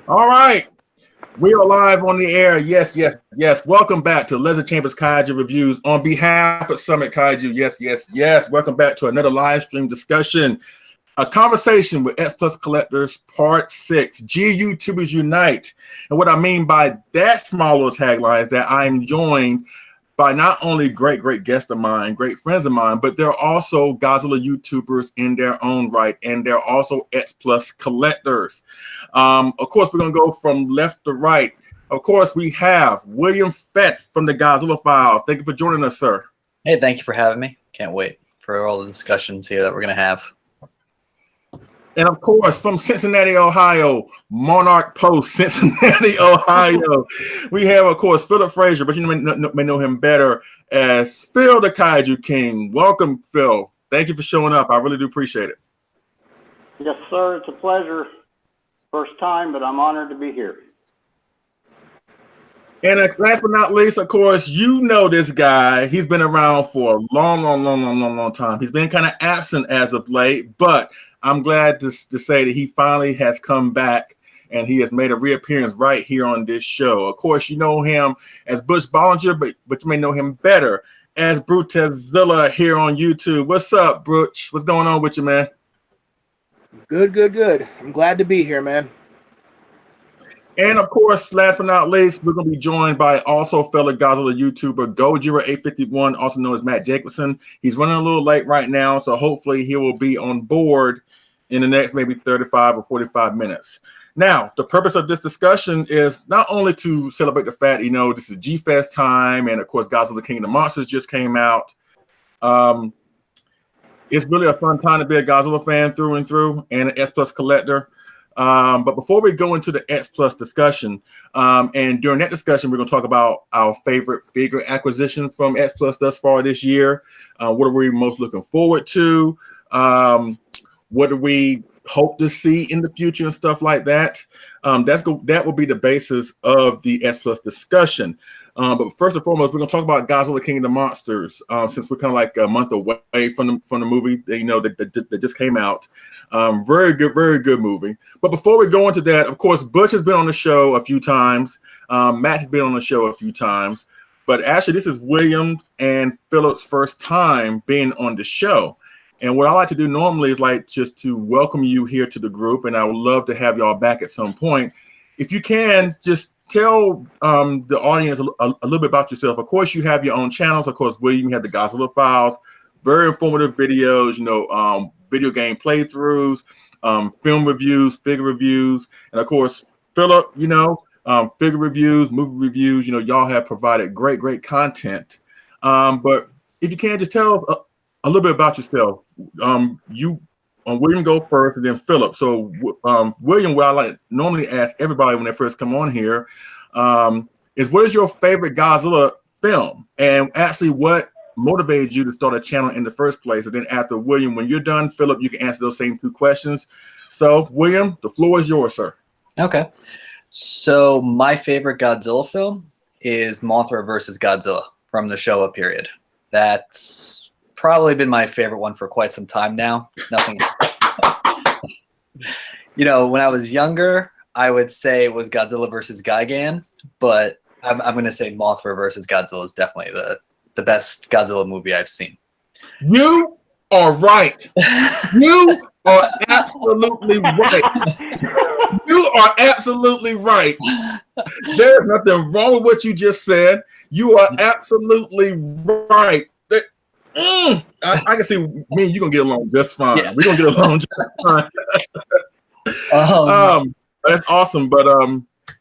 All right. We are live on the air. Yes, yes, yes. Welcome back to Leather Chambers Kaiju Reviews on behalf of Summit Kaiju. Yes, yes, yes. Welcome back to another live stream discussion. A conversation with X Plus Collectors Part 6, G YouTubers Unite. And what I mean by that small little tagline is that I'm joined by not only great guests of mine, great friends of mine, but they're also Godzilla YouTubers in their own right, and they're also X Plus collectors. Of course, we're going to go from left to right. Of course, we have William Fett from the Godzilla Files. Thank you for joining us, sir. Hey, thank you for having me. Can't wait for all the discussions here that we're going to have. And of course, from Cincinnati, Ohio, Monarch Post, Cincinnati, Ohio, we have, of course, Phillip Frazier, but you may know him better as Phil the Kaiju King. Welcome, Phil. Thank you for showing up. I really do appreciate it. Yes, sir. It's a pleasure. First time, but I'm honored to be here. And last but not least, of course, you know this guy. He's been around for a long time. He's been kind of absent as of late, but I'm glad to say that he finally has come back and he has made a reappearance right here on this show. Of course, you know him as Butch Bollinger, but you may know him better as Brutazilla here on YouTube. What's up, Butch? What's going on with you, man? Good. I'm glad to be here, man. And of course, last but not least, we're going to be joined by also fellow Godzilla YouTuber Godzilla 851, also known as Matt Jacobson. He's running a little late right now, so hopefully he will be on board in the next maybe 35 or 45 minutes. Now, the purpose of this discussion is not only to celebrate the fact, you know, this is G-Fest time, and of course, Godzilla King of the Monsters just came out. It's really a fun time to be a Godzilla fan through and through, and an S Plus collector. But before we go into the X Plus discussion, and during that discussion, we're going to talk about our favorite figure acquisition from X Plus thus far this year. What are we most looking forward to? What do we hope to see in the future and stuff like that? That will be the basis of the X Plus discussion. But first and foremost, we're going to talk about Godzilla King of the Monsters, since we're kind of like a month away from the movie, you know, that just came out. Very good movie. But before we go into that, of course, Butch has been on the show a few times. Matt has been on the show a few times. But actually, this is William and Philip's first time being on the show. And what I like to do normally is like just to welcome you here to the group, and I would love to have y'all back at some point. If you can, just tell the audience a little bit about yourself. Of course, you have your own channels. Of course, William, you have the Godzilla Files, very informative videos, you know, video game playthroughs, film reviews, figure reviews, and of course, Philip, you know, figure reviews, movie reviews. You know, y'all have provided great content. But if you can, just tell a little bit about yourself. William go first, and then Philip. So, William, what I like to normally ask everybody when they first come on here is, what is your favorite Godzilla film? And actually, what motivated you to start a channel in the first place? And then after William, when you're done, Philip, you can answer those same two questions. So, William, the floor is yours, sir. Okay. So, my favorite Godzilla film is Mothra versus Godzilla from the Showa period. That's probably been my favorite one for quite some time now. Nothing. You know, when I was younger, I would say it was Godzilla versus Gigan, but I'm going to say Mothra versus Godzilla is definitely the best Godzilla movie I've seen. You are right. You are absolutely right. You are absolutely right. There's nothing wrong with what you just said. You are absolutely right. I can see me and you gonna get along just fine. Yeah. We're gonna get along just fine. That's awesome. But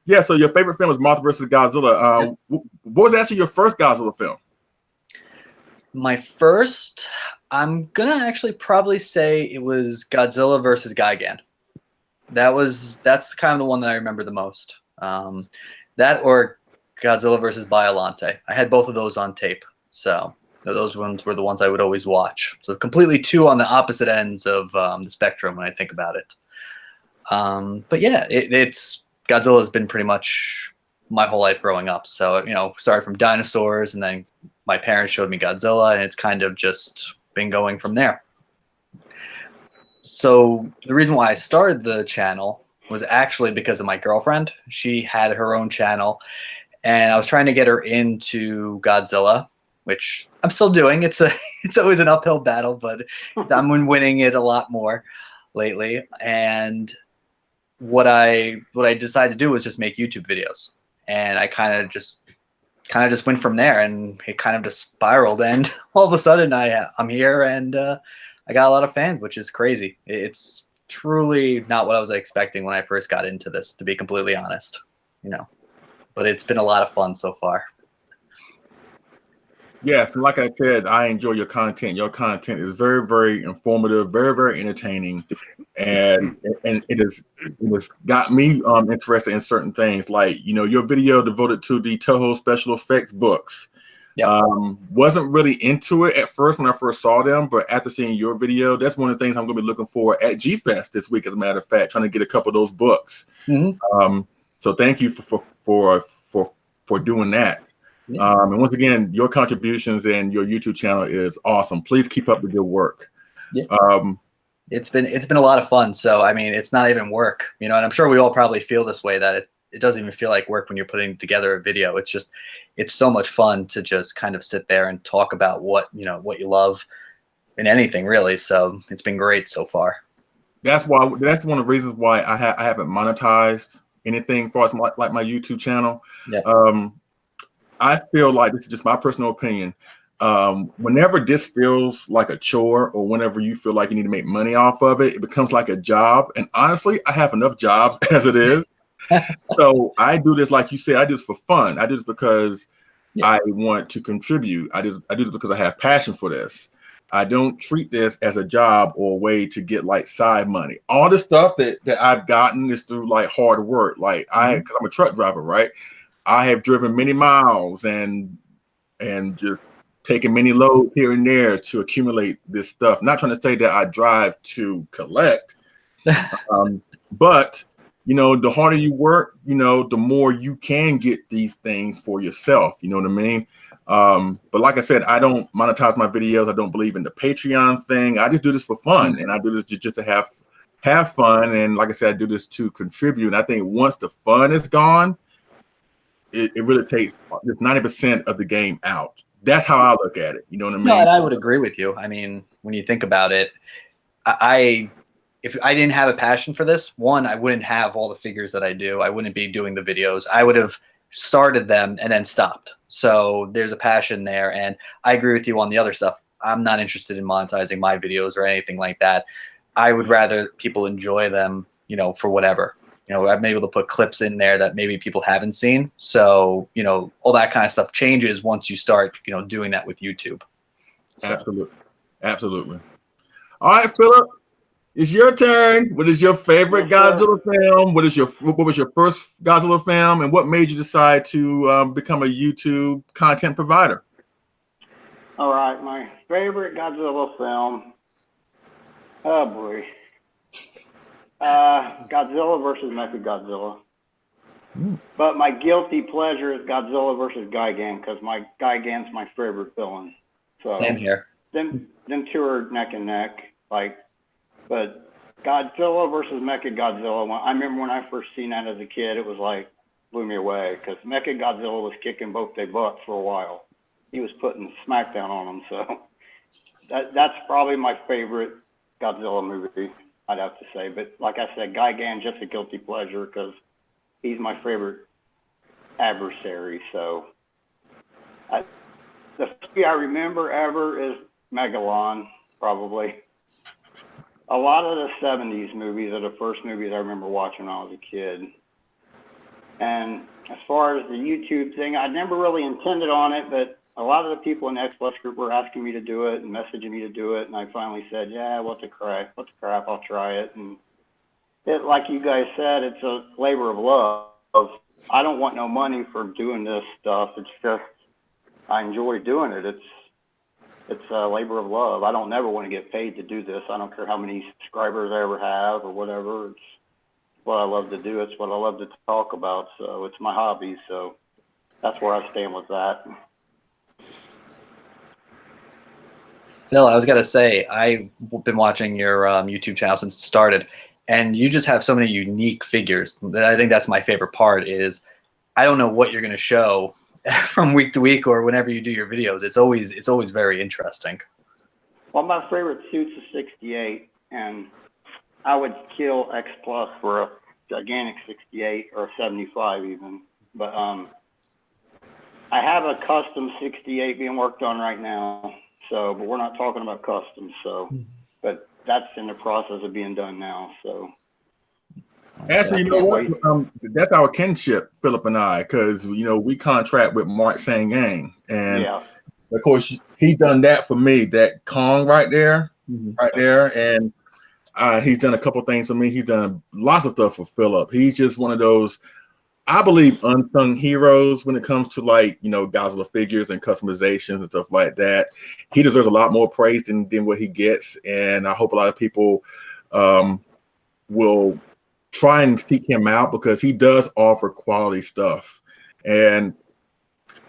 yeah, so your favorite film is Mothra versus Godzilla. What was actually your first Godzilla film? My first, I'm gonna actually probably say it was Godzilla versus Gigan. That's kind of the one that I remember the most. That or Godzilla versus Biollante. I had both of those on tape, so those ones were the ones I would always watch. So completely two on the opposite ends of the spectrum when I think about it. But yeah, it's Godzilla has been pretty much my whole life growing up. So, you know, started from dinosaurs, and then my parents showed me Godzilla, and it's kind of just been going from there. So the reason why I started the channel was actually because of my girlfriend. She had her own channel, and I was trying to get her into Godzilla, which I'm still doing. It's always an uphill battle, but I'm winning it a lot more lately. And what I decided to do was just make YouTube videos, and I kind of just went from there, and it kind of just spiraled, and all of a sudden I'm here, and I got a lot of fans, which is crazy. It's truly not what I was expecting when I first got into this, to be completely honest, but it's been a lot of fun so far. Yes, and like I said, I enjoy your content. Your content is very, very informative, very, very entertaining, and it has got me interested in certain things. Like your video devoted to the Toho special effects books. Yep. Wasn't really into it at first when I first saw them, but after seeing your video, that's one of the things I'm going to be looking for at G Fest this week. As a matter of fact, trying to get a couple of those books. Mm-hmm. So thank you for doing that. Yeah. And once again, your contributions and your YouTube channel is awesome. Please keep up the good work. Yeah. It's been a lot of fun. So I mean, it's not even work, and I'm sure we all probably feel this way, that it doesn't even feel like work when you're putting together a video. It's so much fun to just kind of sit there and talk about what you love in anything really. So it's been great so far. That's one of the reasons why I haven't monetized anything for us like my YouTube channel. Yeah. I feel like, this is just my personal opinion, whenever this feels like a chore, or whenever you feel like you need to make money off of it, it becomes like a job. And honestly, I have enough jobs as it is. So I do this, like you said, I do this for fun. I do this because I want to contribute. I do this because I have passion for this. I don't treat this as a job or a way to get like side money. All the stuff that I've gotten is through like hard work. Like because I'm a truck driver, right? I have driven many miles and just taken many loads here and there to accumulate this stuff. Not trying to say that I drive to collect, but the harder you work, the more you can get these things for yourself. You know what I mean? But like I said, I don't monetize my videos. I don't believe in the Patreon thing. I just do this for fun, and I do this just to have fun. And like I said, I do this to contribute. And I think once the fun is gone, it really takes just 90% of the game out. That's how I look at it. You know what I mean? No, and I would agree with you. I mean, when you think about it, if I didn't have a passion for this, one, I wouldn't have all the figures that I do. I wouldn't be doing the videos. I would have started them and then stopped. So there's a passion there. And I agree with you on the other stuff. I'm not interested in monetizing my videos or anything like that. I would rather people enjoy them, for whatever. I'm able to put clips in there that maybe people haven't seen. So, all that kind of stuff changes once you start, doing that with YouTube. So. Absolutely. All right, Phillip, it's your turn. What is your favorite Godzilla film? What was your first Godzilla film, and what made you decide to become a YouTube content provider? All right, my favorite Godzilla film. Oh boy. Godzilla versus Mechagodzilla. But my guilty pleasure is Godzilla versus Gigan, because my Gigan's my favorite villain. So same here. Them two are neck and neck. But Godzilla versus Mechagodzilla, I remember when I first seen that as a kid, it was like, blew me away, because Mechagodzilla was kicking both their butts for a while. He was putting smackdown on them. So that's probably my favorite Godzilla movie, I'd have to say. But like I said, Gigan, just a guilty pleasure, because he's my favorite adversary. So the movie I remember ever is Megalon, probably. A lot of the 70s movies are the first movies I remember watching when I was a kid. And as far as the YouTube thing, I never really intended on it, but a lot of the people in the X Plus group were asking me to do it and messaging me to do it. And I finally said, yeah, what the crap, I'll try it. And like you guys said, it's a labor of love. I don't want no money for doing this stuff. It's just, I enjoy doing it. It's a labor of love. I don't never want to get paid to do this. I don't care how many subscribers I ever have or whatever. It's what I love to do. It's what I love to talk about. So it's my hobby. So that's where I stand with that. Phil, I was going to say, I've been watching your YouTube channel since it started. and you just have so many unique figures. I think that's my favorite part is I don't know what you're going to show from week to week or whenever you do your videos. It's always very interesting. Well, my favorite suit's a 68, and I would kill X Plus for a gigantic 68 or a 75 even. But I have a custom 68 being worked on right now. So, but we're not talking about custom. So, but that's in the process of being done now. So. Actually, you know what? That's our kinship, Phillip and I, because we contract with Mark Sang-yang, and of course he's done that for me. That Kong right there, and he's done a couple things for me. He's done lots of stuff for Phillip. He's just one of those, I believe, unsung heroes when it comes to Godzilla figures and customizations and stuff like that. He deserves a lot more praise than what he gets, and I hope a lot of people will try and seek him out because he does offer quality stuff, and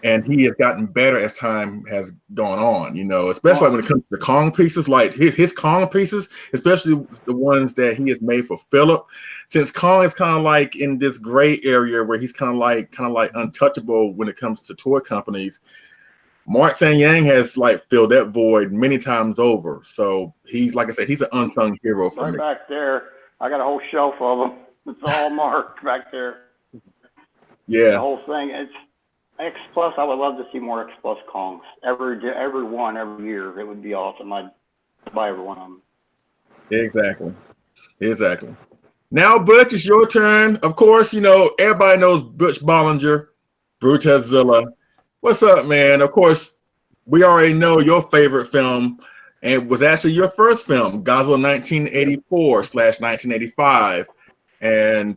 he has gotten better as time has gone on. Especially when it comes to the Kong pieces, like his Kong pieces, especially the ones that he has made for Phillip. Since Kong is kind of like in this gray area where he's kind of like untouchable when it comes to toy companies, Mark Sang-yang has filled that void many times over. So he's, like I said, he's an unsung hero for me. Back there, I got a whole shelf of them. It's all marked back there. Yeah. The whole thing. It's X Plus. I would love to see more X Plus Kongs. Every year. It would be awesome. I'd buy every one of them. Exactly. Now, Butch, it's your turn. Of course, everybody knows Butch Bollinger, Brutazilla. What's up, man? Of course, we already know your favorite film, and it was actually your first film, Godzilla 1984/1985. And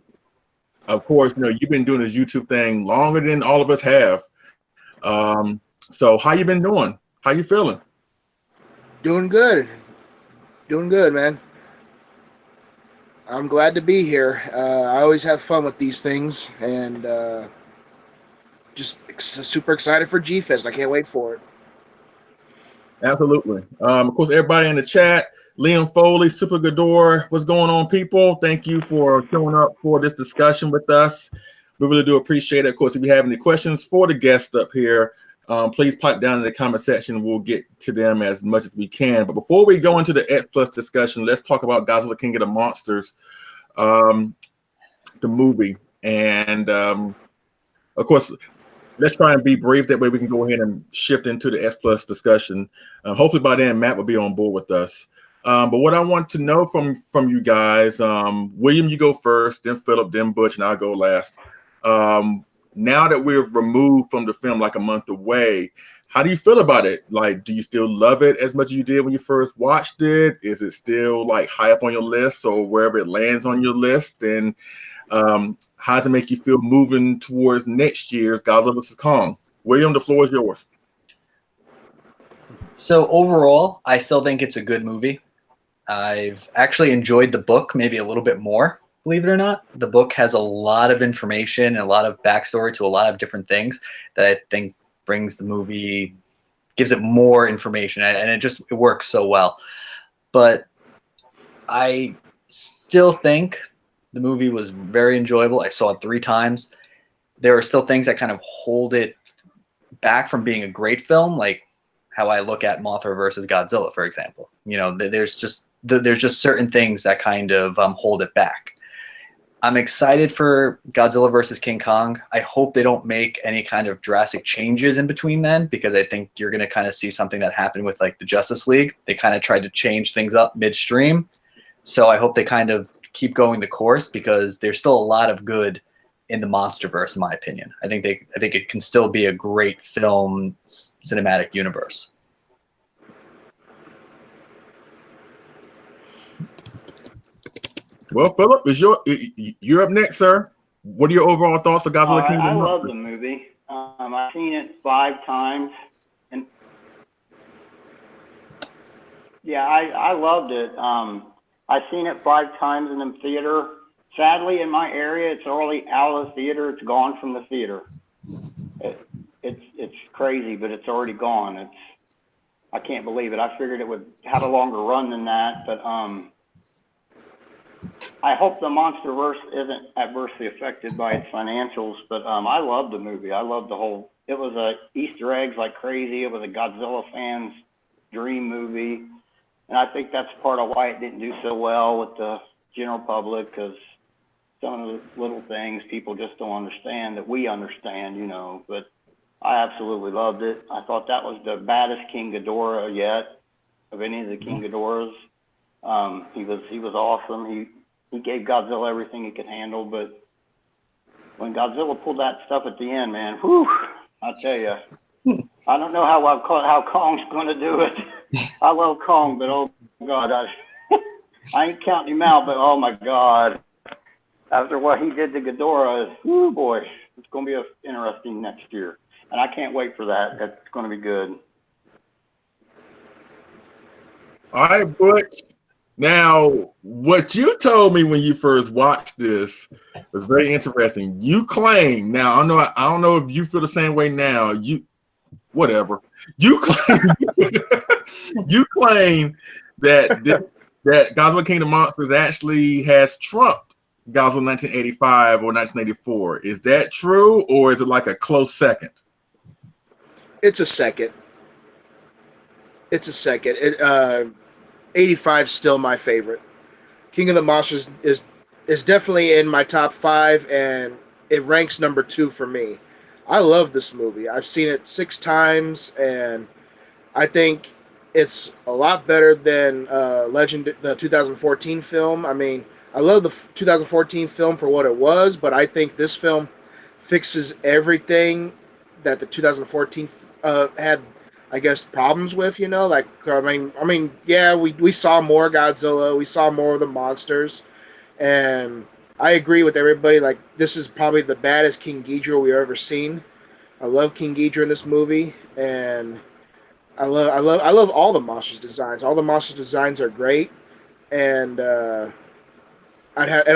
of course, you've been doing this YouTube thing longer than all of us have. So how you been doing? How you feeling? Doing good, man. I'm glad to be here. I always have fun with these things, and just super excited for G-Fest. I can't wait for it. Absolutely. Of course, everybody in the chat, Liam Foley, Super Gador, what's going on, people? Thank you for showing up for this discussion with us. We really do appreciate it. Of course, if you have any questions for the guests up here, please pipe down in the comment section. We'll get to them as much as we can. But before we go into the X Plus discussion, let's talk about Godzilla King of the Monsters, the movie. And of course, let's try and be brief. That way we can go ahead and shift into the S Plus discussion. Hopefully by then Matt will be on board with us. But what I want to know from you guys, William, you go first, then Phillip, then Butch, and I'll go last. Now that we're removed from the film like a month away, how do you feel about it? Do you still love it as much as you did when you first watched it? Is it still high up on your list or wherever it lands on your list? And how does it make you feel moving towards next year's Godzilla vs. Kong? William, the floor is yours. So overall, I still think it's a good movie. I've actually enjoyed the book maybe a little bit more, believe it or not. The book has a lot of information and a lot of backstory to a lot of different things that I think brings the movie, gives it more information, and it works so well. But I still think the movie was very enjoyable. I saw it 3 times. There are still things that kind of hold it back from being a great film, like how I look at Mothra versus Godzilla, for example. There's just certain things that kind of hold it back. I'm excited for Godzilla versus King Kong. I hope they don't make any kind of drastic changes in between then, because I think you're going to kind of see something that happened with the Justice League. They kind of tried to change things up midstream. So I hope they kind of keep going the course, because there's still a lot of good in the MonsterVerse, in my opinion. I think it can still be a great film cinematic universe. Well, Phillip, you're up next, sir. What are your overall thoughts for Godzilla King of the Monsters? I love the movie. I've seen it 5 times, and yeah, I loved it. I've seen it 5 times in the theater. Sadly, in my area, it's already out of the theater. It's gone from the theater. It's crazy, but it's already gone. I can't believe it. I figured it would have a longer run than that, but I hope the MonsterVerse isn't adversely affected by its financials, but I love the movie. I love the whole. It was Easter eggs like crazy. It was a Godzilla fan's dream movie, and I think that's part of why it didn't do so well with the general public, because some of the little things people just don't understand that we understand, you know. But I absolutely loved it. I thought that was the baddest King Ghidorah yet of any of the King Ghidorahs. He was awesome. He gave Godzilla everything he could handle, but when Godzilla pulled that stuff at the end, man, whew, I tell you, I don't know how Kong's going to do it. I love Kong, but oh God, I ain't counting him out, but oh my God, after what he did to Ghidorah, whoo boy, it's going to be interesting next year, and I can't wait for that. That's going to be good. All right, Butch. Now, what you told me when you first watched this was very interesting. You claim, now I don't know if you feel the same way now. Whatever. You claim that Godzilla King of Monsters actually has trumped Godzilla 1985 or 1984. Is that true, or is it like a close second? It's a second. 85 is still my favorite. King of the Monsters is definitely in my top 5, and it ranks number 2 for me. I love this movie. I've seen it 6 times, and I think it's a lot better than the 2014 film. I mean, I love the 2014 film for what it was, but I think this film fixes everything that the 2014 had, I guess, problems with, you know. Like, I mean, yeah, we saw more Godzilla, we saw more of the monsters, and I agree with everybody. Like, this is probably the baddest King Ghidorah we've ever seen. I love King Ghidorah in this movie, and I love all the monsters designs. All the monsters designs are great, and I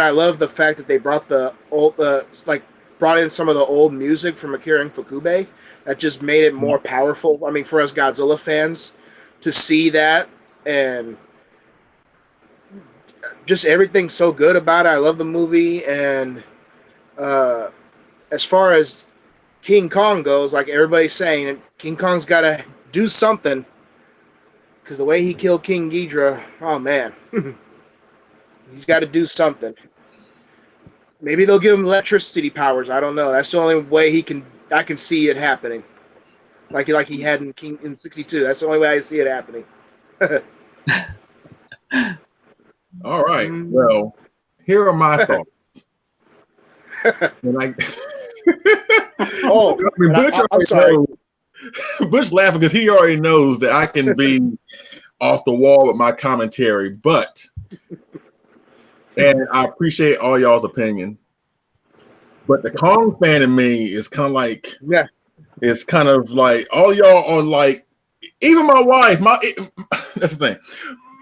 love the fact that they brought brought in some of the old music from Akira Ifukube. That just made it more powerful. I mean, for us Godzilla fans to see that, and just everything's so good about it. I love the movie, and as far as King Kong goes, like everybody's saying, King Kong's got to do something, because the way he killed King Ghidorah, oh man, he's got to do something. Maybe they'll give him electricity powers. I don't know. That's the only way I can see it happening, like he had in '62. That's the only way I see it happening. All right. Well, here are my thoughts. I'm sorry. Butch laughing because he already knows that I can be off the wall with my commentary, and I appreciate all y'all's opinion. But the Kong fan in me is kind of like, yeah, it's kind of like all y'all are like, even my wife. That's the thing.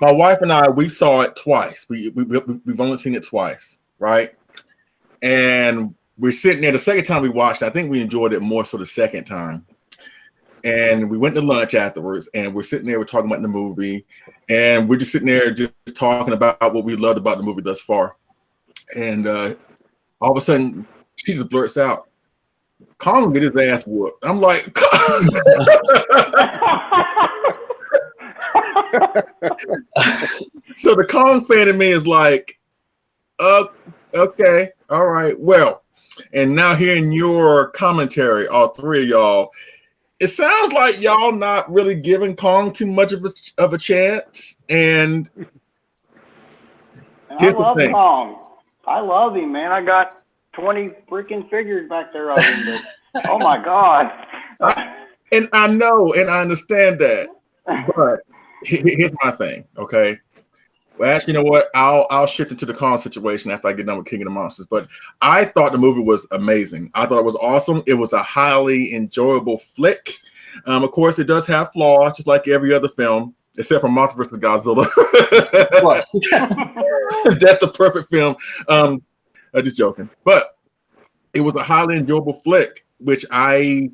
My wife and I, we saw it twice. We've only seen it twice, right? And we're sitting there. The second time we watched it, I think we enjoyed it more so the second time. And we went to lunch afterwards, and we're sitting there. We're talking about the movie, and we're just sitting there just talking about what we loved about the movie thus far. And all of a sudden, she just blurts out, "Kong will get his ass whooped." I'm like, so the Kong fan in me is like, okay, all right, well. And now hearing your commentary, all three of y'all, it sounds like y'all not really giving Kong too much of a chance. And I love Kong. I love him, man. I got 20 freaking figures back there of him. But, oh my God. And I know, and I understand that. But here's my thing, okay? Well, actually, you know what? I'll shift into the Kong situation after I get done with King of the Monsters. But I thought the movie was amazing. I thought it was awesome. It was a highly enjoyable flick. Of course, it does have flaws, just like every other film, except for MonsterVerse and Godzilla. That's the perfect film. I'm just joking. But it was a highly enjoyable flick, which I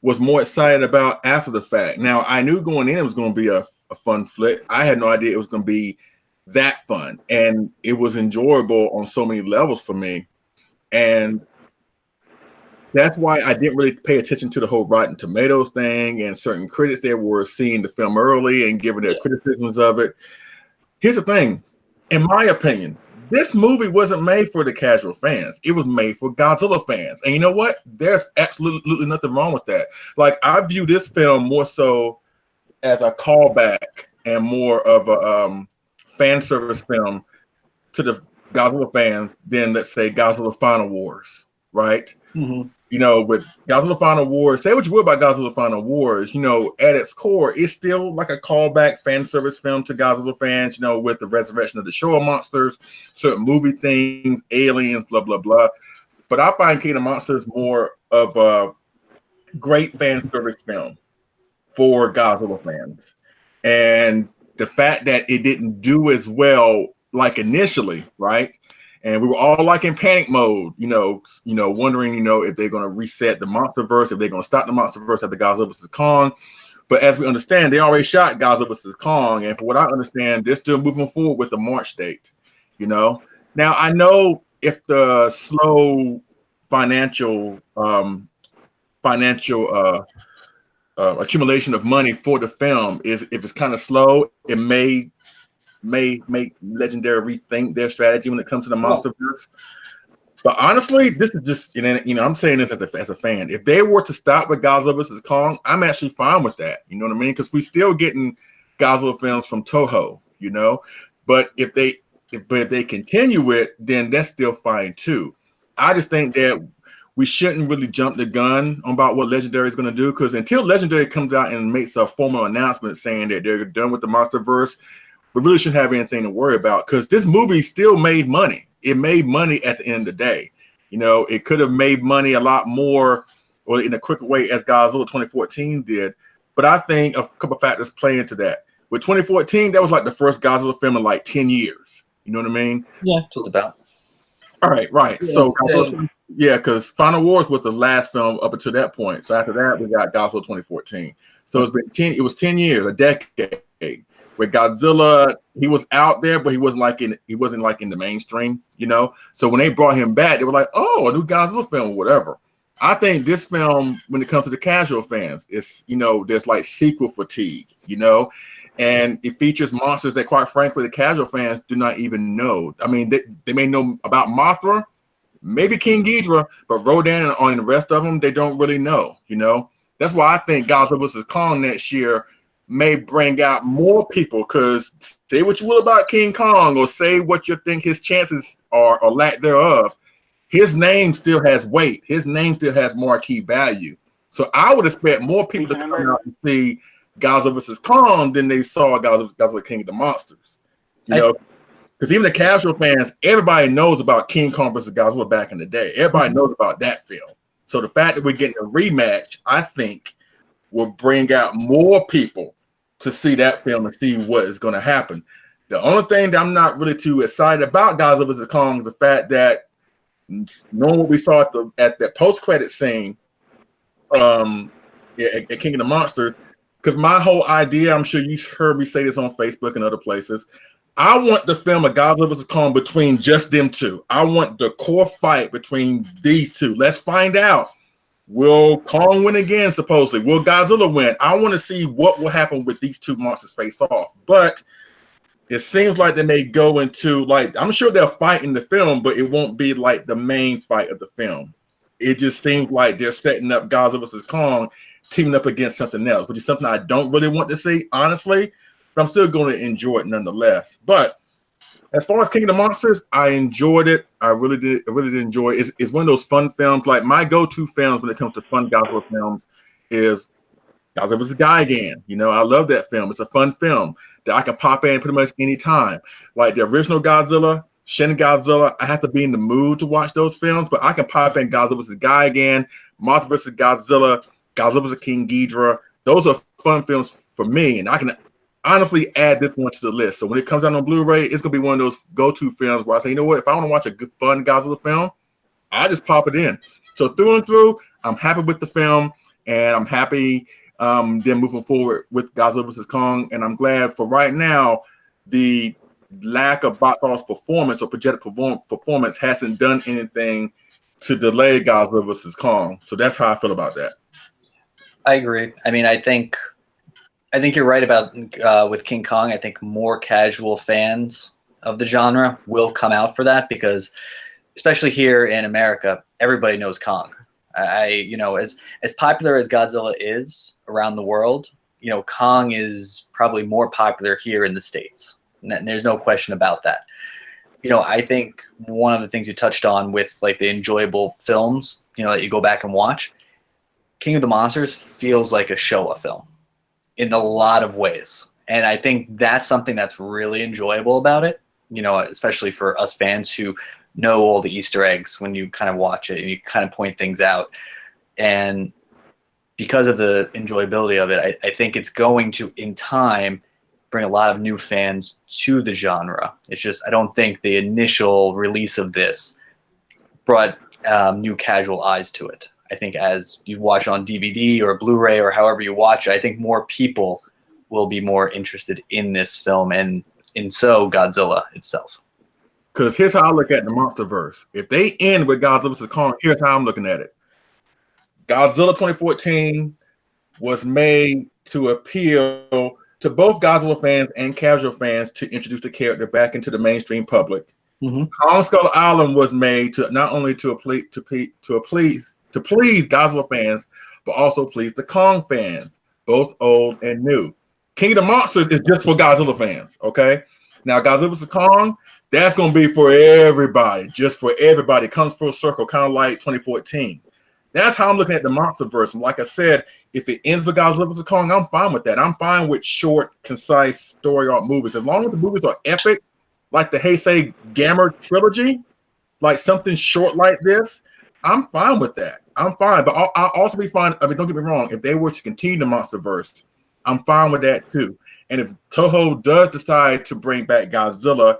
was more excited about after the fact. Now, I knew going in it was going to be a fun flick. I had no idea it was going to be that fun, and it was enjoyable on so many levels for me. And that's why I didn't really pay attention to the whole Rotten Tomatoes thing and certain critics that were seeing the film early and giving their criticisms of it. Here's the thing, in my opinion, this movie wasn't made for the casual fans. It was made for Godzilla fans. And you know what? There's absolutely nothing wrong with that. Like, I view this film more so as a callback and more of a fan service film to the Godzilla fans than, let's say, Godzilla Final Wars, right? Mm-hmm. You know, with Godzilla Final Wars, say what you will about Godzilla Final Wars, you know, at its core, it's still like a callback fan service film to Godzilla fans, you know, with the resurrection of the Showa monsters, certain movie things, aliens, blah, blah, blah. But I find King of Monsters more of a great fan service film for Godzilla fans. And the fact that it didn't do as well like initially, right? And we were all like in panic mode, you know, wondering, you know, if they're going to reset the MonsterVerse, if they're going to stop the MonsterVerse at the Godzilla vs. Kong. But as we understand, they already shot Godzilla vs. Kong, and for what I understand, they're still moving forward with the March date. You know, now I know if the slow financial accumulation of money for the film is, if it's kind of slow, it may make Legendary rethink their strategy when it comes to the MonsterVerse. But honestly, this is just, you know, I'm saying this as a fan. If they were to stop with Godzilla vs. Kong, I'm actually fine with that. You know what I mean? Because we're still getting Godzilla films from Toho, you know. But if they continue it, then that's still fine too. I just think that we shouldn't really jump the gun about what Legendary is going to do, because until Legendary comes out and makes a formal announcement saying that they're done with the MonsterVerse, we really shouldn't have anything to worry about, because this movie still made money. It made money at the end of the day. You know, it could have made money a lot more or in a quicker way as Godzilla 2014 did. But I think a couple of factors play into that. With 2014, that was like the first Godzilla film in like 10 years. You know what I mean? Yeah, just about. All right, right. Yeah, so, yeah, because Final Wars was the last film up until that point. So after that, we got Godzilla 2014. So it's been 10. It was 10 years, a decade. Where Godzilla, he was out there, but he wasn't like in the mainstream, you know. So when they brought him back, they were like, "Oh, a new Godzilla film, or whatever." I think this film, when it comes to the casual fans, it's, you know, there's like sequel fatigue, you know, and it features monsters that, quite frankly, the casual fans do not even know. I mean, they may know about Mothra, maybe King Ghidorah, but Rodan and the rest of them, they don't really know, you know. That's why I think Godzilla vs. Kong next year may bring out more people, because say what you will about King Kong, or say what you think his chances are or lack thereof, his name still has weight. His name still has marquee value. So I would expect more people to come out and see Godzilla vs. Kong than they saw Godzilla King of the Monsters. You know, because even the casual fans, everybody knows about King Kong vs. Godzilla back in the day. Everybody knows about that film. So the fact that we're getting a rematch, I think, will bring out more people to see that film and see what is going to happen. The only thing that I'm not really too excited about Godzilla vs. Kong is the fact that, knowing what we saw at that post-credit scene at King of the Monsters, because my whole idea, I'm sure you've heard me say this on Facebook and other places, I want the film of Godzilla vs. Kong between just them two. I want the core fight between these two. Let's find out. Will Kong win again, supposedly? Will Godzilla win? I want to see what will happen with these two monsters face off. But it seems like they may go into, like, I'm sure they'll fight in the film, but it won't be like the main fight of the film. It just seems like they're setting up Godzilla vs. Kong teaming up against something else, which is something I don't really want to see, honestly. But I'm still going to enjoy it nonetheless. But as far as King of the Monsters, I enjoyed it. I really did enjoy it. It's one of those fun films. Like, my go-to films when it comes to fun Godzilla films is Godzilla vs. Gigan. You know, I love that film. It's a fun film that I can pop in pretty much any time. Like the original Godzilla, Shin Godzilla, I have to be in the mood to watch those films, but I can pop in Godzilla vs. Gigan, Mothra vs. Godzilla, Godzilla vs. King Ghidorah. Those are fun films for me, and I can honestly add this one to the list. So when it comes out on Blu-ray, it's gonna be one of those go-to films where I say, you know what, if I want to watch a good fun Godzilla film, I just pop it in. So through and through, I'm happy with the film, and I'm happy then moving forward with Godzilla vs. Kong. And I'm glad for right now, the lack of box office performance or projected performance hasn't done anything to delay Godzilla vs. Kong. So that's how I feel about that. I agree. I mean, I think you're right about with King Kong. I think more casual fans of the genre will come out for that because, especially here in America, everybody knows Kong. As popular as Godzilla is around the world, Kong is probably more popular here in the States. And there's no question about that. I think one of the things you touched on with like the enjoyable films, that you go back and watch, King of the Monsters feels like a Showa film in a lot of ways. And I think that's something that's really enjoyable about it, especially for us fans who know all the Easter eggs when you kind of watch it and you kind of point things out. And because of the enjoyability of it, I think it's going to, in time, bring a lot of new fans to the genre. It's just, I don't think the initial release of this brought new casual eyes to it. I think as you watch it on DVD or Blu-ray or however you watch it, I think more people will be more interested in this film and in Godzilla itself. Because here's how I look at the MonsterVerse. If they end with Godzilla vs. Kong, here's how I'm looking at it. Godzilla 2014 was made to appeal to both Godzilla fans and casual fans to introduce the character back into the mainstream public. Mm-hmm. Kong Skull Island was made to not only to please Godzilla fans, but also please the Kong fans, both old and new. King of the Monsters is just for Godzilla fans, okay? Now, Godzilla vs. Kong, that's going to be for everybody, just for everybody. It comes full circle, kind of like 2014. That's how I'm looking at the MonsterVerse. And like I said, if it ends with Godzilla vs. Kong, I'm fine with that. I'm fine with short, concise story arc movies. As long as the movies are epic, like the Heisei Gamera trilogy, like something short like this, I'm fine with that. I'm fine. But I'll also be fine. I mean, don't get me wrong. If they were to continue the MonsterVerse, I'm fine with that too. And if Toho does decide to bring back Godzilla,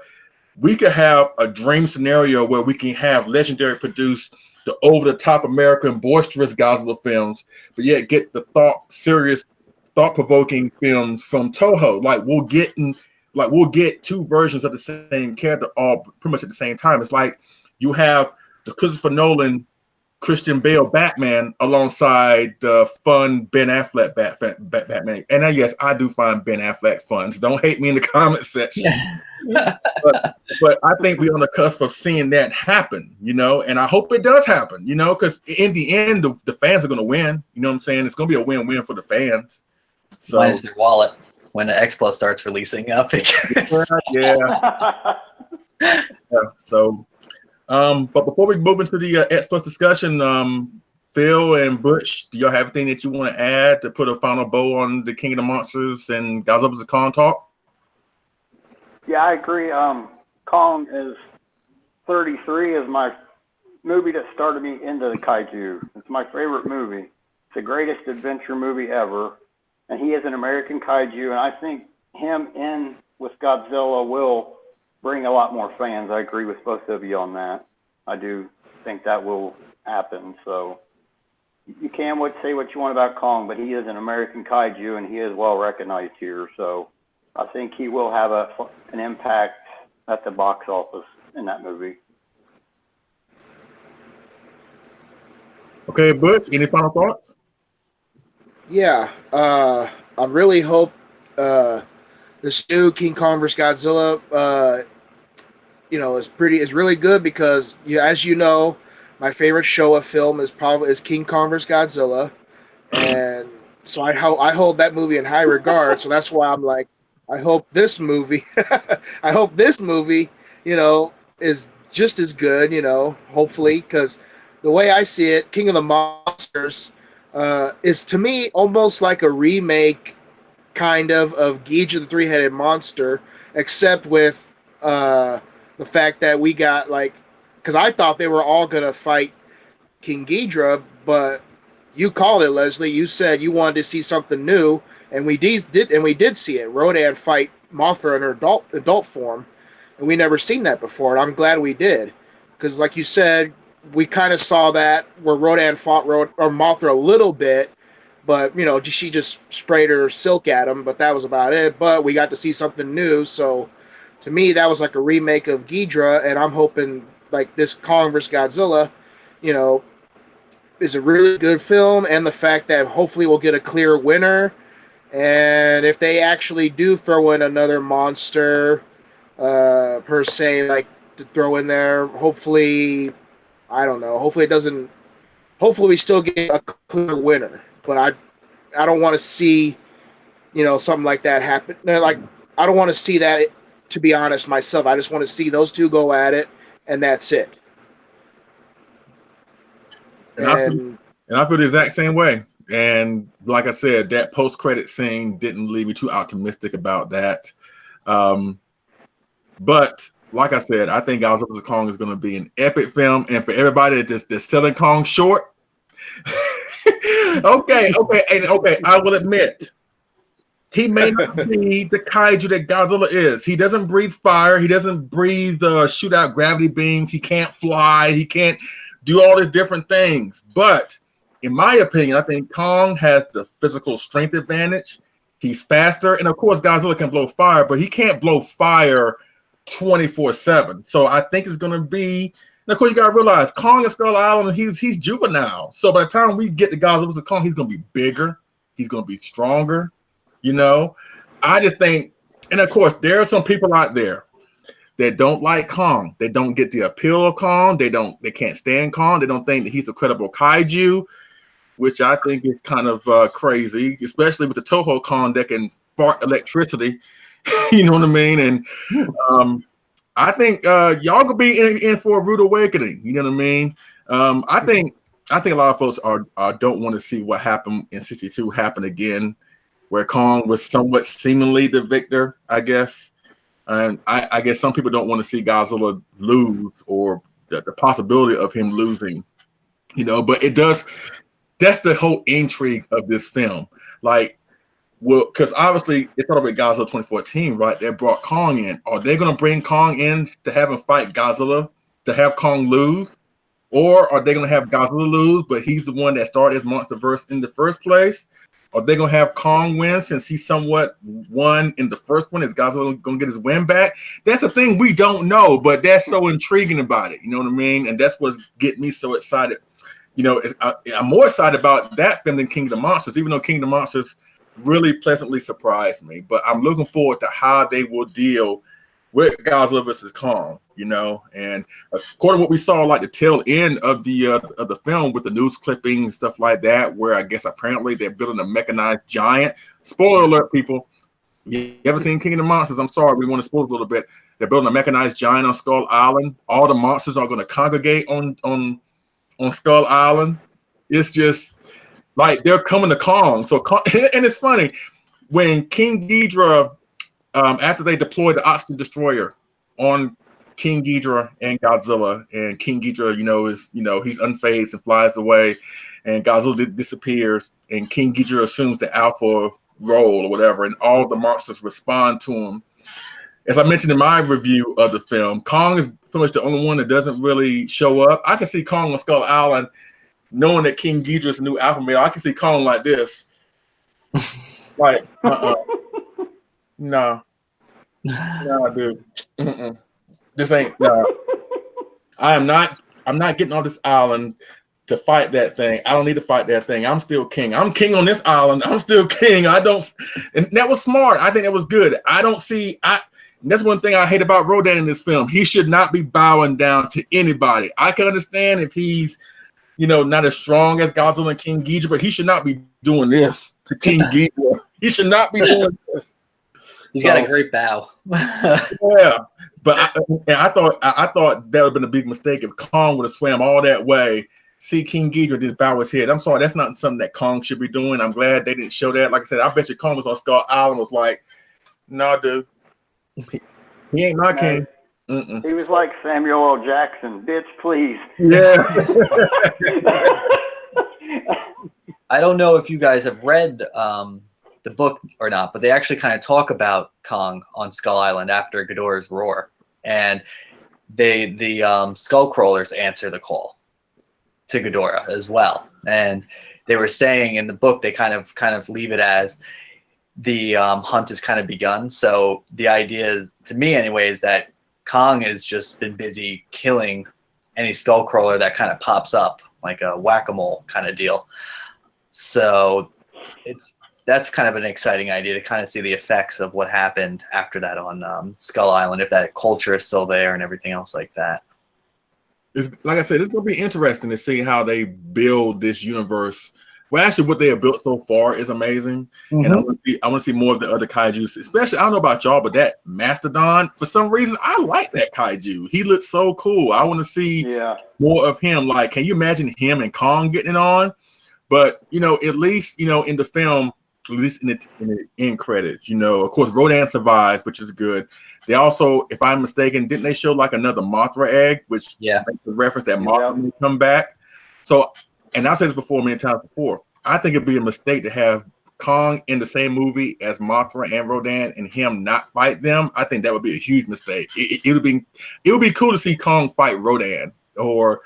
we could have a dream scenario where we can have Legendary produce the over-the-top American boisterous Godzilla films, but yet get the serious, thought-provoking films from Toho. We'll get two versions of the same character all pretty much at the same time. It's like you have the Christopher Nolan, Christian Bale Batman asunside the fun Ben Affleck Batman. And yes, I do find Ben Affleck fun. So don't hate me in the comment section. but I think we're on the cusp of seeing that happen, and I hope it does happen, because in the end, the fans are going to win. You know what I'm saying? It's going to be a win-win for the fans. So minus their wallet when the X Plus starts releasing pictures. Yeah. So, but before we move into the X Plus discussion, Phil and Butch, do y'all have anything that you want to add to put a final bow on the King of the Monsters and Godzilla vs. Kong talk? Yeah, I agree. Kong is 33 is my movie that started me into the kaiju. It's my favorite movie. It's the greatest adventure movie ever. And he is an American kaiju, and I think him in with Godzilla will bring a lot more fans. I agree with both of you on that. I do think that will happen. So you can say what you want about Kong, but he is an American kaiju, and he is well recognized here. So I think he will have an impact at the box office in that movie. Okay, Butch, any final thoughts? Yeah, I really hope this new King Kong vs. Godzilla, is really good because, as you know, my favorite Showa film is King Kong vs. Godzilla, and so I hold that movie in high regard. So that's why I'm like, I hope this movie, is just as good, hopefully, because the way I see it, King of the Monsters is to me almost like a remake kind of Ghidorah the Three-Headed Monster, except with the fact that we got because I thought they were all going to fight King Ghidorah, but you called it, Leslie. You said you wanted to see something new, and we did see it. Rodan fight Mothra in her adult form, and we never seen that before, and I'm glad we did, because like you said, we kind of saw that where Rodan fought Mothra a little bit, but she just sprayed her silk at him, but that was about it. But we got to see something new, so To me, that was like a remake of Ghidra, and I'm hoping like this Kong vs. Godzilla, you know, is a really good film, and the fact that hopefully we'll get a clear winner. And if they actually do throw in another monster, per se, like to throw in there, hopefully, I don't know. Hopefully it doesn't. Hopefully we still get a clear winner. But I don't want to see, something like that happen. Like I don't want to see that. To be honest, myself, I just want to see those two go at it, and that's it. And I feel the exact same way. And like I said, that post-credit scene didn't leave me too optimistic about that. But like I said, I think Godzilla vs. Kong is going to be an epic film. And for everybody that's selling Kong short, okay, I will admit, he may not be the kaiju that Godzilla is. He doesn't breathe fire. He doesn't breathe shoot out gravity beams. He can't fly. He can't do all these different things. But in my opinion, I think Kong has the physical strength advantage. He's faster. And of course, Godzilla can blow fire, but he can't blow fire 24/7. So I think it's going to be, and of course, you got to realize Kong and Skull Island, he's juvenile. So by the time we get to Godzilla vs. Kong, he's going to be bigger. He's going to be stronger. I just think, and of course, there are some people out there that don't like Kong. They don't get the appeal of Kong. They can't stand Kong. They don't think that he's a credible kaiju, which I think is kind of crazy, especially with the Toho Kong that can fart electricity. You know what I mean? And I think y'all could be in for a rude awakening. You know what I mean? I think a lot of folks don't want to see what happened in '62 happen again, where Kong was somewhat seemingly the victor, I guess. And I guess some people don't want to see Godzilla lose or the possibility of him losing, but it does. That's the whole intrigue of this film. Like, well, because obviously it started with Godzilla 2014, right? They brought Kong in. Are they going to bring Kong in to have him fight Godzilla, to have Kong lose? Or are they going to have Godzilla lose, but he's the one that started his MonsterVerse in the first place? Are they going to have Kong win since he somewhat won in the first one? Is Godzilla going to get his win back? That's the thing we don't know, but that's so intriguing about it. You know what I mean? And that's what's getting me so excited. I'm more excited about that film than King of the Monsters, even though King of the Monsters really pleasantly surprised me. But I'm looking forward to how they will deal with Godzilla vs. Kong, and according to what we saw, like the tail end of the film with the news clipping and stuff like that, where I guess apparently they're building a mechanized giant. Spoiler alert, people. You haven't seen King of the Monsters? I'm sorry, we want to spoil a little bit. They're building a mechanized giant on Skull Island. All the monsters are going to congregate on Skull Island. It's just like they're coming to Kong. So, and it's funny when King Ghidorah, after they deployed the Oxygen Destroyer on King Ghidorah and Godzilla, and King Ghidorah, is he's unfazed and flies away, and Godzilla disappears, and King Ghidorah assumes the alpha role or whatever, and all the monsters respond to him. As I mentioned in my review of the film, Kong is pretty much the only one that doesn't really show up. I can see Kong on Skull Island, knowing that King Ghidorah is a new alpha male. I can see Kong like this, like, no, dude, this ain't. No, I'm not getting on this island to fight that thing. I don't need to fight that thing. I'm still king. I'm king on this island. I'm still king. And that was smart. I think that was good. That's one thing I hate about Rodan in this film. He should not be bowing down to anybody. I can understand if he's, not as strong as Godzilla and King Ghidorah, but he should not be doing this to King Ghidorah. He should not be doing this. He's got a great bow. Yeah, but I thought that would have been a big mistake if Kong would have swam all that way. See King Ghidorah just bow his head. I'm sorry, that's not something that Kong should be doing. I'm glad they didn't show that. Like I said, I bet you Kong was on Skull Island was like, no, dude. He ain't my king. He was like Samuel L. Jackson. Bitch, please. Yeah. I don't know if you guys have read the book or not, but they actually kind of talk about Kong on Skull Island after Ghidorah's roar, and the skull crawlers answer the call to Ghidorah as well. And they were saying in the book, they kind of leave it as the hunt has kind of begun. So the idea, to me anyway, is that Kong has just been busy killing any skullcrawler that kind of pops up, like a whack-a-mole kind of deal. So that's kind of an exciting idea to kind of see the effects of what happened after that on Skull Island, if that culture is still there and everything else like that. It's, like I said, it's going to be interesting to see how they build this universe. Well, actually, what they have built so far is amazing, and I want to see more of the other kaijus. Especially, I don't know about y'all, but that Mastodon, for some reason, I like that kaiju. He looks so cool. I want to see more of him. Like, can you imagine him and Kong getting it on? But at least in the film, at least in the end credits, of course, Rodan survives, which is good. They also, if I'm mistaken, didn't they show like another Mothra egg, which makes the reference that Mothra will come back? So, and I've said this before many times before, I think it'd be a mistake to have Kong in the same movie as Mothra and Rodan and him not fight them. I think that would be a huge mistake. It would be cool to see Kong fight Rodan or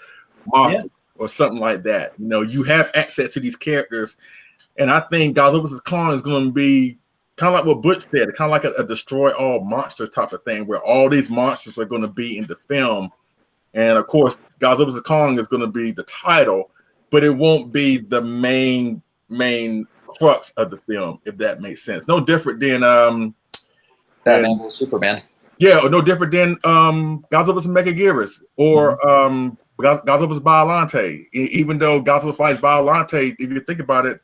Mothra or something like that. You have access to these characters, and I think Godzilla vs. Kong is going to be kind of like what Butch said, kind of like a destroy all monsters type of thing, where all these monsters are going to be in the film. And of course, Godzilla vs. Kong is going to be the title, but it won't be the main crux of the film, if that makes sense. No different than Batman vs. Superman. Yeah, or no different than Godzilla vs. Megaguirus or Godzilla vs. Biollante. Even though Godzilla fights Biollante, if you think about it,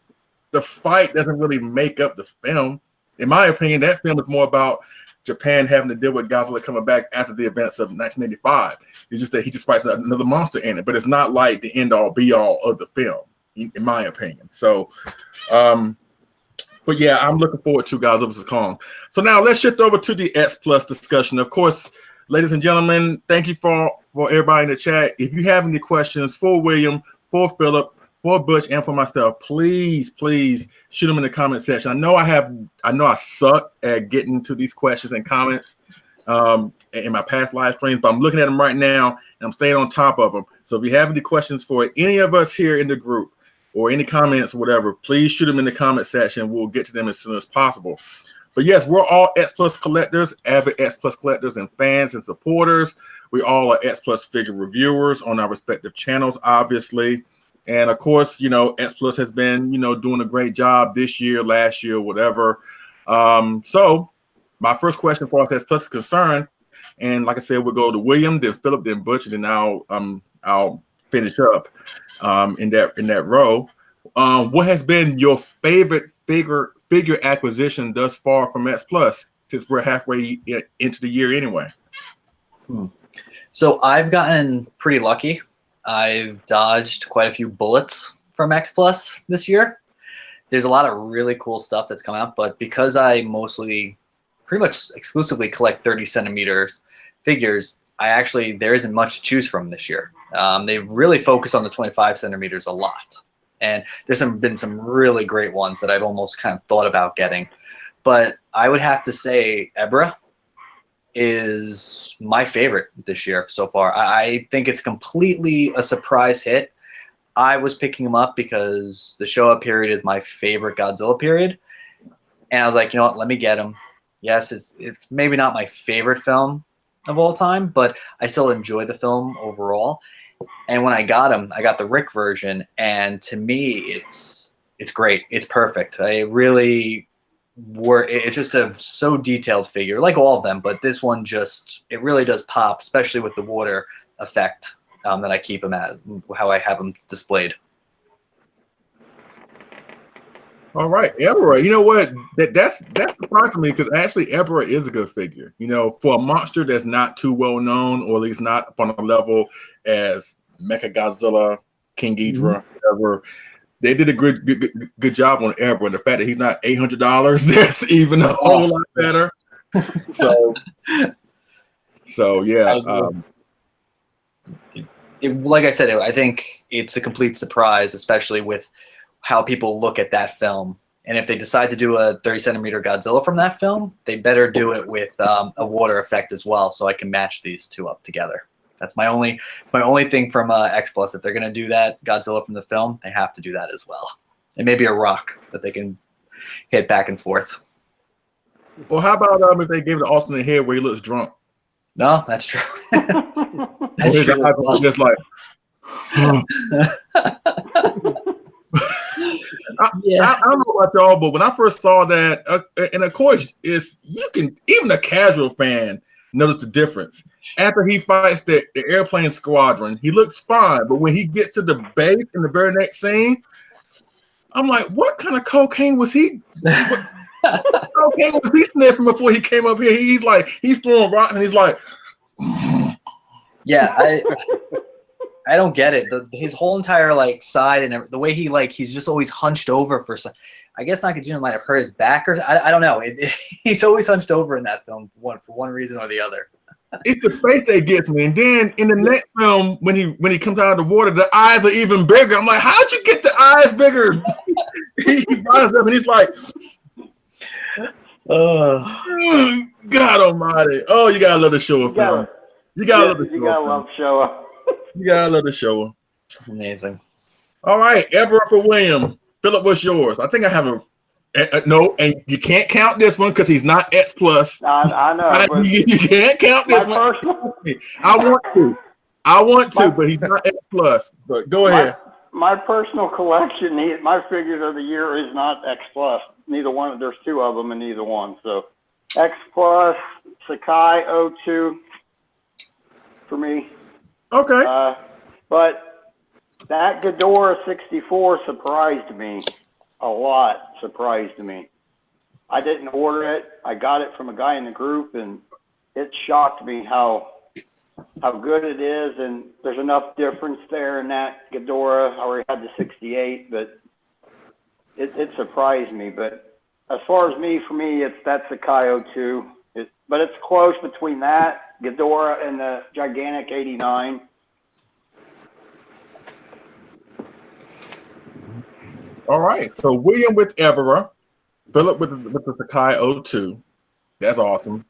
the fight doesn't really make up the film. In my opinion, that film is more about Japan having to deal with Godzilla coming back after the events of 1985. It's just that he just fights another monster in it, but it's not like the end all be all of the film, in my opinion. So, but yeah, I'm looking forward to Godzilla vs. Kong. So now let's shift over to the X Plus discussion. Of course, ladies and gentlemen, thank you for everybody in the chat. If you have any questions for William, for Phillip, for Butch, and for myself, please shoot them in the comment section. I know I suck at getting to these questions and comments in my past live streams, but I'm looking at them right now and I'm staying on top of them. So if you have any questions for any of us here in the group or any comments or whatever, please shoot them in the comment section. We'll get to them as soon as possible. But yes, we're all X Plus collectors, avid X Plus collectors and fans and supporters. We all are X Plus figure reviewers on our respective channels, obviously. And of course, X Plus has been, doing a great job this year, last year, whatever. So my first question for us X Plus is concerned, and like I said, we'll go to William, then Phillip, then Butch, and then I'll finish up in that row. What has been your favorite figure acquisition thus far from X Plus, since we're halfway into the year anyway? So I've gotten pretty lucky. I've dodged quite a few bullets from X Plus this year. There's a lot of really cool stuff that's come out, but because I pretty much exclusively collect 30 centimeters figures, there isn't much to choose from this year. They've really focused on the 25 centimeters a lot. And there's been some really great ones that I've almost kind of thought about getting. But I would have to say Ebra is my favorite this year so far. I think it's completely a surprise hit. I was picking him up because the Showa period is my favorite Godzilla period. And I was like, you know what, let me get him. Yes, it's maybe not my favorite film of all time, but I still enjoy the film overall. And when I got him, I got the Rick version, and to me, it's great. It's perfect. It's just a so detailed figure, like all of them, but this one it really does pop, especially with the water effect that I keep him at, how I have him displayed. All right, Ebra. You know what? That's surprising me, because actually Ebra is a good figure. For a monster that's not too well known, or at least not up on a level as Mechagodzilla, King Ghidorah, whatever. They did a good job on Ebra, and the fact that he's not $800, that's even a whole lot better. So yeah. Like I said, I think it's a complete surprise, especially with how people look at that film. And if they decide to do a 30 centimeter Godzilla from that film, they better do it with a water effect as well, so I can match these two up together. It's my only thing from X Plus. If they're going to do that Godzilla from the film, they have to do that as well. And maybe a rock that they can hit back and forth. Well, how about if they gave it to Austin the head where he looks drunk? No, that's true. That's his true. eyes are just like. I don't know about y'all, but when I first saw that, and of course, you can even a casual fan notice the difference. After he fights the airplane squadron, he looks fine, but when he gets to the base in the very next scene, I'm like, what kind of cocaine was he? What cocaine was he sniffing before he came up here? He's throwing rocks, and he's like, yeah, I don't get it. His whole entire like side and the way he's just always hunched over for some. I guess Nakajima might have hurt his back or I don't know. He's always hunched over in that film for one reason or the other. It's the face that gets me, and then in the next film, when he comes out of the water, the eyes are even bigger. I'm like, how'd you get the eyes bigger? he rises up and he's like, oh, God Almighty! Oh, you gotta love the show film. You gotta love the show. You gotta love Showa. You gotta love the show. Amazing. All right, Emperor for William. Philip, what's yours? I think I have a no, and you can't count this one because he's not X plus. I know. You can't count this one. I want to, but he's not X plus. But go ahead. My personal collection, my figures of the year is not X plus. Neither one. There's two of them, and neither one. So X plus Sakai 02 for me. Okay. But that Ghidorah 64 surprised me a lot. Surprised me. I didn't order it. I got it from a guy in the group, and it shocked me how good it is. And there's enough difference there in that Ghidorah. I already had the 68, but it surprised me. But as far as for me, that's the Kai 02. But it's close between that Ghidorah and the gigantic 89. All right. So William with Ebera, Philip with the Sakai 02. That's awesome.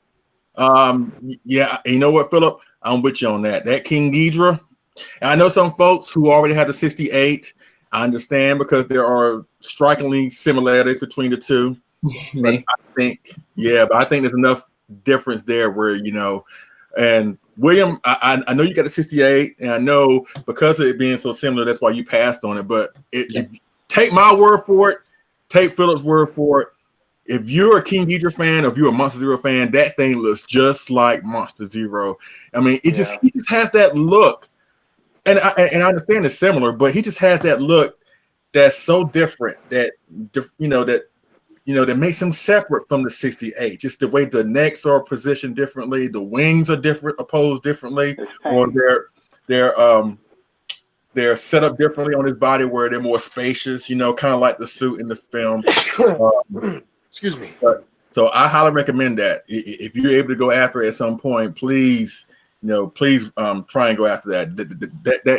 Yeah, you know what, Philip? I'm with you on that. That King Ghidorah. And I know some folks who already had the 68. I understand because there are strikingly similarities between the two. But I think there's enough difference there where, and William, I know you got the 68, and I know because of it being so similar, that's why you passed on it. But if take my word for it, take Philip's word for it. If you're a King Ghidorah fan, or if you're a Monster Zero fan, that thing looks just like Monster Zero. I mean, he just has that look, and I understand it's similar, but he just has that look that's so different that that makes him separate from the 68. Just the way the necks are positioned differently, the wings are different, opposed differently, or they're set up differently on his body where they're more spacious, kind of like the suit in the film. Excuse me. So I highly recommend that. If you're able to go after it at some point, please try and go after that.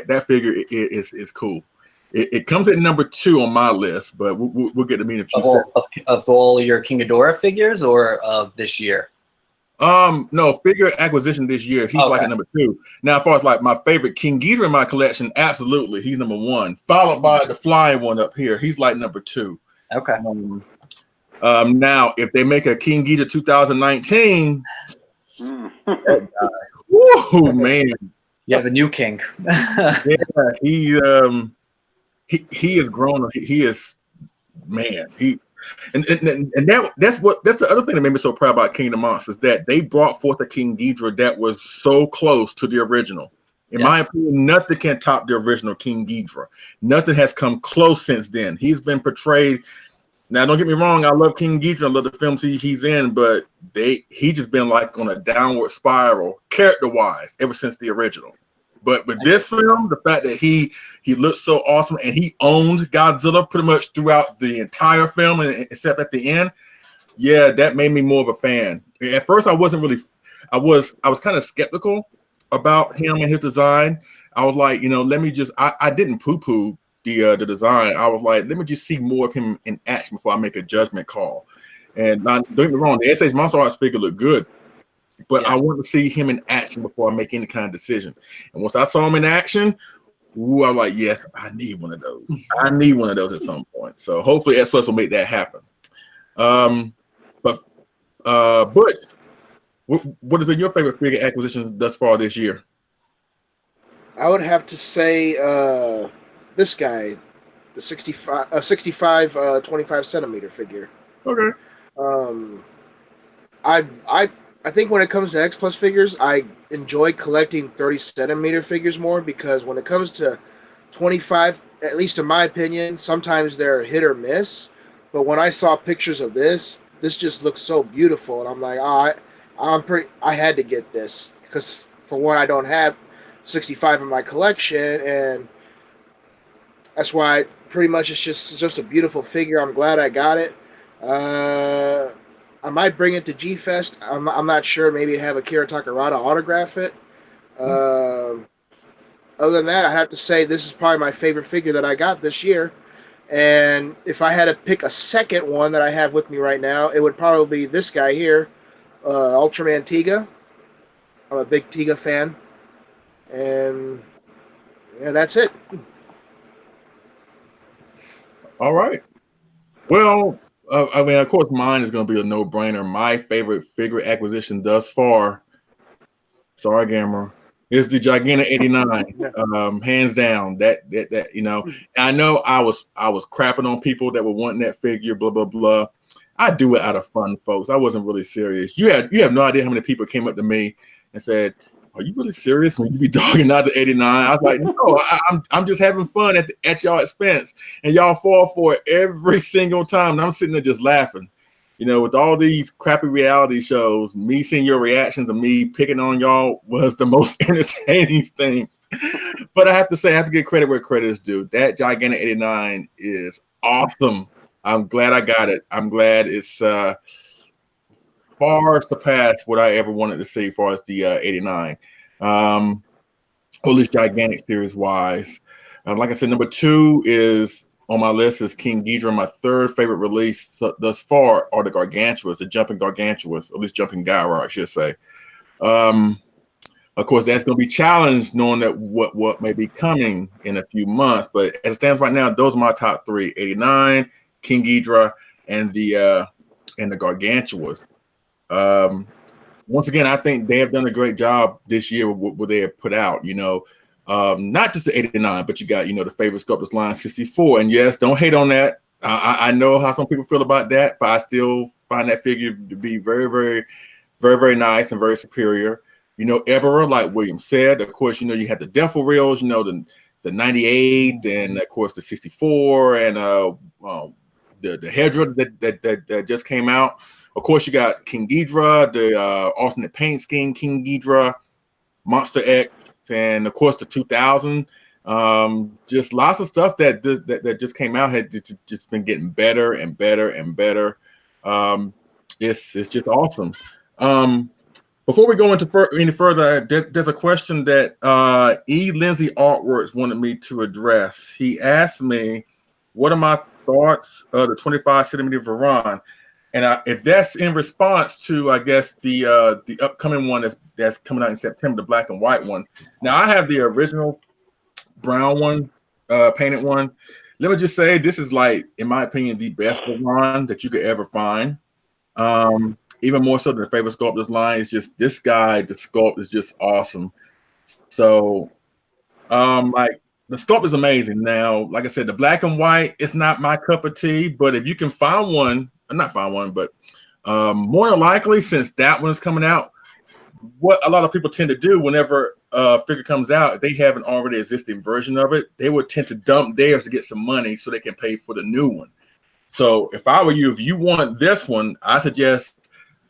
That figure is cool. It comes at number 2 on my list, but we'll get to meet in a few seconds. Of all your King Ghidorah figures, or of this year? No, figure acquisition this year. He's like at number 2. Now, as far as like my favorite King Ghidorah in my collection, absolutely, he's number 1. Followed by the flying one up here. He's like number 2. Okay. Now, if they make a King Ghidorah 2019, that guy, whoo, man, you have a new king. Yeah, he has grown. He is, man. And that's the other thing that made me so proud about King of the Monsters, that they brought forth a King Ghidorah that was so close to the original. In my opinion, nothing can top the original King Ghidorah. Nothing has come close since then. He's been portrayed. Now, don't get me wrong. I love King Ghidorah. I love the films he's in, but he just been like on a downward spiral, character-wise, ever since the original. But with this film, the fact that he looked so awesome and he owned Godzilla pretty much throughout the entire film, except at the end, that made me more of a fan. At first, I wasn't really. I was kind of skeptical about him and his design. I was like, let me just. I didn't poo-poo the design. I was like, let me just see more of him in action before I make a judgment call. And don't get me wrong, the SH Monster Arts figure looked good, but I want to see him in action before I make any kind of decision. And once I saw him in action, I'm like, yes, I need one of those. I need one of those at some point. So hopefully S Plus will make that happen. But Butch, what has been your favorite figure acquisition thus far this year? I would have to say this guy, the 65 25 centimeter figure. Okay. Um, I think when it comes to X Plus figures, I enjoy collecting 30 centimeter figures more because when it comes to 25, at least in my opinion, sometimes they're hit or miss. But when I saw pictures of this just looks so beautiful, and I'm like, I had to get this because for one, I don't have 65 in my collection, and that's why pretty much it's just a beautiful figure. I'm glad I got it. I might bring it to G Fest. I'm not sure. Maybe have Akira Takarada autograph it. Other than that, I have to say this is probably my favorite figure that I got this year. And if I had to pick a second one that I have with me right now, it would probably be this guy here, Ultraman Tiga. I'm a big Tiga fan. And yeah, that's it. All right. Well, I mean, of course, mine is going to be a no-brainer. My favorite figure acquisition thus far, sorry, Gamer, is the Gigantic 89. Hands down. That you know, I know I was crapping on people that were wanting that figure, blah blah blah. I do it out of fun, folks. I wasn't really serious. You have no idea how many people came up to me and said, "Are you really serious when you be dogging out the 89?" I was like, "No, I'm just having fun at y'all expense, and y'all fall for it every single time." And I'm sitting there just laughing, you know, with all these crappy reality shows. Me seeing your reactions of me picking on y'all was the most entertaining thing. But I have to say, I have to give credit where credit is due. That Gigantic 89 is awesome. I'm glad I got it. I'm glad it's far surpassed what I ever wanted to see as far as the 89. Or at least gigantic series wise. Like I said, number 2 is on my list is King Ghidorah. My third favorite release thus far are the Gargantuas, the jumping Gargantuas, at least jumping Gyra, I should say. Of course, that's going to be challenged knowing that what may be coming in a few months. But as it stands right now, those are my top 3: 89, King Ghidorah, and the Gargantuas. Once again, I think they have done a great job this year with what they have put out. You know, not just the 89, but you got, you know, the favorite sculptors line 64. And yes, don't hate on that. I know how some people feel about that, but I still find that figure to be very, very, very, very nice and very superior. You know, Emperor, like William said, of course, you know, you had the Devil Reels, you know, the 98, and of course the 64, and the Hedra that just came out. Of course, you got King Ghidorah, the alternate paint scheme, King Ghidorah, Monster X, and of course the 2000. Just lots of stuff that just came out had just been getting better and better and better. It's just awesome. Before we go into any further, there's a question that E. Lindsay Artworks wanted me to address. He asked me, what are my thoughts of the 25 centimeter Varan? And if that's in response to, I guess, the upcoming one that's coming out in September, the black and white one. Now, I have the original brown one, painted one. Let me just say, this is, like, in my opinion, the best Varan that you could ever find. Even more so than the favorite sculptors line. It's just this guy, the sculpt is just awesome. So, like, the sculpt is amazing. Now, like I said, the black and white, it's not my cup of tea, but if you can find one, not find one, but more than likely, since that one is coming out, what a lot of people tend to do whenever a figure comes out, if they have an already existing version of it, they would tend to dump theirs to get some money so they can pay for the new one. So if I were you, if you want this one, I suggest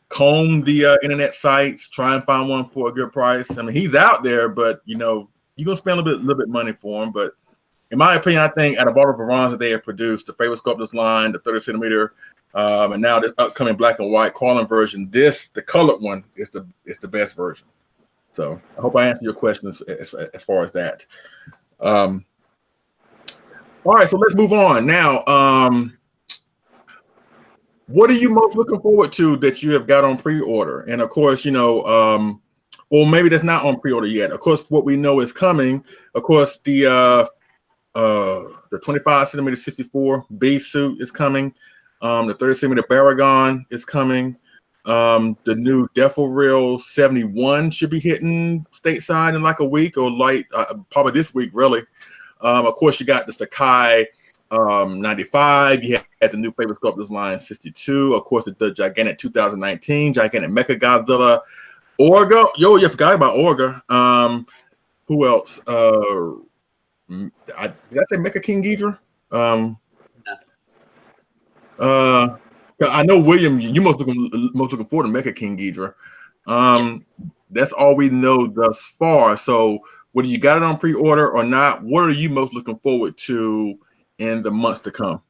comb the internet sites, try and find one for a good price. I mean, he's out there, but you know, you're gonna spend a little bit money for him. But in my opinion, I think out of all the Varans that they have produced, the favorite sculptors line, the 30 centimeter, and now this upcoming black and white Carlin version, the colored one is the best version. So I hope I answered your question as far as that. All right, so let's move on now. What are you most looking forward to that you have got on pre-order? And of course, you know, or maybe that's not on pre-order yet. Of course, what we know is coming. Of course, the 25 centimeter 64 B suit is coming. The 30 centimeter Baragon is coming. The new Defo Reel 71 should be hitting stateside in like a week or probably this week, really. Of course, you got the Sakai 95. You had the new Favorite Sculptors line 62. Of course, the gigantic 2019 gigantic Mecha Godzilla. Orga. Yo, you forgot about Orga. Who else? Did I say Mecha King Ghidorah? I know William, you most looking forward to Mecha King Ghidorah. That's all we know thus far. So whether you got it on pre-order or not, what are you most looking forward to in the months to come?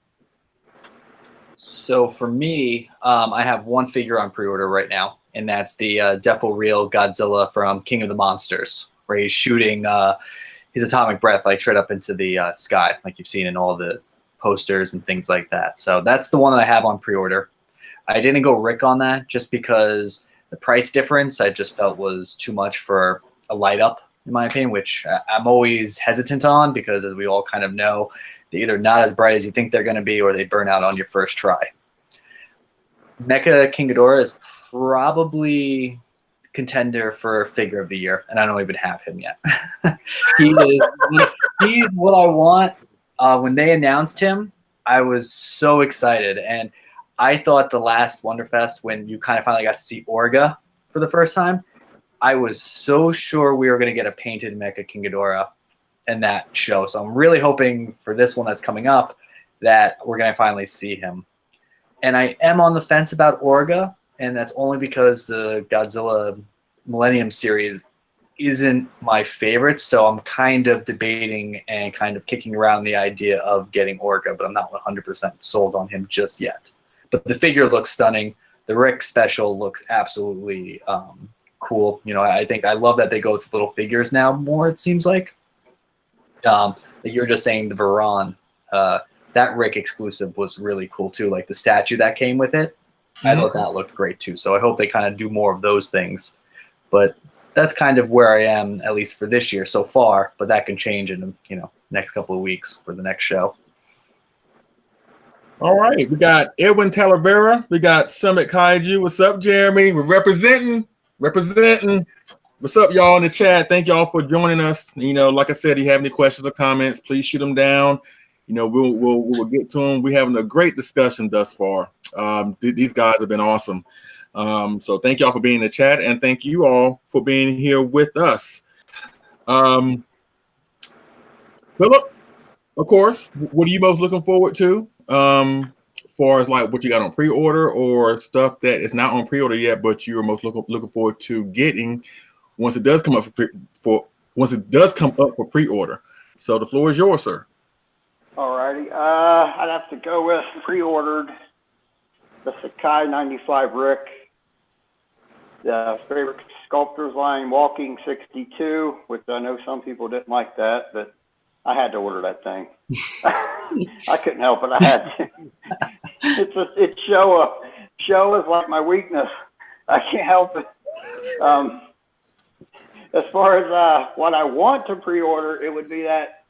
So for me, I have one figure on pre-order right now, and that's the Defo Reel Godzilla from King of the Monsters, where he's shooting his atomic breath like straight up into the sky, like you've seen in all the posters and things like that. So that's the one that I have on pre-order. I didn't go Rick on that just because the price difference I just felt was too much for a light up, in my opinion, which I'm always hesitant on because, as we all kind of know, they're either not as bright as you think they're going to be or they burn out on your first try. Mecha King Ghidorah is probably contender for figure of the year, and I don't even have him yet. He's what I want. When they announced him, I was so excited, and I thought the last Wonderfest, when you kind of finally got to see Orga for the first time, I was so sure we were going to get a painted Mecha King Ghidorah in that show. So I'm really hoping for this one that's coming up that we're going to finally see him. And I am on the fence about Orga, and that's only because the Godzilla Millennium series isn't my favorite, so I'm kind of debating and kind of kicking around the idea of getting Orga, but I'm not 100% sold on him just yet. But the figure looks stunning. The Rick special looks absolutely cool. You know, I think I love that they go with little figures now more, it seems like. You're just saying the Varan, that Rick exclusive was really cool too, like the statue that came with it. I thought that looked great too. So I hope they kind of do more of those things. But that's kind of where I am, at least for this year so far. But that can change in next couple of weeks for the next show. All right, we got Edwin Talavera. We got Summit Kaiju. What's up, Jeremy? We're representing. What's up, y'all in the chat? Thank y'all for joining us. You know, like I said, if you have any questions or comments, please shoot them down. You know, we'll get to them. We're having a great discussion thus far. These guys have been awesome. So thank y'all for being in the chat, and thank you all for being here with us. Phillip, of course, what are you most looking forward to? Far as like what you got on pre-order or stuff that is not on pre-order yet, but you're most looking forward to getting once it does come up for pre-order. So the floor is yours, sir. Alrighty, I'd have to go with pre-ordered the Sakai 95 Rick, the Favorite Sculptors line Walking 62, which I know some people didn't like that, but I had to order that thing. I couldn't help it. I had to. It's show is like my weakness. I can't help it. As far as what I want to pre-order, it would be that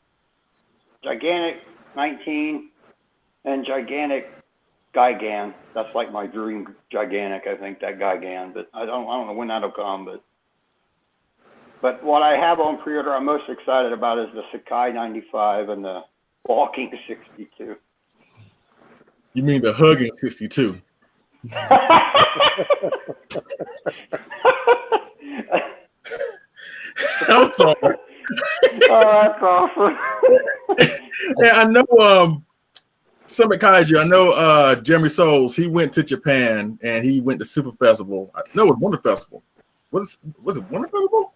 gigantic 19 and gigantic Gigan. That's like my dream gigantic. I think that Gigan, but I don't know when that'll come. But what I have on pre-order, I'm most excited about is the Sakai 95 and the Walking 62. You mean the Hugging 62? I'm sorry. Oh, that's awesome. Yeah, I know Summit Kaiju. I know Jeremy Souls, he went to Japan and he went to Super Festival. No, it was Wonder Festival. Was it Wonder Festival?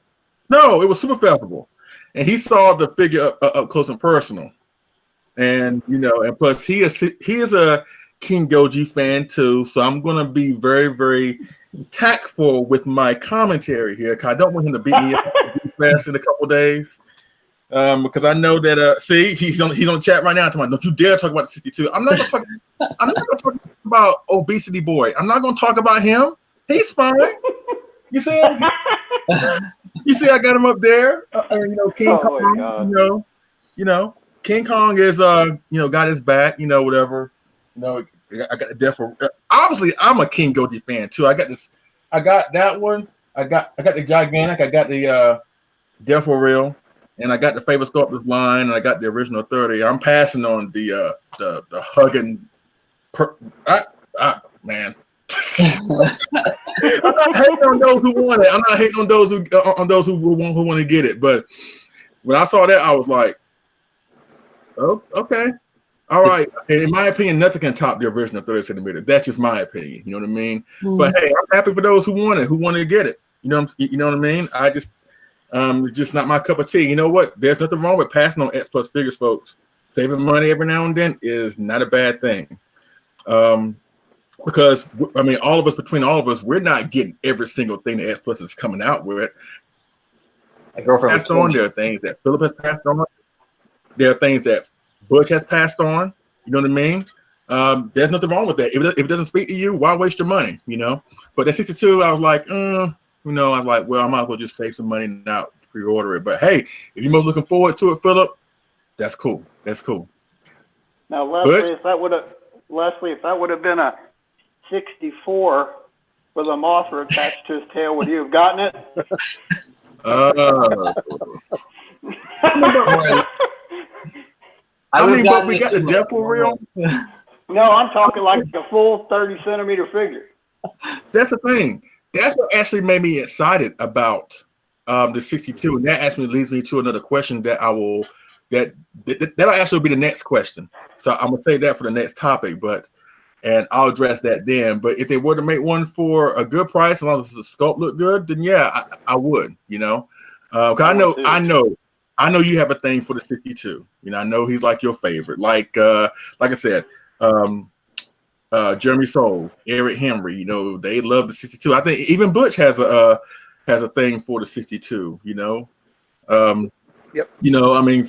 No, it was Super Festival. And he saw the figure up close and personal. And and plus he is a King Goji fan too. So I'm gonna be very, very tactful with my commentary here, because I don't want him to beat me up fast in a couple days. Because I know that he's on chat right now. Don't you dare talk about the 62. I'm not gonna talk about Obesity Boy. I'm not gonna talk about him. He's fine. You see him? You see, I got him up there. King Kong. King Kong is got his back. Whatever. I got the death for. obviously I'm a King Goji fan too. I got this. I got that one. I got the gigantic. I got the Death for Real, and I got the Favorite Sculptors line, and I got the original 30. I'm passing on the hugging. Man. I'm not hating on those who want it. I'm not hating on those who want to get it. But when I saw that, I was like, "Oh, okay, all right." And in my opinion, nothing can top the original 30 centimeter. That's just my opinion. You know what I mean? But hey, I'm happy for those who want it, who want to get it. You know what I mean? I just, it's just not my cup of tea. You know what? There's nothing wrong with passing on X Plus figures, folks. Saving money every now and then is not a bad thing. Because I mean, between all of us, we're not getting every single thing that X Plus is coming out with. My girlfriend passed on. There are things that Phillip has passed on. There are things that Butch has passed on. You know what I mean? There's nothing wrong with that. If it doesn't speak to you, why waste your money? You know. But at 62, I was like, I was like, well, I might as well just save some money and not pre-order it. But hey, if you're most looking forward to it, Phillip, that's cool. That's cool. Now, Leslie, Butch? if that would have been a 64 with a Mothra attached to his tail, would you have gotten it? But we got the Death for Real. No, I'm talking like a full 30 centimeter figure. That's the thing. That's what actually made me excited about the 62, and that actually leads me to another question that that'll actually be the next question. So I'm gonna say that for the next topic, and I'll address that then. But if they were to make one for a good price, as long as the sculpt looked good, then yeah, I would. You know, because I know you have a thing for the 62. You know, I know he's like your favorite. Like I said, Jeremy Soule, Eric Henry. You know, they love the 62. I think even Butch has a thing for the 62. You know, Yep. You know, I mean,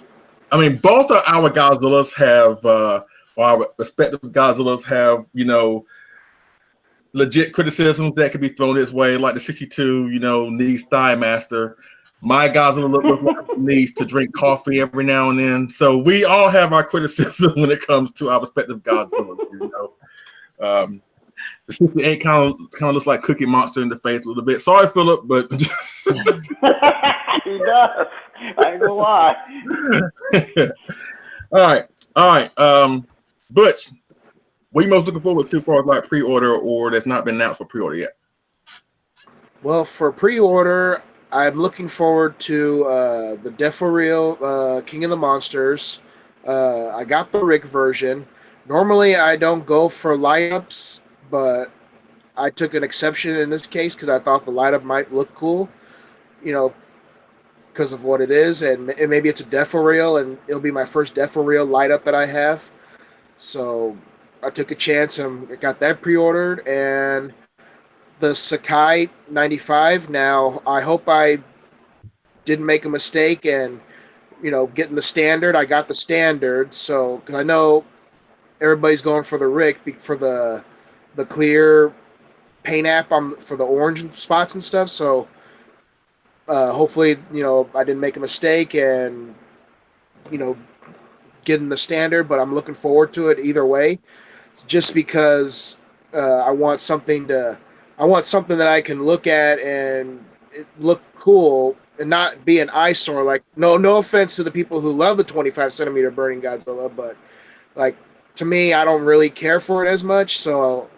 both of our Godzillas have. Our respective Godzillas have, you know, legit criticisms that could be thrown its way, like the 62, you know, needs Thigh Master. My Godzilla looks like it needs to drink coffee every now and then. So we all have our criticism when it comes to our respective Godzillas, you know. The 68 kind of looks like Cookie Monster in the face a little bit. Sorry, Phillip, but He does. I ain't gonna lie. All right. Butch, what are you most looking forward to for like pre-order or that's not been announced for pre-order yet? Well, for pre-order, I'm looking forward to the Death for Real King of the Monsters. I got the Rick version. Normally, I don't go for light-ups, but I took an exception in this case because I thought the light-up might look cool, you know, because of what it is, and maybe it's a Death for Real, and it'll be my first Death for Real light-up that I have. So I took a chance and got that pre-ordered, and the Sakai 95. Now, I hope I didn't make a mistake and, you know, getting the standard. I got the standard, so because I know everybody's going for the Rick for the clear paint app for the orange spots and stuff. So hopefully, you know, I didn't make a mistake and, you know, getting the standard, but I'm looking forward to it either way, just because I want something that I can look at and it look cool and not be an eyesore. Like, no offense to the people who love the 25 centimeter burning Godzilla, but like, to me, I don't really care for it as much. So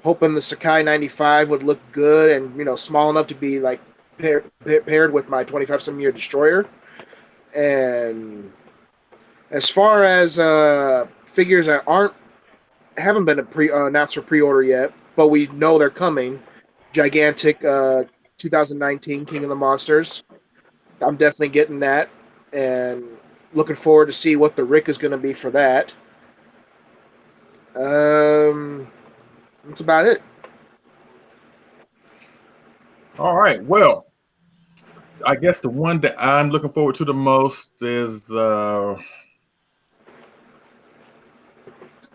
hoping the Sakai 95 would look good and, you know, small enough to be like paired with my 25 centimeter destroyer. And as far as figures that haven't been announced for pre-order yet, but we know they're coming, gigantic 2019 King of the Monsters. I'm definitely getting that, and looking forward to see what the Rick is going to be for that. That's about it. All right. Well, I guess the one that I'm looking forward to the most is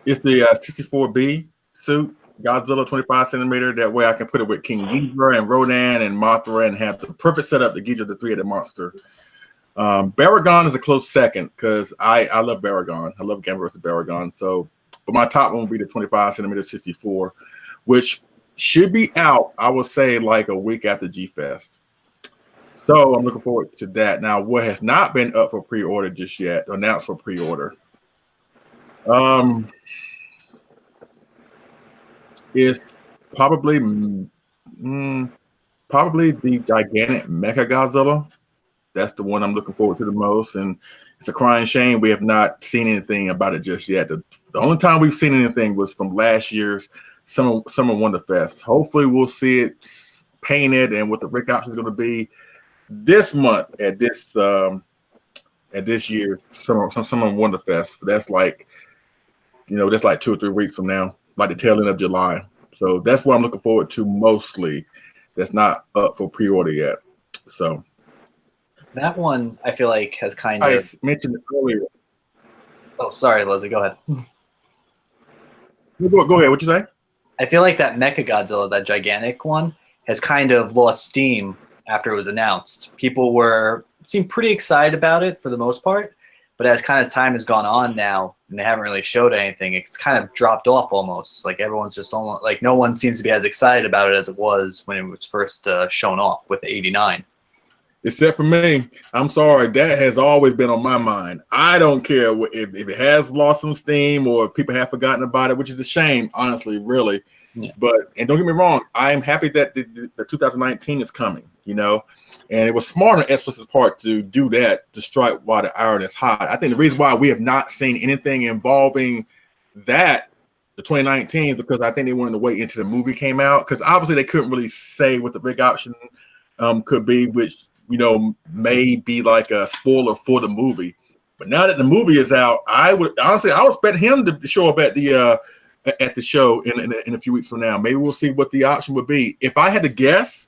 it's the 64B suit, Godzilla 25 centimeter. That way I can put it with King Ghidorah and Rodan and Mothra and have the perfect setup to Ghidorah, the three-headed monster. Baragon is a close second because I love Baragon. I love Gamma vs. Baragon. So, but my top one would be the 25 centimeter 64. which should be out, I would say, like a week after G-Fest. So I'm looking forward to that. Now, what has not been up for pre-order just yet, announced for pre-order, is probably the gigantic Mecha Godzilla. That's the one I'm looking forward to the most, and it's a crying shame we have not seen anything about it just yet. The only time we've seen anything was from last year's Summer Wonderfest. Hopefully, we'll see it painted and what the Rick option is going to be this month at this year's Summer Wonderfest. That's like, that's like 2 or 3 weeks from now, like the tail end of July. So that's what I'm looking forward to mostly. That's not up for pre-order yet. So that one I feel like has kind I of mentioned it earlier. Oh, sorry, Leslie. Go ahead. Go ahead. What you say? I feel like that Mecha Godzilla, that gigantic one, has kind of lost steam after it was announced. People seemed pretty excited about it for the most part, but as kind of time has gone on now and they haven't really showed anything, it's kind of dropped off almost. Like everyone's just almost like no one seems to be as excited about it as it was when it was first shown off with the 89. Except for me. I'm sorry. That has always been on my mind. I don't care if it has lost some steam or if people have forgotten about it, which is a shame, honestly, really. Yeah. And don't get me wrong, I am happy that the 2019 is coming, and it was smart on S+'s part to do that, to strike while the iron is hot. I think the reason why we have not seen anything involving the 2019 is because I think they wanted to wait until the movie came out, because obviously they couldn't really say what the big option could be, which may be like a spoiler for the movie. But now that the movie is out, I would expect him to show up at the show in a few weeks from now. Maybe we'll see what the option would be. If I had to guess,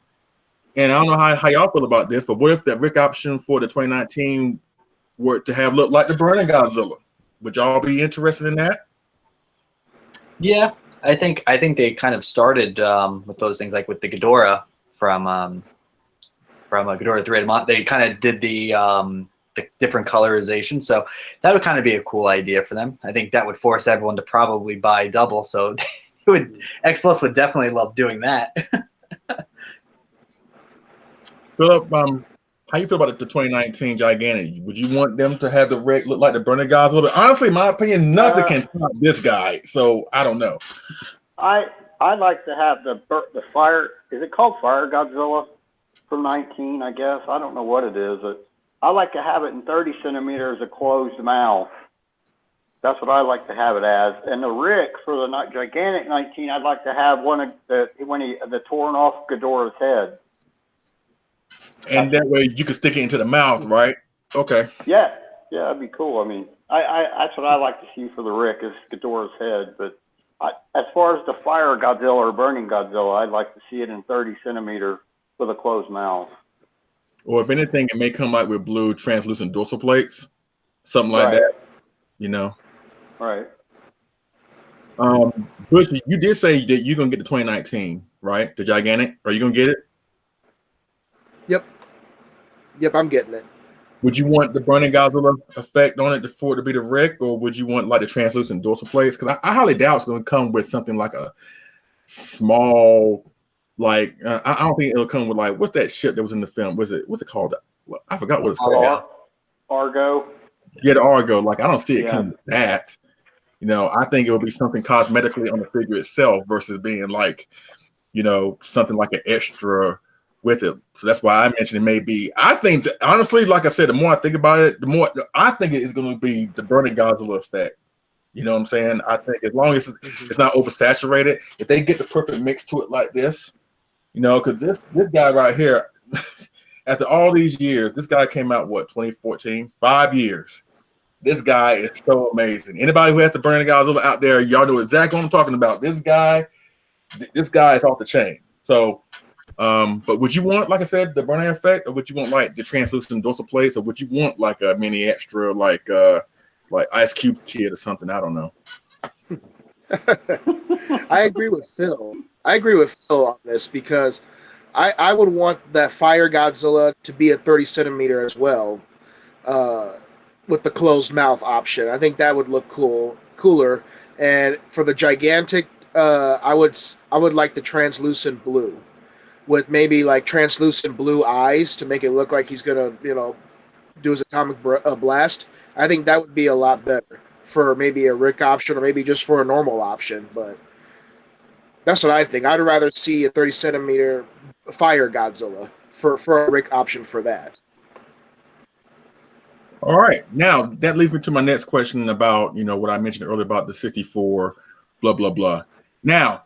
and I don't know how y'all feel about this, but what if that Rick option for the 2019 were to have looked like the Burning Godzilla? Would y'all be interested in that? Yeah, I think they kind of started with those things, like with the Ghidorah from Ghidorah 3. They kind of did the different colorization, so that would kind of be a cool idea for them. I think that would force everyone to probably buy double, so X Plus would definitely love doing that. Philip, how you feel about the 2019 Gigantic? Would you want them to have the Rick look like the Burning Godzilla? But honestly, in my opinion, nothing can top this guy, so I don't know. I'd like to have the fire. Is it called Fire Godzilla from 19? I guess I don't know what it is. I like to have it in 30 centimeters, a closed mouth. That's what I like to have it as. And the Rick for the gigantic 19, I'd like to have one of the torn off Ghidorah's head. And that way you can stick it into the mouth, right? Okay. Yeah, that'd be cool. I mean, that's what I like to see for the Rick is Ghidorah's head. But as far as the Fire Godzilla or Burning Godzilla, I'd like to see it in 30 centimeter with a closed mouth. Or if anything, it may come like with blue translucent dorsal plates, something like that. Right. Butch, you did say that you're gonna get the 2019, right? The gigantic. Are you gonna get it? Yep, I'm getting it. Would you want the Burning Godzilla effect on it for it to be the Rick, or would you want like the translucent dorsal plates? Because I highly doubt it's going to come with something like a small, like I don't think it'll come with like what's that ship that was in the film? What's it called? I forgot what it's called. Argo. Yeah, the Argo. Like I don't see it coming with that. I think it would be something cosmetically on the figure itself versus being like, something like an extra with it. So that's why I mentioned it may be. I think that, honestly, like I said, the more I think about it, the more I think it is going to be the Burning Godzilla effect. You know what I'm saying? I think as long as it's not oversaturated, if they get the perfect mix to it like this, because this guy right here, after all these years, this guy came out, 2014? 5 years. This guy is so amazing. Anybody who has the Burning Godzilla out there, y'all know exactly what I'm talking about. This guy is off the chain. So, but would you want, like I said, the burning effect, or would you want like the translucent dorsal plates, or would you want like a mini extra, like Ice Cube kid or something? I don't know. I agree with Phil. On this because I would want that Fire Godzilla to be a 30 centimeter as well, with the closed mouth option. I think that would look cooler. And for the gigantic, I would like the translucent blue with maybe like translucent blue eyes to make it look like he's gonna, do his atomic blast. I think that would be a lot better for maybe a Rick option or maybe just for a normal option. But that's what I think. I'd rather see a 30 centimeter fire Godzilla for a Rick option for that. All right. Now that leads me to my next question about, what I mentioned earlier about the 64, blah, blah, blah. Now,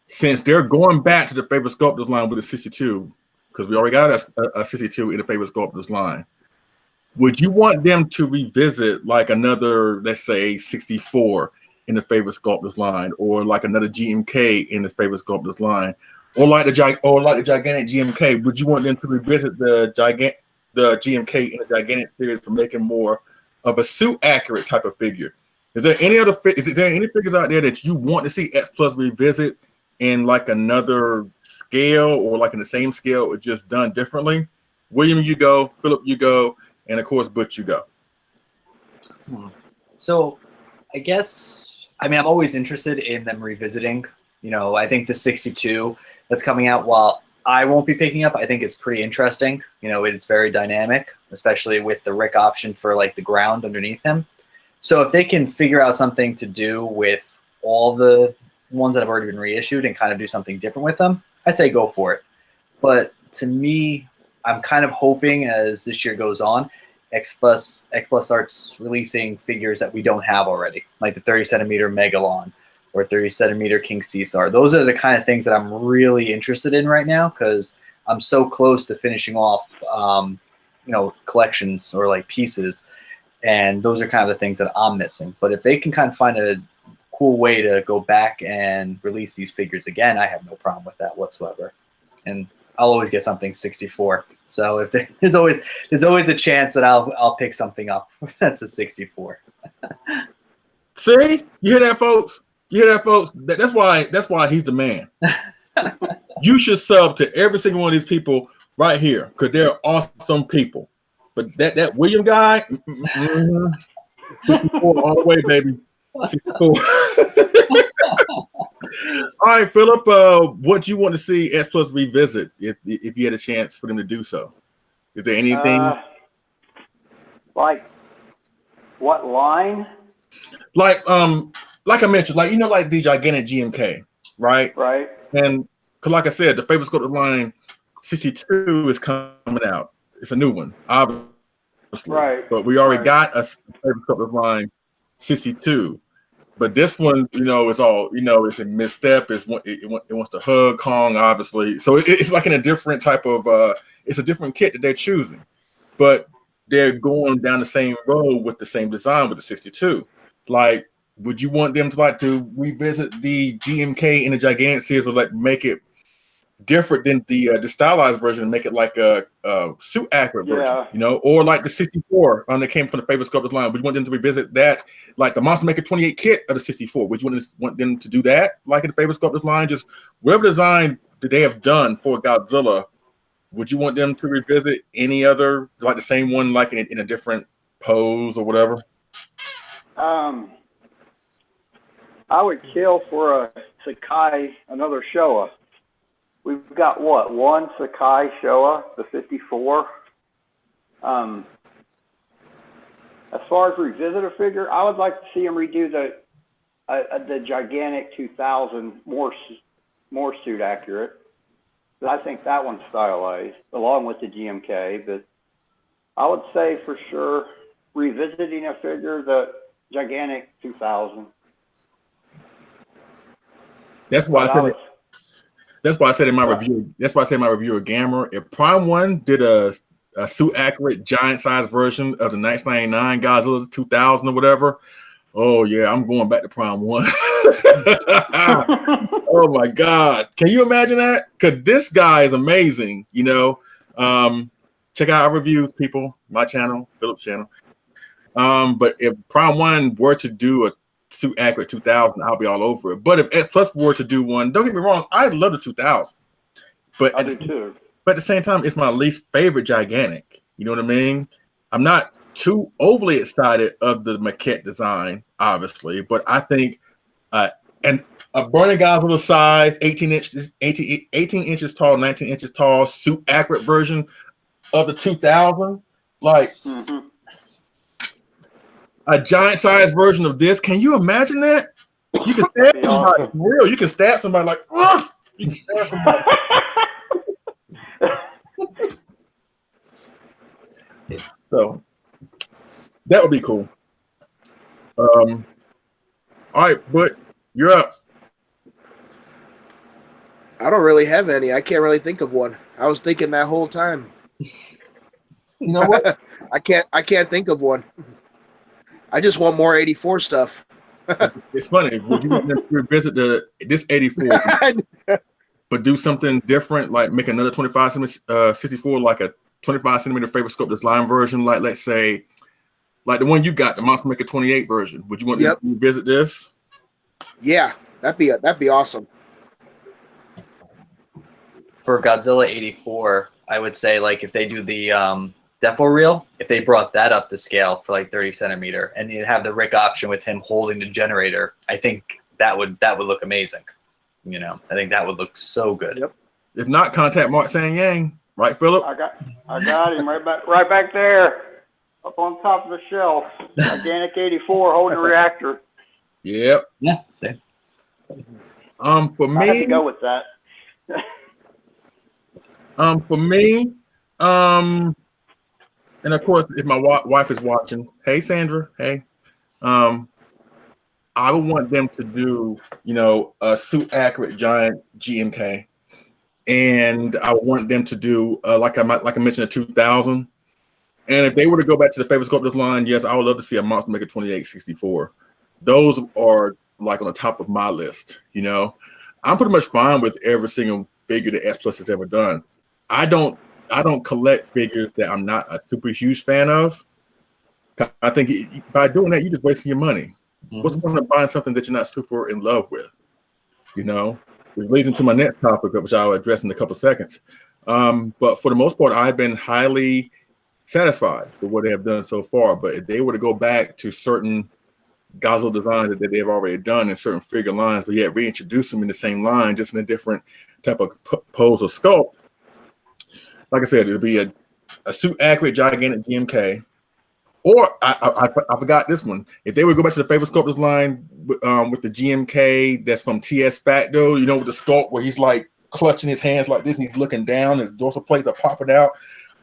since they're going back to the favorite sculptors line with the 62, because we already got a 62 in the favorite sculptors line, would you want them to revisit like another, let's say, 64 in the favorite sculptors line, or like another GMK in the favorite sculptors line, or like the gigantic GMK? Would you want them to revisit the GMK in the gigantic series for making more of a suit accurate type of figure? Is there any figures out there that you want to see X Plus revisit in like another scale, or like in the same scale, or just done differently? William, you go. Philip, you go. And of course, Butch, you go. So I guess, I'm always interested in them revisiting. I think the 62 that's coming out, while I won't be picking up, I think it's pretty interesting. It's very dynamic, especially with the Rick option for like the ground underneath him. So if they can figure out something to do with all the ones that have already been reissued and kind of do something different with them, I say go for it. But to me, I'm kind of hoping as this year goes on, X Plus starts releasing figures that we don't have already, like the 30 centimeter Megalon or 30 centimeter King Caesar. Those are the kind of things that I'm really interested in right now, because I'm so close to finishing off, collections or like pieces, and those are kind of the things that I'm missing. But if they can kind of find a cool way to go back and release these figures again, I have no problem with that whatsoever. And I'll always get something 64. So if there's always a chance that I'll pick something up that's a 64. See, you hear that, folks? That's why he's the man. You should sub to every single one of these people right here, because they're awesome people. But that William guy, 64 all the way, baby. 64. All right, Philip, what do you want to see X Plus revisit if you had a chance for them to do so? Is there anything like what line? Like I mentioned, like the gigantic GMK, right? Right. And like I said, the favorite sculptor line 62 is coming out. It's a new one, obviously. Right. But we already got a favorite sculptor line 62. But this one, it's all, it's a misstep. It wants to hug Kong, obviously. So it's like in a different type of, it's a different kit that they're choosing. But they're going down the same road with the same design with the 62. Like, would you want them to revisit the GMK in the gigantic series, or make it different than the stylized version and make it like a suit accurate version, or like the 64 that came from the favorite sculptors line? Would you want them to revisit that, like the Monster Maker 28 kit of the 64? Would you want them to do that, like in the favorite sculptors line? Just whatever design that they have done for Godzilla, would you want them to revisit any other, like the same one, like in a different pose or whatever? I would kill for a Sakai, another Showa. We've got one Sakai Showa, the 54. As far as revisit a figure, I would like to see him redo the gigantic 2000 more suit accurate. But I think that one's stylized along with the GMK. But I would say for sure revisiting a figure, the gigantic 2000. That's why I said in my review. That's why I said in my review of Gamma, if Prime One did a suit accurate giant size version of the 1999 Godzilla 2000 or whatever, oh yeah, I'm going back to Prime One. Oh my God, can you imagine that? Because this guy is amazing. Check out our reviews, people. My channel, Philip's channel. But if Prime One were to do a suit accurate 2000, I'll be all over it. But if X Plus were to do one, don't get me wrong, I love the 2000. But I do too. But at the same time, it's my least favorite gigantic. You know what I mean? I'm not too overly excited of the maquette design, obviously, but I think, and A burning Godzilla size, 18 inches tall, 19 inches tall, suit accurate version of the 2000. Like a giant size version of this. Can you imagine that? You can stab somebody for real. You can stab somebody like, ugh! You can stab somebody. So that would be cool. All right, but you're up. I don't really have any. I can't really think of one. I was thinking that whole time. You know what? I can't think of one. I just want more 84 stuff. It's funny. Would you want them to revisit this 84, but do something different, like make another 25 centimeter 64, like a 25 centimeter favorite sculpt this line version, like let's say, like the one you got, the Monster Maker 28 version. Would you want them to revisit this? Yeah, that'd be awesome. For Godzilla 84, I would say like if they do the Defo reel, if they brought that up to scale for like 30 centimeter, and you have the Rick option with him holding the generator, I think that would look amazing. You know, I think that would look so good. Yep. If not, contact Mark Sang Yang, right, Philip? I got him right back there, up on top of the shelf. Gigantic 84 holding a reactor. Yep. Yeah. Same. For me, I have to go with that. For me, and of course, if my wife is watching, hey Sandra, hey, I would want them to do, you know, a suit accurate giant GMK, and I would want them to do like I mentioned, a 2000. And if they were to go back to the favorite sculptors line, yes, I would love to see a Monster Maker 2864. Those are like on the top of my list. You know, I'm pretty much fine with every single figure that S Plus has ever done. I don't collect figures that I'm not a super huge fan of. I think by doing that, you're just wasting your money. What's the point of buying something that you're not super in love with? You know, which leads into my next topic, which I'll address in a couple of seconds. But for the most part, I've been highly satisfied with what they have done so far. But if they were to go back to certain Godzilla designs that they've already done in certain figure lines, but yet reintroduce them in the same line, just in a different type of pose or sculpt, like I said, it'll be a suit accurate gigantic GMK. Or I forgot this one. If they would go back to the favorite sculptors line with the GMK that's from TS Facto, you know, with the sculpt where he's like clutching his hands like this and he's looking down, his dorsal plates are popping out.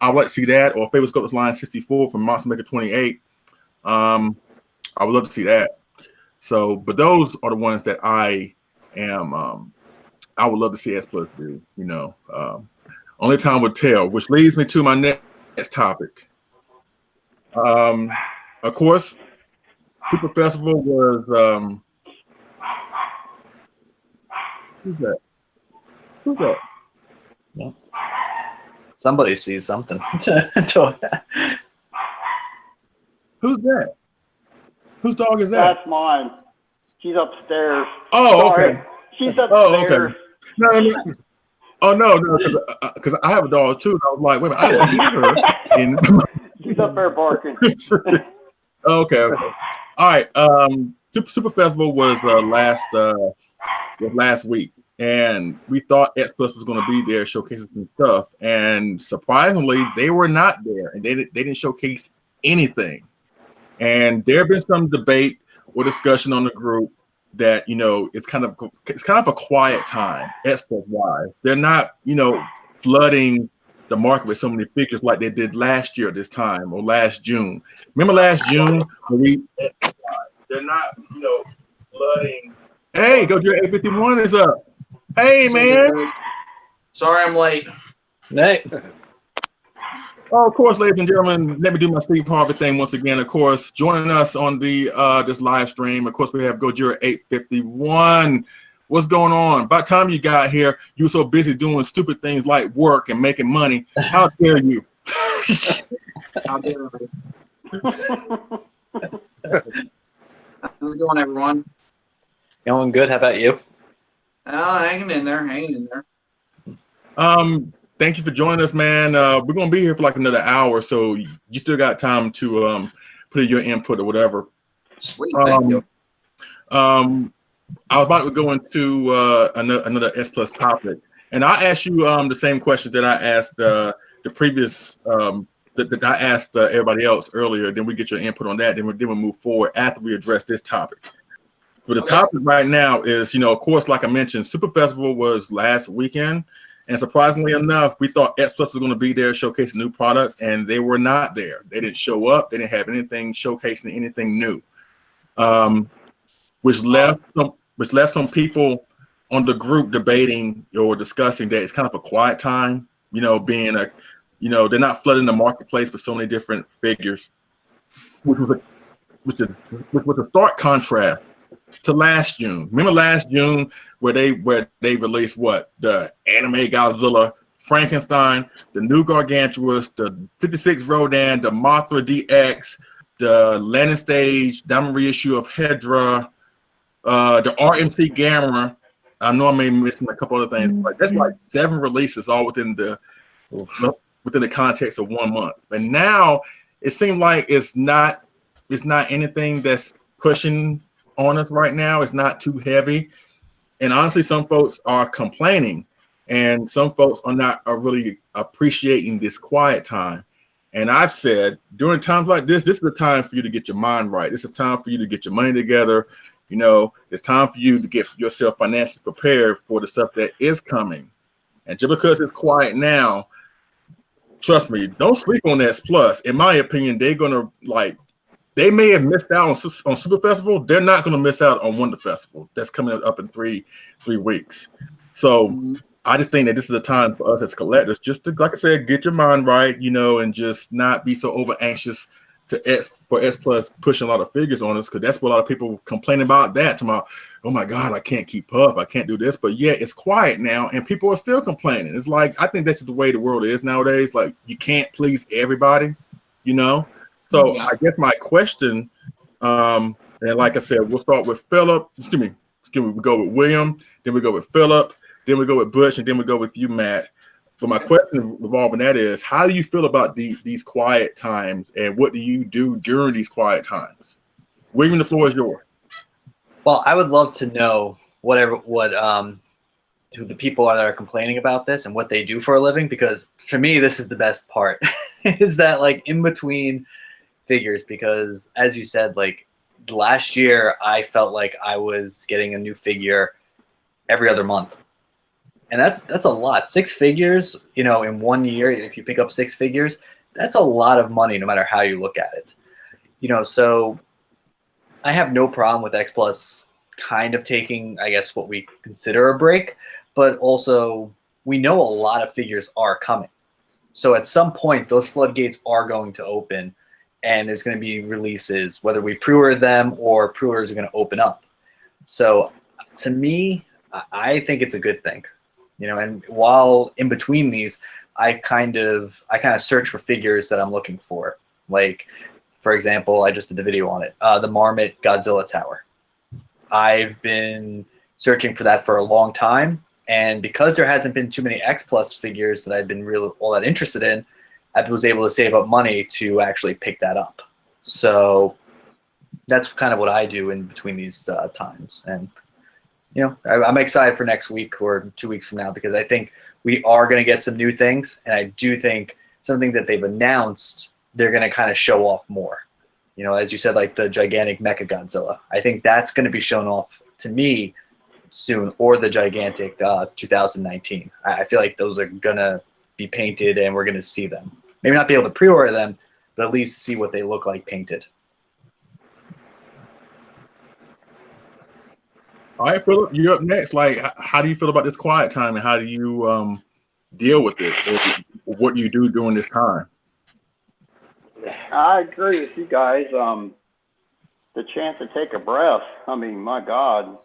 I would like to see that. Or favorite sculptors line 64 from Monster Maker 28. I would love to see that. So, but those are the ones that I would love to see S Plus do, you know. Only time will tell, which leads me to my next topic. Of course, Super Festival was who's that? Who's that? Yeah. Somebody sees something. Who's that? Whose dog is that? That's mine. She's upstairs. Oh, Sorry. okay. She's upstairs. Oh, okay. No. Oh no, because I have a dog too. And I was like, wait a minute, I didn't hear her. She's up there barking. Okay. All right. Super Festival was last week, and we thought X Plus was going to be there showcasing some stuff, and surprisingly, they were not there, and they didn't showcase anything. And there have been some debate or discussion on the group that, you know, it's kind of a quiet time, X Plus wise. They're not, you know, flooding the market with so many figures like they did last year this time or last June. Remember last June when they're not, you know, flooding. Hey, Godzilla 851 is up. Hey, man. Sorry I'm late. Hey. Oh, of course, ladies and gentlemen, let me do my Steve Harvey thing once again. Of course, joining us on the this live stream, of course, we have Godzilla 851. What's going on? By the time you got here, you were so busy doing stupid things like work and making money. How dare you? How dare you? How's it going, everyone? Going good. How about you? Hanging in there. Thank you for joining us, man. We're gonna be here for like another hour, so you still got time to put in your input or whatever. Sweet, thank you. I was about to go into another S Plus topic, and I asked you the same question that I asked the previous that I asked everybody else earlier. Then we get your input on that. Then we'll move forward after we address this topic. But the topic right now is, of course, like I mentioned, Super Festival was last weekend, and surprisingly enough, we thought X Plus was going to be there showcasing new products, and they were not there. They didn't show up. They didn't have anything showcasing anything new, which left some people on the group debating or discussing that it's kind of a quiet time. Being they're not flooding the marketplace with so many different figures, which was a stark contrast to last June. Remember last June where they released the anime Godzilla, Frankenstein, the new Gargantuous, the 56 Rodan, the Mothra DX, the landing stage diamond reissue of Hedra, the RMC Gamma. I know I may be missing a couple other things, but that's like 7 releases all within the context of 1 month. And now it seems like it's not anything that's pushing on us right now. It's not too heavy, and honestly, some folks are complaining, and some folks are really appreciating this quiet time. And I've said during times like this is the time for you to get your mind right. This is time for you to get your money together. It's time for you to get yourself financially prepared for the stuff that is coming. And just because it's quiet now, trust me, don't sleep on S Plus. In my opinion, they're gonna they may have missed out on Super Festival. They're not going to miss out on Wonder Festival. That's coming up in three weeks. So I just think that this is a time for us as collectors just to, like I said, get your mind right, and just not be so over anxious for S Plus pushing a lot of figures on us, because that's what a lot of people complain about that. Tomorrow, oh my God, I can't keep up. I can't do this. But yeah, it's quiet now, and people are still complaining. It's like, I think that's the way the world is nowadays. Like, you can't please everybody, So I guess my question, and like I said, we'll start with Phillip. Excuse me. We go with William, then we go with Phillip, then we go with Butch, and then we go with you, Matt. But my question revolving that is, how do you feel about these quiet times, and what do you do during these quiet times? William, the floor is yours. Well, I would love to know what who the people are that are complaining about this and what they do for a living, because for me, this is the best part. Is that in between figures, because as you said, last year I felt like I was getting a new figure every other month, and that's a lot. 6 figures, in 1 year, if you pick up 6 figures, that's a lot of money no matter how you look at it. So I have no problem with X Plus kind of taking, I guess, what we consider a break, but also we know a lot of figures are coming. So at some point those floodgates are going to open, and there's going to be releases, whether we pre-order them or pre-orders are going to open up. So to me, I think it's a good thing, and while in between these, I kind of search for figures that I'm looking for. For example, I just did a video on it, the Marmot Godzilla Tower. I've been searching for that for a long time, and because there hasn't been too many X Plus figures that I've been really all that interested in, I was able to save up money to actually pick that up. So that's kind of what I do in between these times. And, I'm excited for next week or 2 weeks from now, because I think we are going to get some new things. And I do think something that they've announced, they're going to kind of show off more. As you said, the gigantic Mecha Godzilla. I think that's going to be shown off to me soon, or the gigantic 2019. I feel like those are going to be painted, and we're going to see them. Maybe not be able to pre-order them, but at least see what they look like painted. All right, Phillip, you're up next. How do you feel about this quiet time, and how do you deal with it? Or what do you do during this time? I agree with you guys. The chance to take a breath. I mean, my God,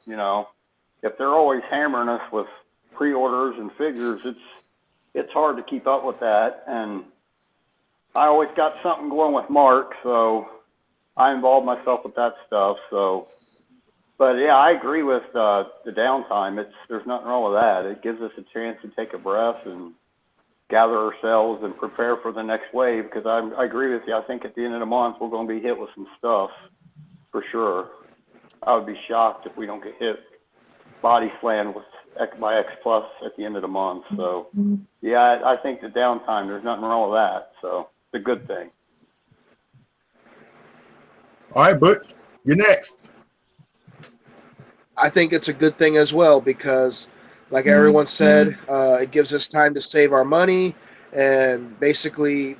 if they're always hammering us with pre-orders and figures, it's hard to keep up with that. And I always got something going with Mark, so I involve myself with that stuff. But yeah, I agree with the downtime. There's nothing wrong with that. It gives us a chance to take a breath and gather ourselves and prepare for the next wave, because I agree with you. I think at the end of the month, we're going to be hit with some stuff for sure. I would be shocked if we don't get hit body slammed by X Plus at the end of the month. So, yeah, I think the downtime, there's nothing wrong with that. So, it's a good thing. All right, Butch, you're next. I think it's a good thing as well because, like everyone said, it gives us time to save our money and basically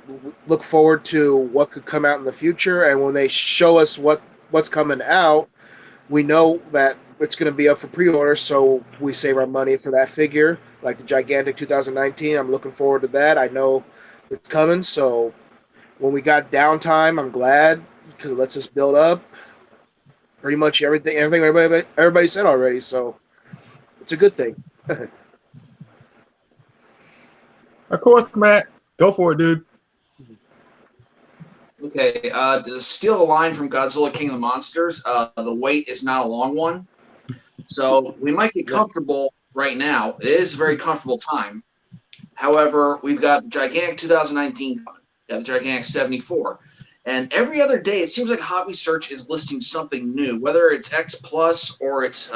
look forward to what could come out in the future. And when they show us what's coming out, we know that it's going to be up for pre-order, so we save our money for that figure. Like the gigantic 2019, I'm looking forward to that. I know it's coming, so when we got downtime, I'm glad because it lets us build up pretty much everything everybody said already. So it's a good thing. Of course, Matt. Go for it, dude. Okay, to steal a line from Godzilla King of the Monsters, the wait is not a long one. So we might get comfortable right now. It is a very comfortable time. However, we've got gigantic 2019 coming, the gigantic 74. And every other day, it seems like Hobby Search is listing something new, whether it's X Plus or it's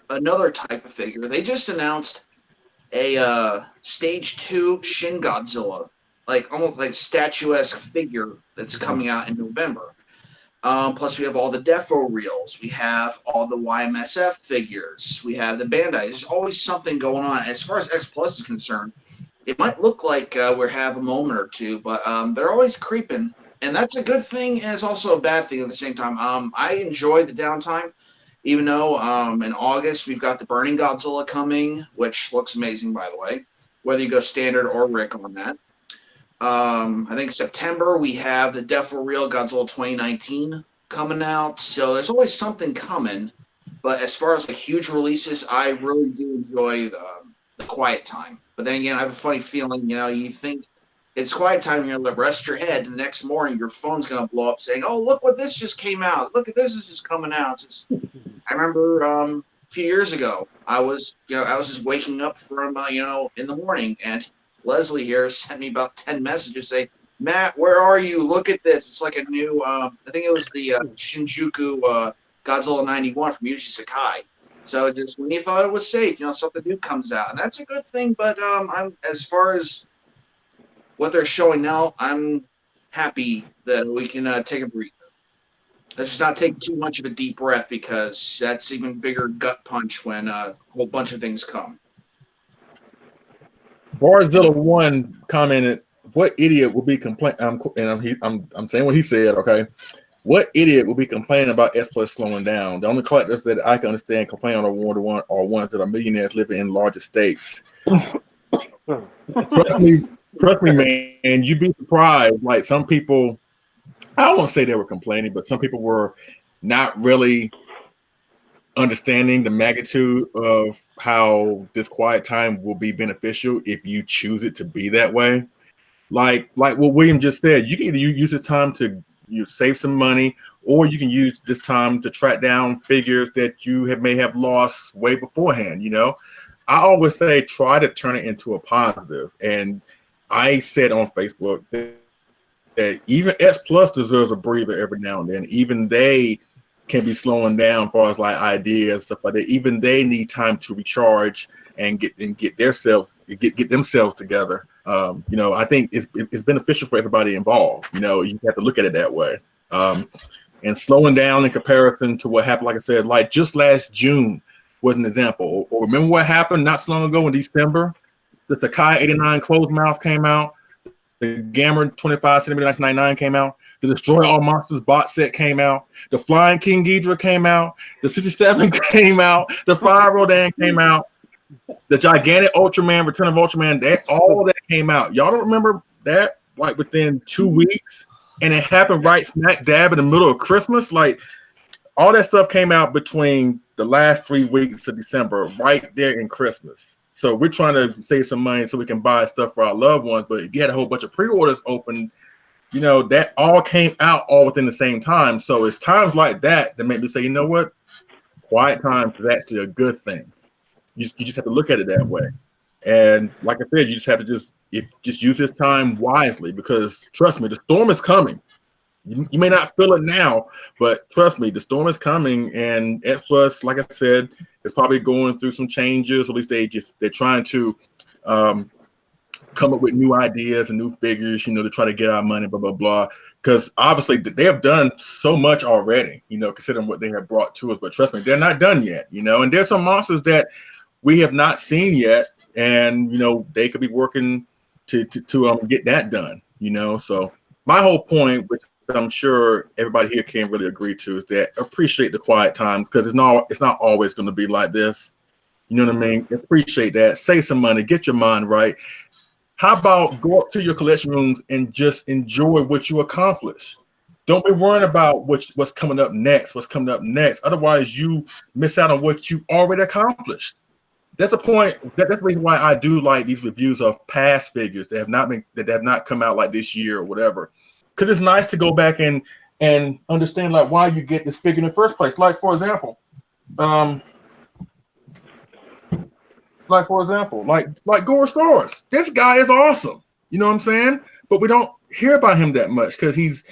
another type of figure. They just announced a Stage 2 Shin Godzilla, like almost like statuesque figure that's coming out in November. Plus, we have all the Defo reels. We have all the YMSF figures. We have the Bandai. There's always something going on. As far as X Plus is concerned, it might look like we have a moment or two, but they're always creeping. And that's a good thing, and it's also a bad thing at the same time. I enjoyed the downtime, even though in August we've got the Burning Godzilla coming, which looks amazing, by the way, whether you go standard or Rick on that. I think September we have the Defo Real Godzilla 2019 coming out, so there's always something coming. But as far as like huge releases, I really do enjoy the quiet time. But then again, I have a funny feeling, you think it's quiet time, you're going to rest your head, and the next morning your phone's going to blow up saying, "Oh, look what this just came out. Look at this is just coming out." I remember a few years ago, I was just waking up from in the morning, and Leslie here sent me about 10 messages saying, "Matt, where are you? Look at this. It's like a new, I think it was the Shinjuku Godzilla 91 from Yuji Sakai." So just when you thought it was safe, something new comes out. And that's a good thing. But I'm as far as what they're showing now, I'm happy that we can take a breather. Let's just not take too much of a deep breath because that's even bigger gut punch when a whole bunch of things come. Barzilla one commented, "What idiot will be complaining?" I'm saying what he said. Okay, what idiot will be complaining about S Plus slowing down? The only collectors that I can understand complaining are ones that are millionaires living in large estates. Trust me, man. You'd be surprised. Like some people, I don't want to say they were complaining, but some people were not really understanding the magnitude of how this quiet time will be beneficial if you choose it to be that way. Like what William just said, you can either use this time to save some money, or you can use this time to track down figures that you may have lost way beforehand. I always say try to turn it into a positive. And I said on Facebook that even S Plus deserves a breather every now and then. Even they can be slowing down as far as like ideas, stuff like that. Even they need time to recharge and get themselves together. I think it's beneficial for everybody involved. You have to look at it that way. And slowing down in comparison to what happened, like I said, like just last June was an example. Or remember what happened not so long ago in December? The Sakai 89 closed mouth came out. The Gamma 25 centimeter 1999 came out. The Destroy All Monsters box set came out. The Flying King Ghidorah came out. The 67 came out. The Fire Rodan came out. The gigantic Ultraman, Return of Ultraman, all that came out. Y'all don't remember that? Like within 2 weeks, and it happened right smack dab in the middle of Christmas. Like all that stuff came out between the last 3 weeks of December, right there in Christmas. So we're trying to save some money so we can buy stuff for our loved ones. But if you had a whole bunch of pre-orders open, that all came out all within the same time. So it's times like that make me say, you know what? Quiet time is actually a good thing. You just have to look at it that way. And like I said, you just have to just use this time wisely, because trust me, the storm is coming. You may not feel it now, but trust me, the storm is coming. And S Plus, like I said, is probably going through some changes. At least they're trying to come up with new ideas and new figures, to try to get our money, blah, blah, blah. Because obviously they have done so much already, considering what they have brought to us. But trust me, they're not done yet, and there's some monsters that we have not seen yet. And, they could be working to get that done, So my whole point, which I'm sure everybody here can really agree to, is that appreciate the quiet times, because it's not always going to be like this. You know what I mean? Appreciate that. Save some money. Get your mind right. How about go up to your collection rooms and just enjoy what you accomplish? Don't be worrying about what's coming up next. Otherwise, you miss out on what you already accomplished. That's the point. That's the reason why I do like these reviews of past figures that have not come out like this year or whatever. Because it's nice to go back and understand like why you get this figure in the first place. Like for example, like Gorosaurus. This guy is awesome. You know what I'm saying? But we don't hear about him that much because he's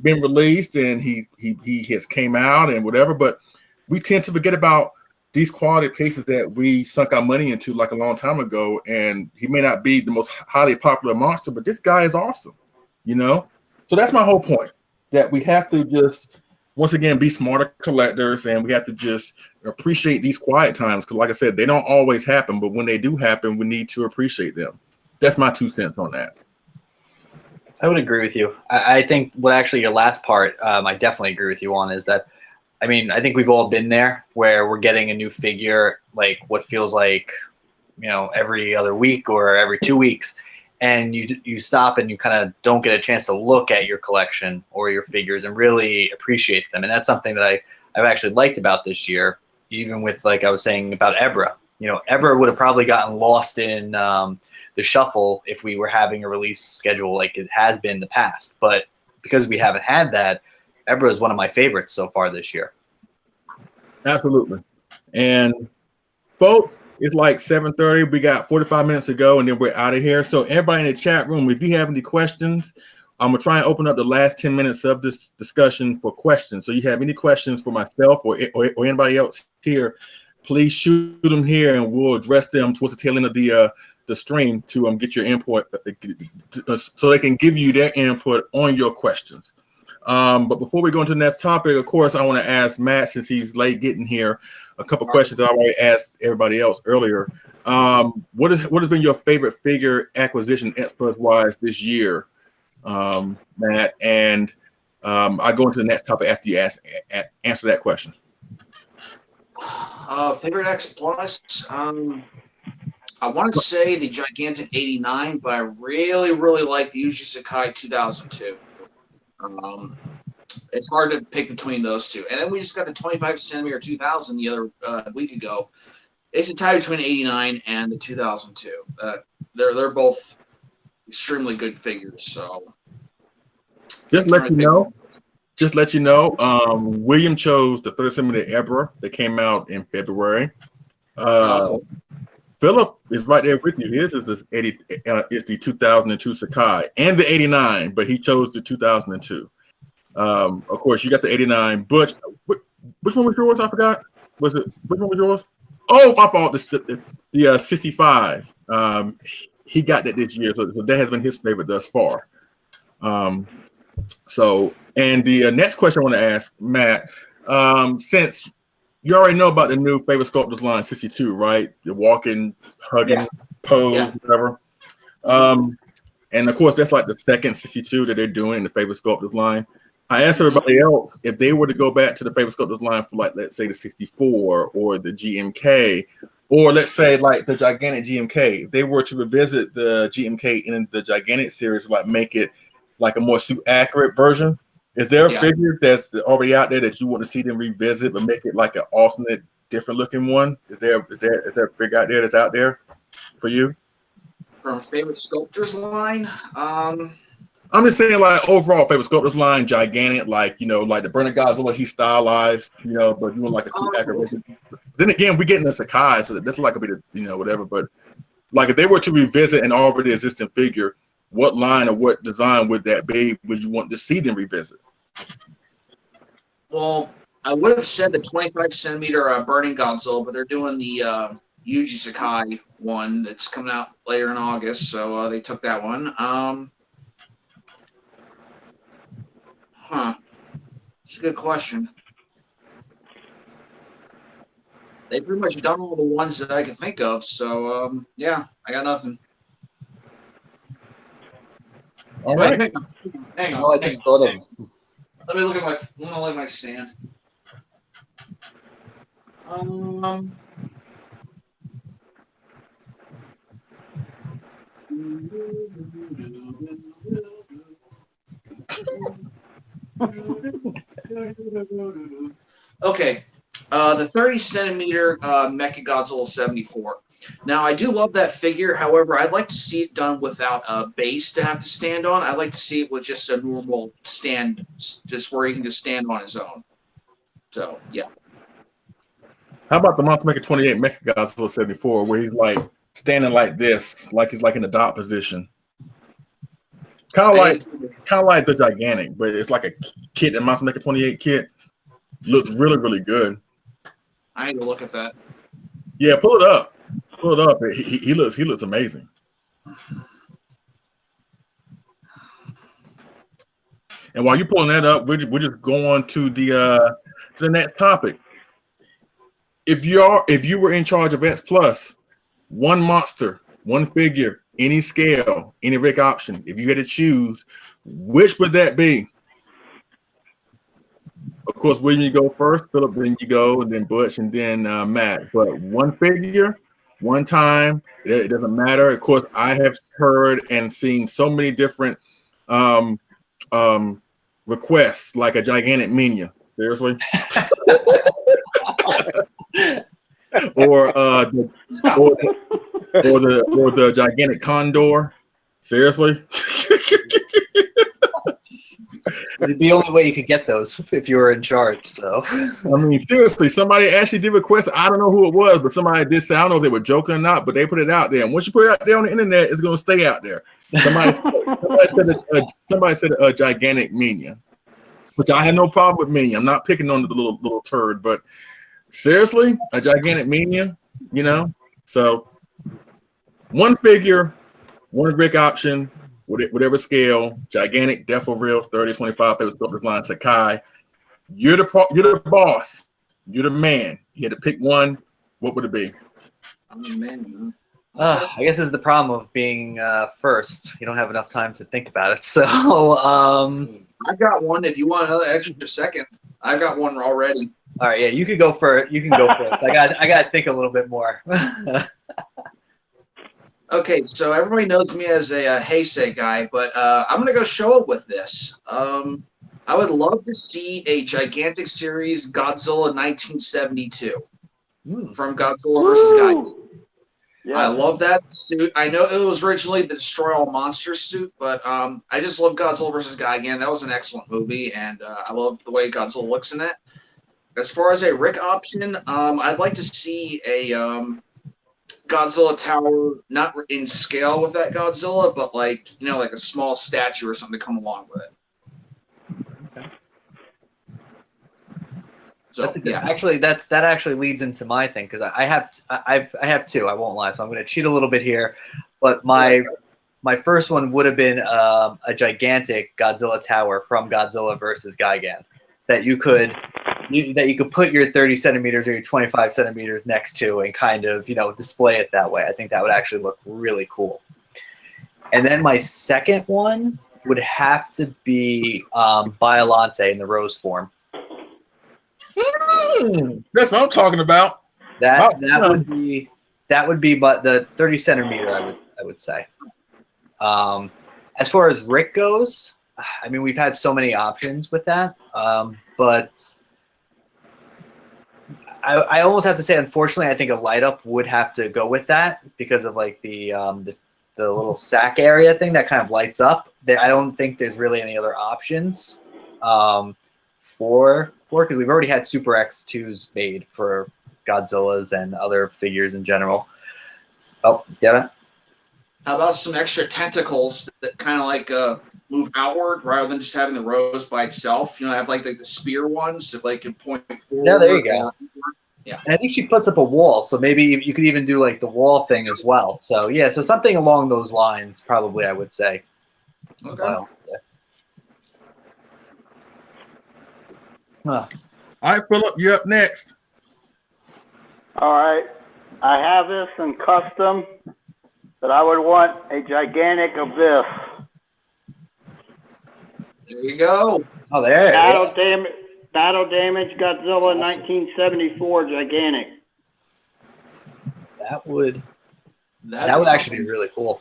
been released and he has came out and whatever. But we tend to forget about these quality pieces that we sunk our money into like a long time ago. And he may not be the most highly popular monster, but this guy is awesome. So that's my whole point, that we have to just, once again, be smarter collectors, and we have to just appreciate these quiet times. Because like I said, they don't always happen, but when they do happen, we need to appreciate them. That's my 2 cents on that. I would agree with you. I think what actually your last part, I definitely agree with you on, is that, I think we've all been there where we're getting a new figure, like what feels like, every other week or every 2 weeks. And you stop and you kind of don't get a chance to look at your collection or your figures and really appreciate them. And that's something that I've actually liked about this year, even with, like I was saying about Ebra. Ebra would have probably gotten lost in the shuffle if we were having a release schedule like it has been in the past. But because we haven't had that, Ebra is one of my favorites so far this year. Absolutely. And folks, it's like 7:30. We got 45 minutes to go, and then we're out of here. So everybody in the chat room, if you have any questions, I'm going to try and open up the last 10 minutes of this discussion for questions. So you have any questions for myself or anybody else here, please shoot them here, and we'll address them towards the tail end of the stream to get your input so they can give you their input on your questions. But before we go into the next topic, of course, I want to ask Matt, since he's late getting here, a couple questions that I already asked everybody else earlier. What has been your favorite figure acquisition X Plus wise this year, Matt? And I go into the next topic after you answer that question. Favorite X Plus. I want to say the gigantic 89, but I really, really like the Uji Sakai 2002. It's hard to pick between those two. And then we just got the 25 centimeter 2000 the other week ago. It's a tie between 89 and the 2002. They're both extremely good figures. So just let you know, William chose the 30 centimeter Ebra that came out in February. Phillip is right there with you. His is this is the 2002 Sakai and the 89, but he chose the 2002. Of course, you got the 89. Butch, which one was yours? I forgot. Which one was yours? Oh, my fault. The 65. He got that this year, so that has been his favorite thus far. So, and the next question I want to ask Matt, since you already know about the new favorite sculptors line 62, right? The walking, hugging, pose, whatever. And of course, that's like the second 62 that they're doing in the favorite sculptors line. I asked everybody else if they were to go back to the favorite sculptors line for, like, let's say the 64 or the GMK, or let's say like the gigantic GMK. If they were to revisit the GMK in the gigantic series, like make it like a more suit accurate version. Is there a figure that's already out there that you want to see them revisit, but make it like an alternate, different looking one? Is there a figure out there that's out there for you? From favorite sculptors line, I'm just saying, like, overall favorite sculptors line, gigantic, like, like the Burning Godzilla, he's stylized, but you want like a suit accurate. Then again, we get in the Sakai, so that's like a bit of, whatever. But like, if they were to revisit an already existing figure, what line or what design would that be? Would you want to see them revisit? Well, I would have said the 25 centimeter Burning Godzilla, but they're doing the Yuji Sakai one that's coming out later in August, so they took that one. It's a good question. They pretty much done all the ones that I could think of, so yeah, I got nothing. All Wait, right. hang on. Oh, I just thought of. Let me look at my stand. Okay, the 30 centimeter Mechagodzilla 74. Now, I do love that figure. However, I'd like to see it done without a base to have to stand on. I'd like to see it with just a normal stand, just where he can just stand on his own. So, yeah. How about the Monster Maker 28 Mechagodzilla 74, where he's like standing like this, like he's like in the dot position? Kind of like the Gigantic, but it's like a kit, the Monster Maker 28 kit. Looks really, really good. I need to look at that. Yeah, pull it up. Pull it up. He looks amazing. And while you're pulling that up, we're just going to the next topic. If you were in charge of X Plus, one monster, one figure, any scale, any rig option, if you had to choose, which would that be? Of course, William, you go first. Phillip, then you go, and then Butch, and then Matt. But one figure, one time. It doesn't matter. Of course, I have heard and seen so many different requests, like a gigantic Minya. Seriously. or the gigantic Condor. Seriously. It'd be the only way you could get those if you were in charge. So, I mean, seriously, somebody actually did request. I don't know who it was, but somebody did say, I don't know if they were joking or not, but they put it out there. And once you put it out there on the internet, it's going to stay out there. Somebody said a gigantic Minya, which I had no problem with Minya. I'm not picking on the little turd, but seriously, a gigantic Minya, you know? So, one figure, one rig option, whatever scale, gigantic, death of real, 30, 25, favorite sculptor's line, Sakai. You're the boss. You're the man. You had to pick one. What would it be? I'm the man. I guess this is the problem of being first. You don't have enough time to think about it. So, I've got one. If you want another extra second, I've got one already. all right, yeah, you could go first. You can go first. I got to think a little bit more. Okay, so everybody knows me as a Heisei guy, but I'm going to go show up with this. I would love to see a gigantic series Godzilla 1972 from Godzilla vs. Kaiju. Yeah. I love that suit. I know it was originally the Destroy All Monsters suit, but I just love Godzilla vs. Gigan. That was an excellent movie, and I love the way Godzilla looks in that. As far as a Rick option, I'd like to see a Godzilla tower, not in scale with that Godzilla, but like, you know, like a small statue or something to come along with it. Okay. So that's a good, yeah. actually, that actually leads into my thing, because I have two. I won't lie, so I'm going to cheat a little bit here. But my first one would have been a gigantic Godzilla tower from Godzilla vs. Gigan that you could put your 30 centimeters or your 25 centimeters next to and kind of, you know, display it that way. I think that would actually look really cool. And then my second one would have to be Biollante in the rose form. That's what I'm talking about. That would be but the 30 centimeter, I would say. As far as Rick goes, I mean, we've had so many options with that, but I almost have to say, unfortunately, I think a light up would have to go with that because of like the little sack area thing that kind of lights up. I don't think there's really any other options for because we've already had Super X2s made for Godzillas and other figures in general. Oh, yeah. How about some extra tentacles that kind of like move outward rather than just having the rose by itself. You know, have like the spear ones that like can point forward. Yeah, there you go. Yeah. And I think she puts up a wall, so maybe you could even do like the wall thing as well. So yeah, so something along those lines, probably I would say. Okay. Wow. Yeah. Huh. All right, Phillip, you're up next. All right. I have this in custom, but I would want a gigantic abyss. There you go. Oh, there. Battle damage Godzilla 1974 gigantic. That would actually be really cool.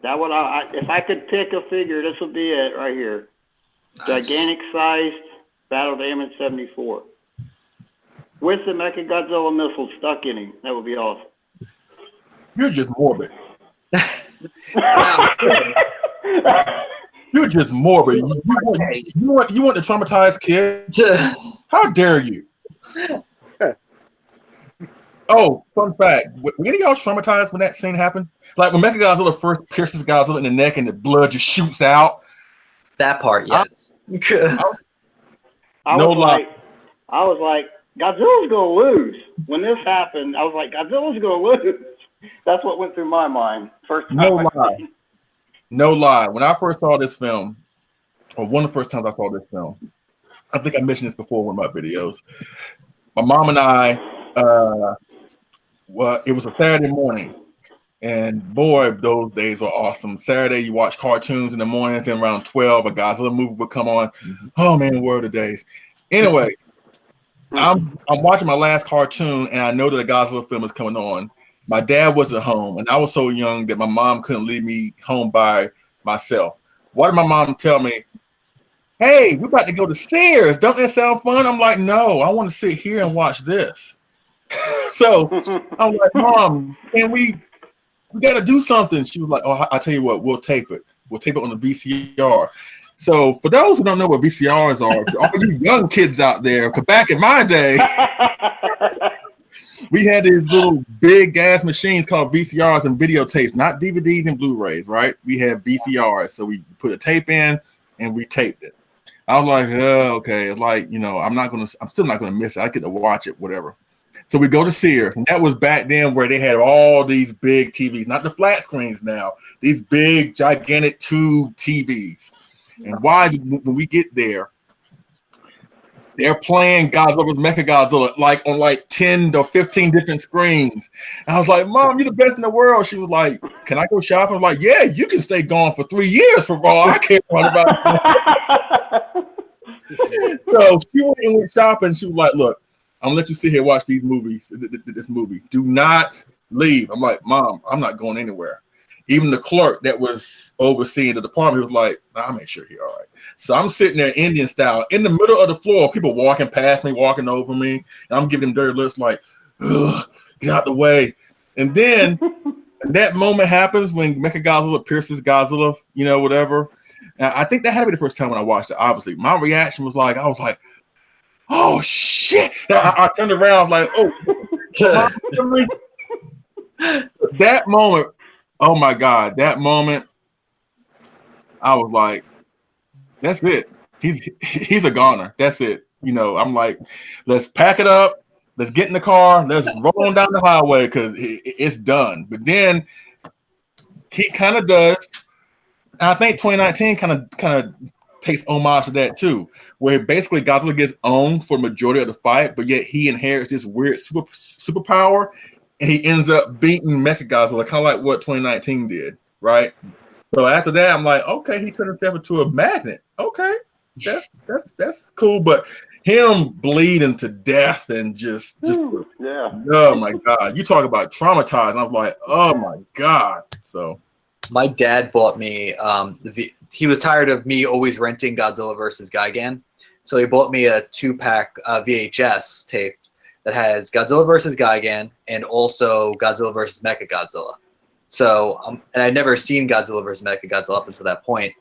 That would if I could pick a figure, this would be it right here. Nice. Gigantic sized battle damage 74. With the Mechagodzilla missile stuck in him. That would be awesome. You're just morbid. You're just morbid. You want to traumatize kids? How dare you? Oh, fun fact. Were any of y'all traumatized when that scene happened? Like when Mechagodzilla first pierces Godzilla in the neck and the blood just shoots out? That part, yes. I was like, Godzilla's gonna lose. When this happened, I was like, Godzilla's gonna lose. That's what went through my mind. First time. No lie. When I first saw this film, or one of the first times I saw this film, I think I mentioned this before in one of my videos. My mom and I, it was a Saturday morning, and boy, those days were awesome. Saturday, you watch cartoons in the mornings, and around 12, a Godzilla movie would come on. Oh man, word of days. Anyway, I'm watching my last cartoon, and I know that a Godzilla film is coming on. My dad wasn't home, and I was so young that my mom couldn't leave me home by myself. What did my mom tell me? Hey, we're about to go to Sears. Don't that sound fun? I'm like, no, I want to sit here and watch this. So I'm like, Mom, can we got to do something. She was like, oh, I'll tell you what, we'll tape it. We'll tape it on the VCR. So for those who don't know what VCRs are, all you young kids out there, because back in my day, we had these little big ass machines called VCRs and videotapes, not DVDs and Blu-rays, right? We had VCRs. So we put a tape in and we taped it. I was like, oh, okay. Like, you know, I'm still not gonna miss it. I get to watch it, whatever. So we go to Sears, and that was back then where they had all these big TVs, not the flat screens now, these big, gigantic tube TVs. And when we get there, they're playing Godzilla vs. Mechagodzilla like on like 10 to 15 different screens. And I was like, Mom, you're the best in the world. She was like, can I go shopping? I'm like, yeah, you can stay gone for 3 years for all I care about. So she went shopping. She was like, look, I'm gonna let you sit here and watch these movies, this movie. Do not leave. I'm like, Mom, I'm not going anywhere. Even the clerk that was overseeing the department was like, nah, I'll make sure he's all right. So I'm sitting there Indian style in the middle of the floor, people walking past me, walking over me, and I'm giving them dirty looks like, ugh, get out the way. And then that moment happens when Mechagodzilla pierces Godzilla, you know, whatever. And I think that had to be the first time when I watched it, obviously. My reaction was like, I was like, oh shit. I turned around like, oh, that moment, oh my God, that moment, I was like, that's it. He's a goner. That's it. You know, I'm like, let's pack it up. Let's get in the car. Let's roll on down the highway because it's done. But then he kind of does. I think 2019 kind of takes homage to that too, where basically Godzilla gets owned for the majority of the fight, but yet he inherits this weird superpower, and he ends up beating Mechagodzilla, kind of like what 2019 did, right? So after that, I'm like, okay, he turned himself into a magnet. Okay, that's cool, but him bleeding to death and just yeah. Oh my God, you talk about traumatized. I'm like, oh my God. So my dad bought me he was tired of me always renting Godzilla vs. Gigan, so he bought me a 2-pack VHS tape that has Godzilla vs. Gigan and also Godzilla vs. Mechagodzilla. So and I'd never seen Godzilla vs. Mechagodzilla up until that point.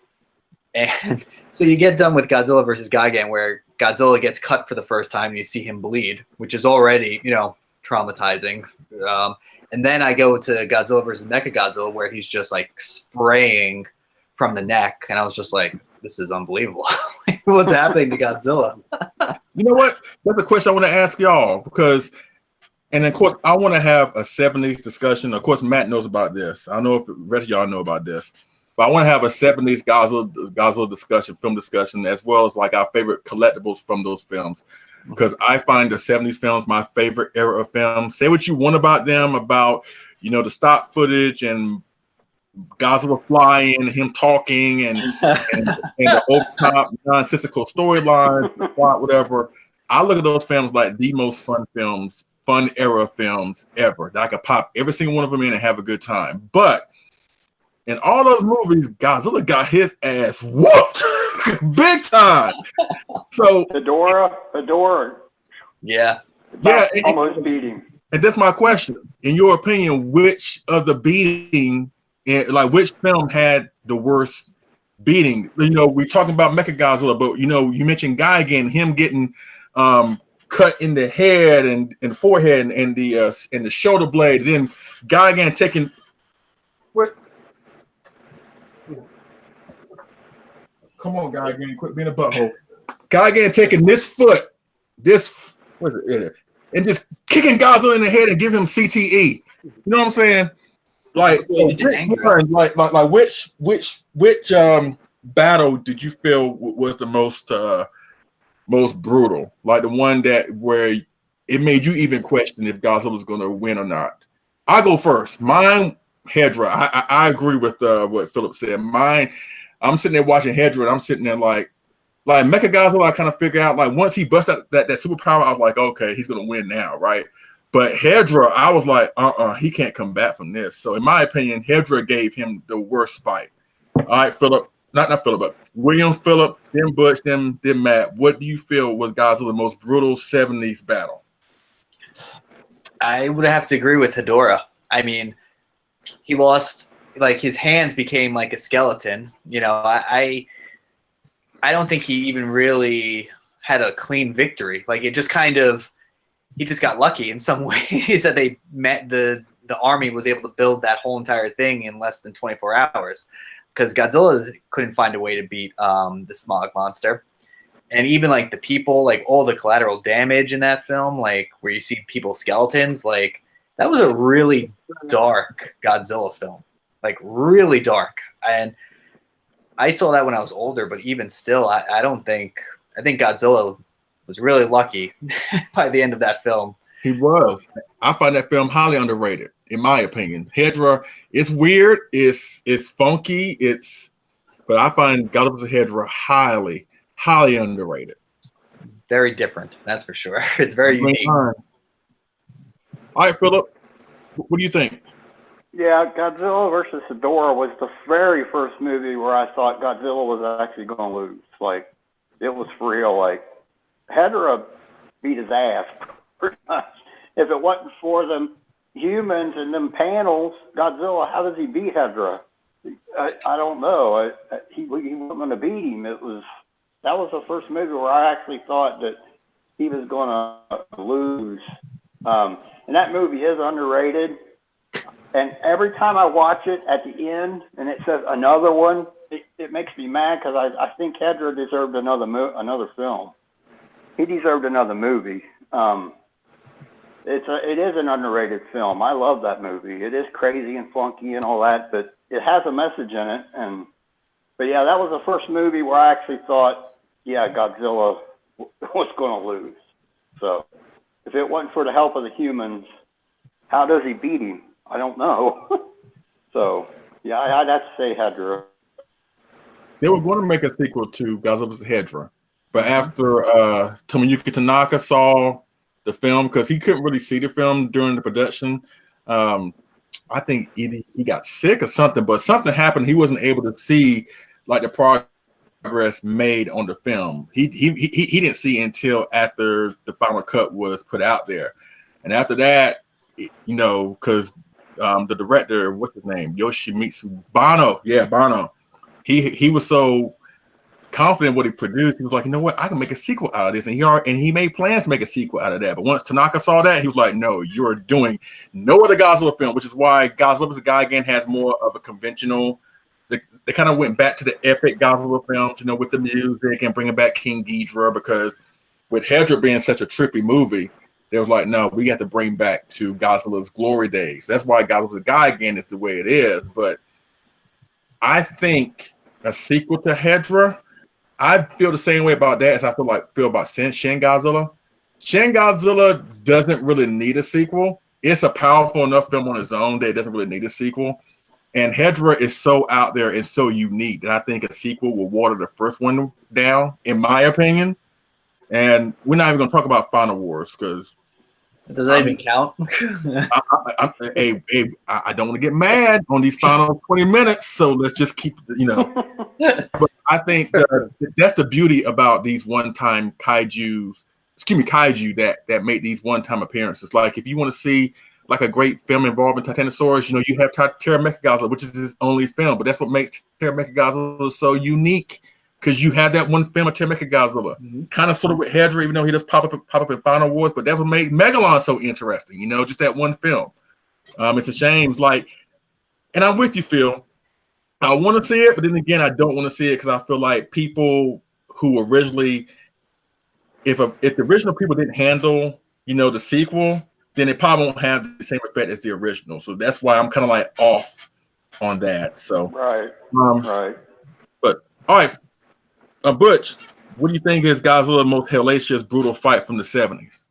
And so you get done with Godzilla vs. Gigan, where Godzilla gets cut for the first time and you see him bleed, which is already, you know, traumatizing. And then I go to Godzilla vs. Mechagodzilla, where he's just like spraying from the neck, and I was just like, this is unbelievable. What's happening to Godzilla? You know what? That's a question I want to ask y'all because, and of course, I want to have a 70s discussion. Of course, Matt knows about this. I don't know if the rest of y'all know about this, but I want to have a 70s Godzilla discussion, film discussion, as well as like our favorite collectibles from those films. Because I find the 70s films my favorite era of films. Say what you want about them, about, you know, the stock footage and Godzilla flying, him talking, and the over-top nonsensical storylines, plot, whatever. I look at those films like the most fun films, fun era films ever. That I could pop every single one of them in and have a good time. But in all those movies, Godzilla got his ass whooped big time. So Hedorah. Yeah. Almost beat him. And that's my question. In your opinion, which of the beating, like which film had the worst beating? You know, we're talking about Mechagodzilla, but you know, you mentioned Gigan, him getting cut in the head and forehead and the shoulder blade. Then Gigan taking what? Come on, Gigan, quit being a butthole. Gigan taking this foot, what is it, and just kicking Godzilla in the head and give him CTE. You know what I'm saying? Like which battle did you feel was the most brutal? Like the one that where it made you even question if Godzilla was going to win or not. I go first. Mine, Hedra. I agree with what Phillip said. Mine, I'm sitting there watching Hedra, and I'm sitting there like Mechagodzilla. I kind of figure out like once he busts out that superpower, I was like, okay, he's going to win now, right? But Hedra, I was like, he can't come back from this. So in my opinion, Hedra gave him the worst fight. All right, Phillip, not Phillip, but William, Phillip, then Butch, then Matt. What do you feel was Godzilla's most brutal 70s battle? I would have to agree with Hedorah. I mean, he lost, like his hands became like a skeleton. You know, I don't think he even really had a clean victory. Like it just kind of, he just got lucky in some ways that they met the army was able to build that whole entire thing in less than 24 hours because Godzilla couldn't find a way to beat the smog monster. And even like the people, like all the collateral damage in that film, like where you see people's skeletons, like that was a really dark Godzilla film, like really dark. And I saw that when I was older, but even still, I think Godzilla was really lucky by the end of that film. He was. I find that film highly underrated, in my opinion. Hedra, it's weird, it's funky, but I find Godzilla vs. Hedra highly underrated. Very different, that's for sure. It's very unique. All right, Phillip, what do you think? Yeah, Godzilla versus Hedorah was the very first movie where I thought Godzilla was actually going to lose. Like, it was for real. Like, Hedorah beat his ass pretty much. If it wasn't for them humans and them panels, Godzilla, how does he beat Hedorah? I don't know. He wasn't going to beat him. That was the first movie where I actually thought that he was going to lose. And that movie is underrated. And every time I watch it at the end and it says another one, it makes me mad because I think Hedorah deserved another film. He deserved another movie. It is an underrated film. I love that movie. It is crazy and funky and all that, but it has a message in it. But yeah, that was the first movie where I actually thought, yeah, Godzilla was going to lose. So if it wasn't for the help of the humans, how does he beat him? I don't know. So yeah, I'd have to say Hedorah. They were going to make a sequel to Godzilla vs. Hedorah, but after Tomoyuki Tanaka saw the film, because he couldn't really see the film during the production, I think he got sick or something, but something happened. He wasn't able to see like the progress made on the film. He didn't see until after the final cut was put out there, and after that, you know, because the director, what's his name, Yoshimitsu Banno, Banno, he was so confident what he produced. He was like, you know what, I can make a sequel out of this, and he made plans to make a sequel out of that. But once Tanaka saw that, he was like, no, you're doing no other Godzilla film, which is why Godzilla vs. Gigan has more of a conventional they kind of went back to the epic Godzilla films, with the music and bringing back King Ghidorah, because with Hedra being such a trippy movie, they was like, no, we got to bring back to Godzilla's glory days. That's why Godzilla Gigan is the way it is. But I think a sequel to Hedra, I feel the same way about that as I feel about Shin Godzilla. Shin Godzilla doesn't really need a sequel. It's a powerful enough film on its own that it doesn't really need a sequel. And Hedra is so out there and so unique that I think a sequel will water the first one down, in my opinion. And we're not even going to talk about Final Wars because does that even count? I don't want to get mad on these final 20 minutes, so let's just keep, But I think that's the beauty about these one-time kaiju that make these one-time appearances. Like if you want to see like a great film involving Titanosaurus, you have Terra-Mechagodzilla, which is his only film, but that's what makes Terra-Mechagodzilla so unique. Because you have that one film of Mechagodzilla, kind of sort of with Hedra, even though he does pop up in Final Wars, but that would make Megalon so interesting, just that one film. It's a shame. It's like, and I'm with you, Phil. I want to see it, but then again, I don't want to see it because I feel like people who originally, if the original people didn't handle, the sequel, then it probably won't have the same effect as the original. So that's why I'm kind of like off on that. So Right. Right. But all right. Butch, what do you think is Godzilla's most hellacious, brutal fight from the 70s?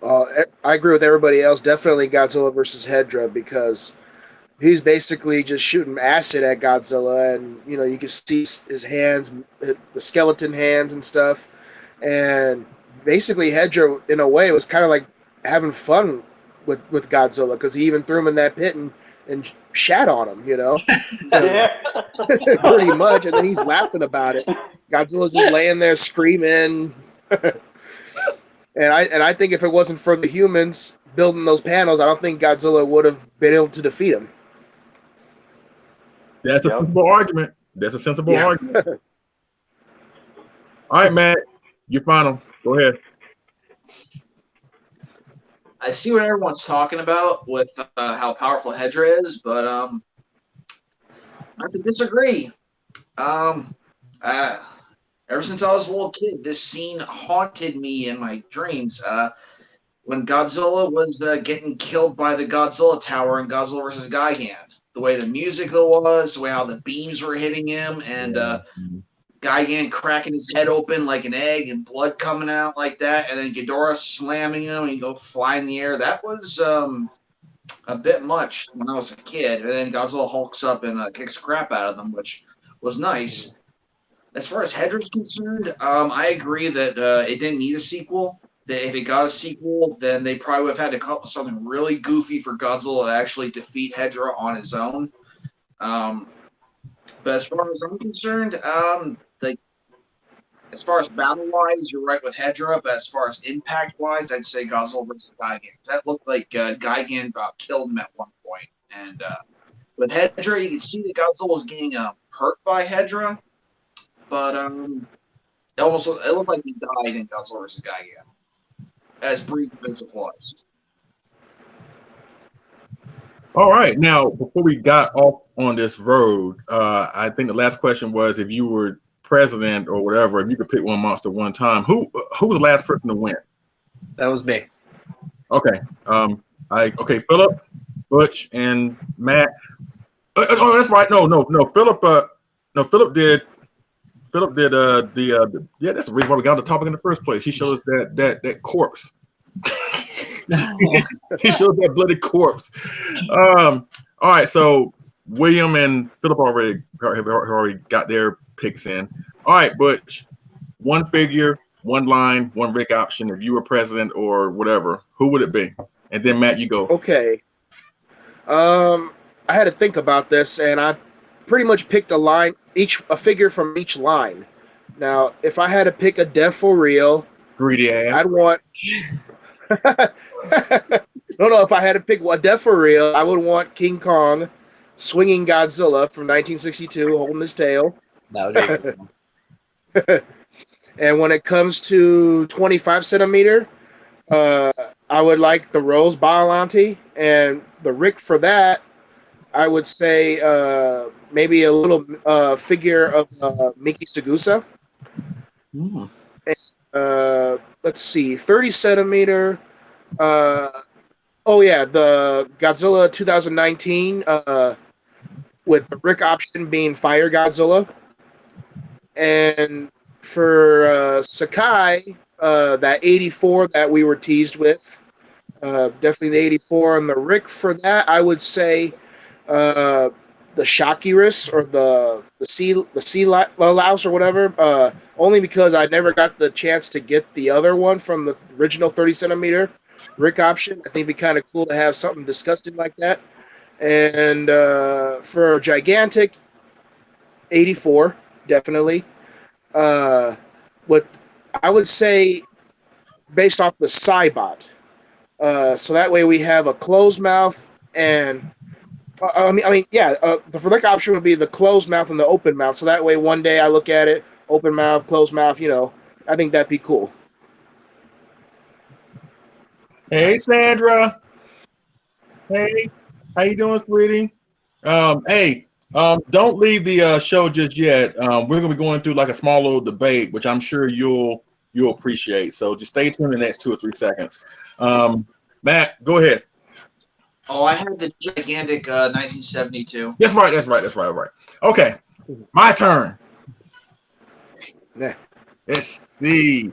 I agree with everybody else. Definitely Godzilla versus Hedra, because he's basically just shooting acid at Godzilla, and you can see his hands, the skeleton hands and stuff. And basically, Hedra, in a way, was kind of like having fun with Godzilla, because he even threw him in that pit and shat on him, Yeah. pretty much, and then he's laughing about it. Godzilla just laying there screaming. and I think if it wasn't for the humans building those panels, I don't think Godzilla would have been able to defeat him. That's a sensible argument. Argument. All right, Matt, your final. Go ahead. I see what everyone's talking about with how powerful Hedra is, but I have to disagree. Ever since I was a little kid, this scene haunted me in my dreams. When Godzilla was getting killed by the Godzilla Tower in Godzilla vs. Gigan, the way the music was, the way how the beams were hitting him, and Gigan cracking his head open like an egg and blood coming out like that, and then Ghidorah slamming him and he go fly in the air. That was a bit much when I was a kid. And then Godzilla hulks up and kicks the crap out of them, which was nice. As far as Hedra's concerned, I agree that it didn't need a sequel. That if it got a sequel, then they probably would have had to come up with something really goofy for Godzilla to actually defeat Hedra on his own. But as far as I'm concerned, as far as battle-wise, you're right with Hedra, but as far as impact-wise, I'd say Godzilla versus Gigan. That looked like Gigan about killed him at one point. And with Hedra, you can see that Godzilla was getting hurt by Hedra, but it looked like he died in Godzilla versus Gigan, as brief as it was. All right. Now, before we got off on this road, I think the last question was, if you were president or whatever, if you could pick one monster one time, who was the last person to win? That was me. Okay. Okay, Philip, Butch, and Matt. Oh, that's right. No. Philip did yeah, that's the reason why we got on the topic in the first place. He showed us that corpse. He showed that bloody corpse. All right, so William and Philip have already got their picks in. All right, Butch, one figure, one line, one Rick option. If you were president or whatever, who would it be? And then Matt, you go. Okay. I had to think about this, and I pretty much picked a figure from each line. Now, if I had to pick a Death for Real, greedy ass, I'd want. No. If I had to pick a Death for Real, I would want King Kong swinging Godzilla from 1962, holding his tail. That would be cool. And when it comes to 25 centimeter, I would like the Rose Biollante, and the Rick for that, I would say maybe a little figure of Miki Sagusa. Hmm. Let's see, 30 centimeter. Oh yeah, the Godzilla 2019 with the Rick option being Fire Godzilla, and for Sakai, that 84 that we were teased with, definitely the 84 on the Rick. For that, I would say the Shakiris or the sea louse or whatever. Only because I never got the chance to get the other one from the original 30 centimeter Rick option. I think it'd be kind of cool to have something disgusting like that. And for gigantic, 84 definitely. What I would say based off the Cybot. So that way we have a closed mouth and yeah. The Flick option would be the closed mouth and the open mouth. So that way, one day I look at it, open mouth, closed mouth. I think that'd be cool. Hey, Sandra. Hey, how you doing, sweetie? Hey, don't leave the show just yet. We're gonna be going through like a small little debate, which I'm sure you'll appreciate. So just stay tuned in the next 2 or 3 seconds. Matt, go ahead. Oh, I had the gigantic 1972. That's right. Okay, my turn. Yeah. Let's see.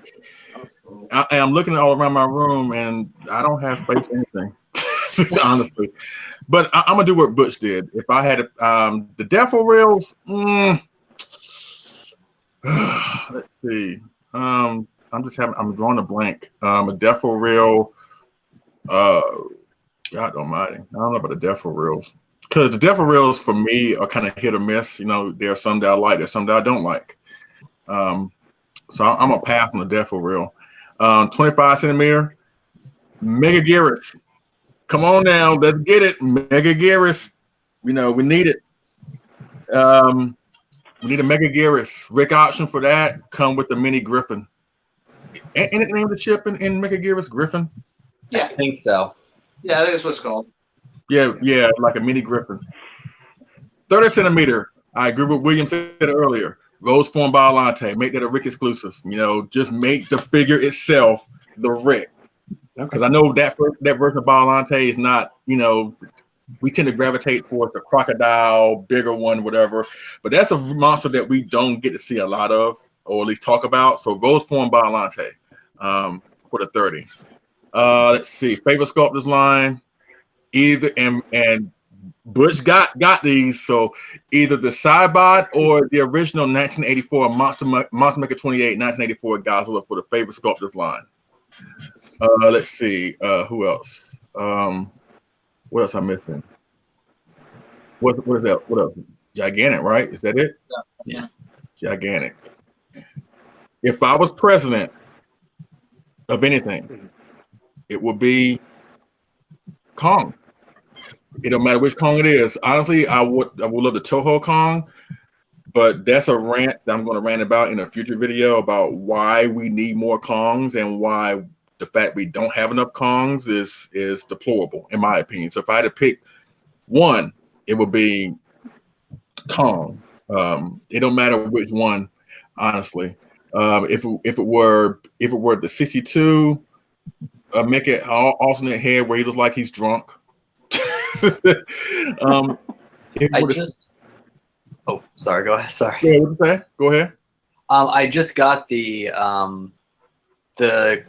I'm looking all around my room, and I don't have space for anything, honestly. But I'm gonna do what Butch did. If I had the Defo Reels, let's see. I'm drawing a blank. A Defo Reel. God almighty. I don't know about the Defo Reels. Because the Defo Reels for me are kind of hit or miss. There are some that I like, there's some that I don't like. So I'm gonna pass on the Defo Reel. 25 centimeter, Mega Garrus. Come on now, let's get it. Mega Garrus. We need it. We need a Mega Garrus. Rick option for that. Come with the mini Griffin. Ain't it named the ship in Mega Garrus? Griffin? Yeah. I think so. Yeah, I think that's what it's called. Yeah, like a mini Griffin. 30 centimeter. I agree with William said earlier. Rose form Biolante. Make that a Rick exclusive. Just make the figure itself the Rick. Because I know that version of Biolante is not, we tend to gravitate towards the crocodile, bigger one, whatever. But that's a monster that we don't get to see a lot of, or at least talk about. So Rose form Biolante for the 30. Let's see. Favorite sculptors line. Either and Butch got these, so either the Cybot or the original 1984 Monster Maker 28 1984 Godzilla for the favorite sculptors line. Let's see. Who else? What else I'm missing? What is that? What else? Gigantic, right? Is that it? Yeah. Gigantic. If I was president of anything, it would be Kong. It don't matter which Kong it is. Honestly, I would love the Toho Kong, but that's a rant that I'm going to rant about in a future video about why we need more Kongs and why the fact we don't have enough Kongs is deplorable, in my opinion. So if I had to pick one, it would be Kong. It don't matter which one, honestly. If it were the 62, make it alternate head where he looks like he's drunk. Sorry. Go ahead. Sorry. Yeah, what you say? Go ahead. I just got the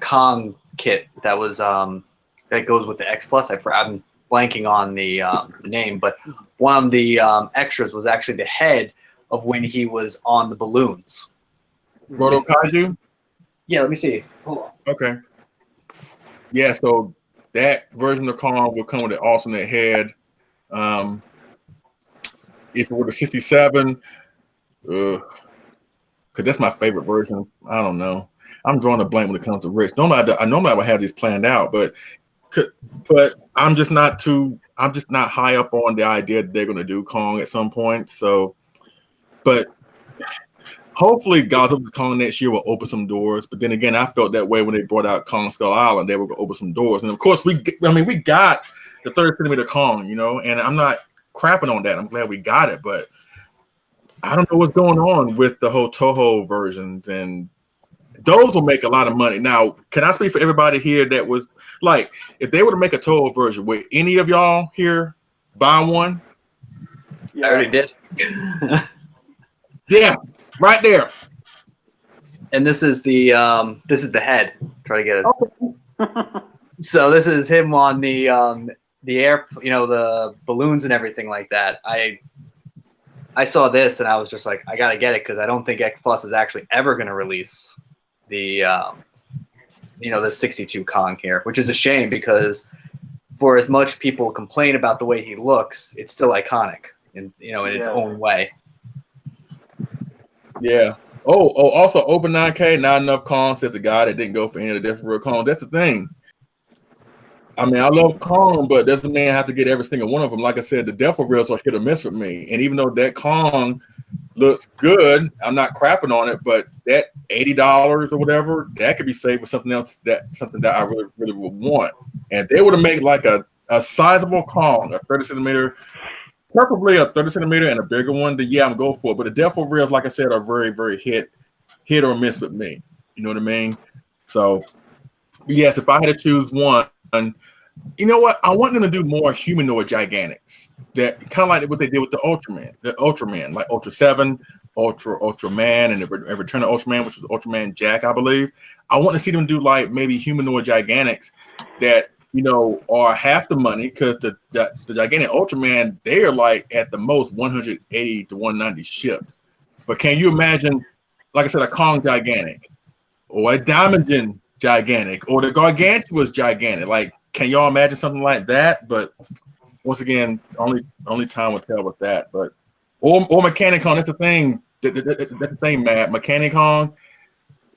Kong kit that was that goes with the X Plus. I'm blanking on the name, but one of the extras was actually the head of when he was on the balloons. Brutazilla Kaiju? Yeah, let me see. Hold on. Okay. Yeah, so that version of Kong will come with an alternate head. If it were the 67, because that's my favorite version. I don't know. I'm drawing a blank when it comes to Rich. Normally I would have these planned out, but I'm just not high up on the idea that they're going to do Kong at some point. So, but hopefully Godzilla Kong next year will open some doors. But then again, I felt that way when they brought out Kong Skull Island. They were going to open some doors. And of course, we got the 30 centimeter Kong, and I'm not crapping on that. I'm glad we got it, but I don't know what's going on with the whole Toho versions, and those will make a lot of money. Now, can I speak for everybody here that was like, if they were to make a Toho version, would any of y'all here buy one? I already did. Yeah, right there. And this is the head. Try to get it. So this is him on the air, the balloons and everything like that. I saw this and I was just like, I gotta get it because I don't think X Plus is actually ever gonna release the the 62 Kong here, which is a shame because for as much people complain about the way he looks, it's still iconic in its own way. Yeah. Oh, also Open 9K, not enough Kong, says the guy that didn't go for any of the different real Kong. That's the thing. I mean, I love Kong, but doesn't mean I have to get every single one of them. Like I said, the Devil Reels are hit or miss with me. And even though that Kong looks good, I'm not crapping on it, but that $80 or whatever, that could be saved for something else, something that I really, really would want. And if they would have made like a sizable Kong, a 30 centimeter, preferably a 30 centimeter and a bigger one, then yeah, I'm going for it. But the Devil Reels, like I said, are very, very hit or miss with me. You know what I mean? So, yes, if I had to choose one, you know what? I want them to do more humanoid gigantics. That kind of like what they did with the Ultraman, like Ultra 7, Ultraman, and the Return of Ultraman, which was Ultraman Jack, I believe. I want to see them do like maybe humanoid gigantics that are half the money because the gigantic Ultraman, they are like at the most 180 to 190 shipped. But can you imagine, like I said, a Kong gigantic or a Diamond gigantic or the Gargantua's gigantic? Like, can y'all imagine something like that? But once again, only time will tell with that. But or Mechanic Kong, that's the thing. That's the thing, Matt. Mechanic Kong,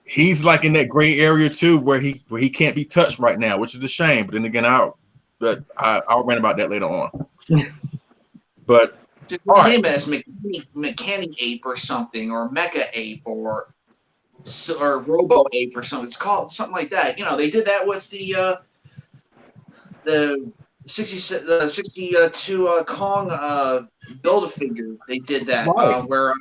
he's like in that gray area too, where he can't be touched right now, which is a shame. But then again, I'll rant about that later on. But just him as Mechanic Ape or something, or Mecha Ape, or Robo Ape or something. It's called something like that. They did that with the 62 Kong Build-A-Figure. They did that where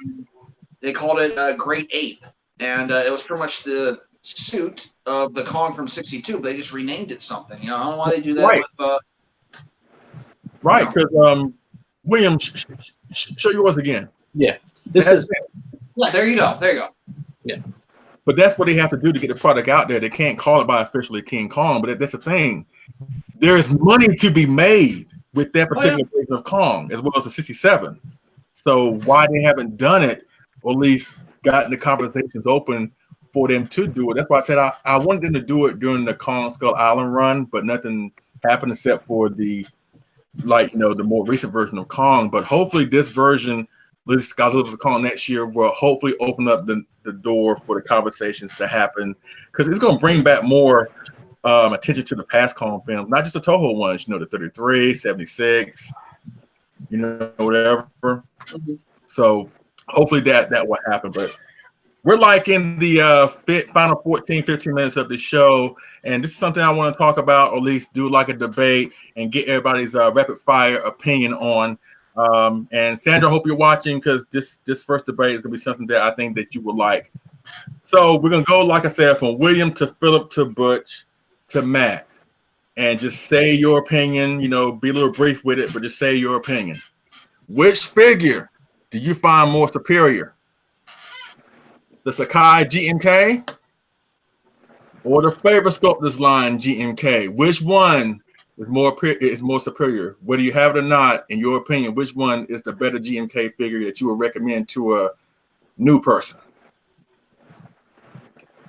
they called it Great Ape, and it was pretty much the suit of the Kong from 62. But they just renamed it something. I don't know why they do that with. Right, because William, show yours again. Yeah, this is. Yeah, there you go. Yeah. But that's what they have to do to get the product out there. They can't call it by officially King Kong, but that's the thing. There's money to be made with that particular version of Kong, as well as the 67. So why they haven't done it, or at least gotten the conversations open for them to do it. That's why I said I wanted them to do it during the Kong Skull Island run, but nothing happened except for the more recent version of Kong. But hopefully this version, this Godzilla vs. Kong next year, will hopefully open up the door for the conversations to happen, because it's going to bring back more attention to the past Kong films, not just the Toho ones, the 33, 76, whatever. Mm-hmm. So hopefully that will happen. But we're like in the final 15 minutes of the show, and this is something I want to talk about, or at least do like a debate and get everybody's rapid fire opinion on. And Sandra, I hope you're watching, because this first debate is going to be something that I think that you would like. So we're going to go, like I said, from William to Phillip to Butch to Matt, and just say your opinion, be a little brief with it, but just say your opinion. Which figure do you find more superior? The Sakai GMK or the Faber Sculptors line GMK? Which one is more superior? Whether you have it or not, in your opinion, which one is the better GMK figure that you would recommend to a new person?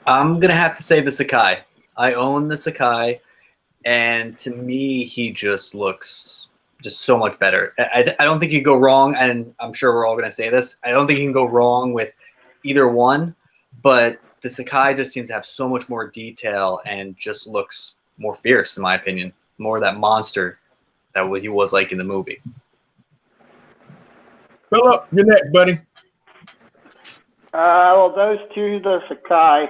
I'm gonna have to say the Sakai. I own the Sakai, and to me, he just looks so much better. I don't think you can go wrong, and I'm sure we're all gonna say this. I don't think you can go wrong with either one, but the Sakai just seems to have so much more detail and just looks more fierce, in my opinion. More of that monster that what he was like in the movie. Phillip, you're next, buddy. Well, those two, the Sakai,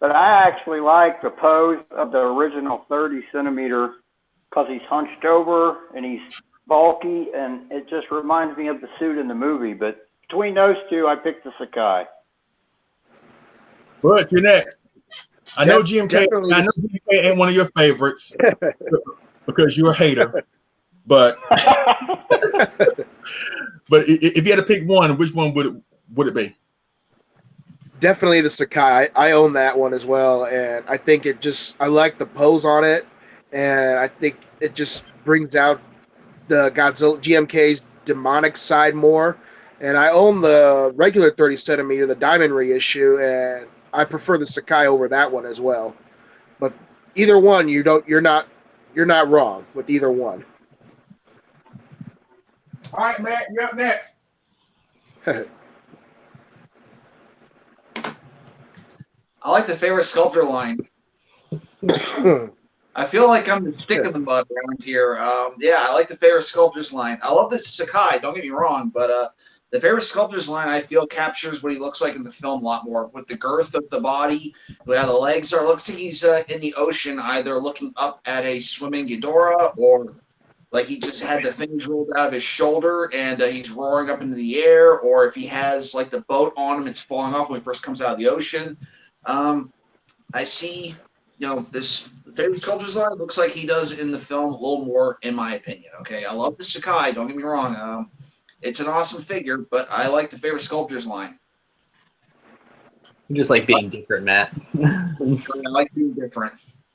but I actually like the pose of the original 30 centimeter because he's hunched over and he's bulky, and it just reminds me of the suit in the movie. But between those two, I picked the Sakai. But you're next. I know GMK. Definitely. I know GMK ain't one of your favorites because you're a hater. But if you had to pick one, which one would it be? Definitely the Sakai. I own that one as well, and I think I like the pose on it, and I think it just brings out the Godzilla GMK's demonic side more. And I own the regular 30 centimeter, the diamond reissue, and I prefer the Sakai over that one as well. But either one, you're not wrong with either one. All right, Matt, you're up next. I like the favorite sculptor line. I feel like I'm the stick in the mud around here. Yeah, I like the favorite sculptors line. I love the Sakai, don't get me wrong, but the favorite sculptors line I feel captures what he looks like in the film a lot more, with the girth of the body, how the legs are. It looks like he's in the ocean, either looking up at a swimming Ghidorah, or like he just had the things rolled out of his shoulder and he's roaring up into the air, or if he has like the boat on him, it's falling off when he first comes out of the ocean. I see, this favorite sculptor's line looks like he does in the film a little more, in my opinion. Okay, I love the Sakai, don't get me wrong. It's an awesome figure, but I like the favorite sculptor's line. You just like being different, Matt. I like being different.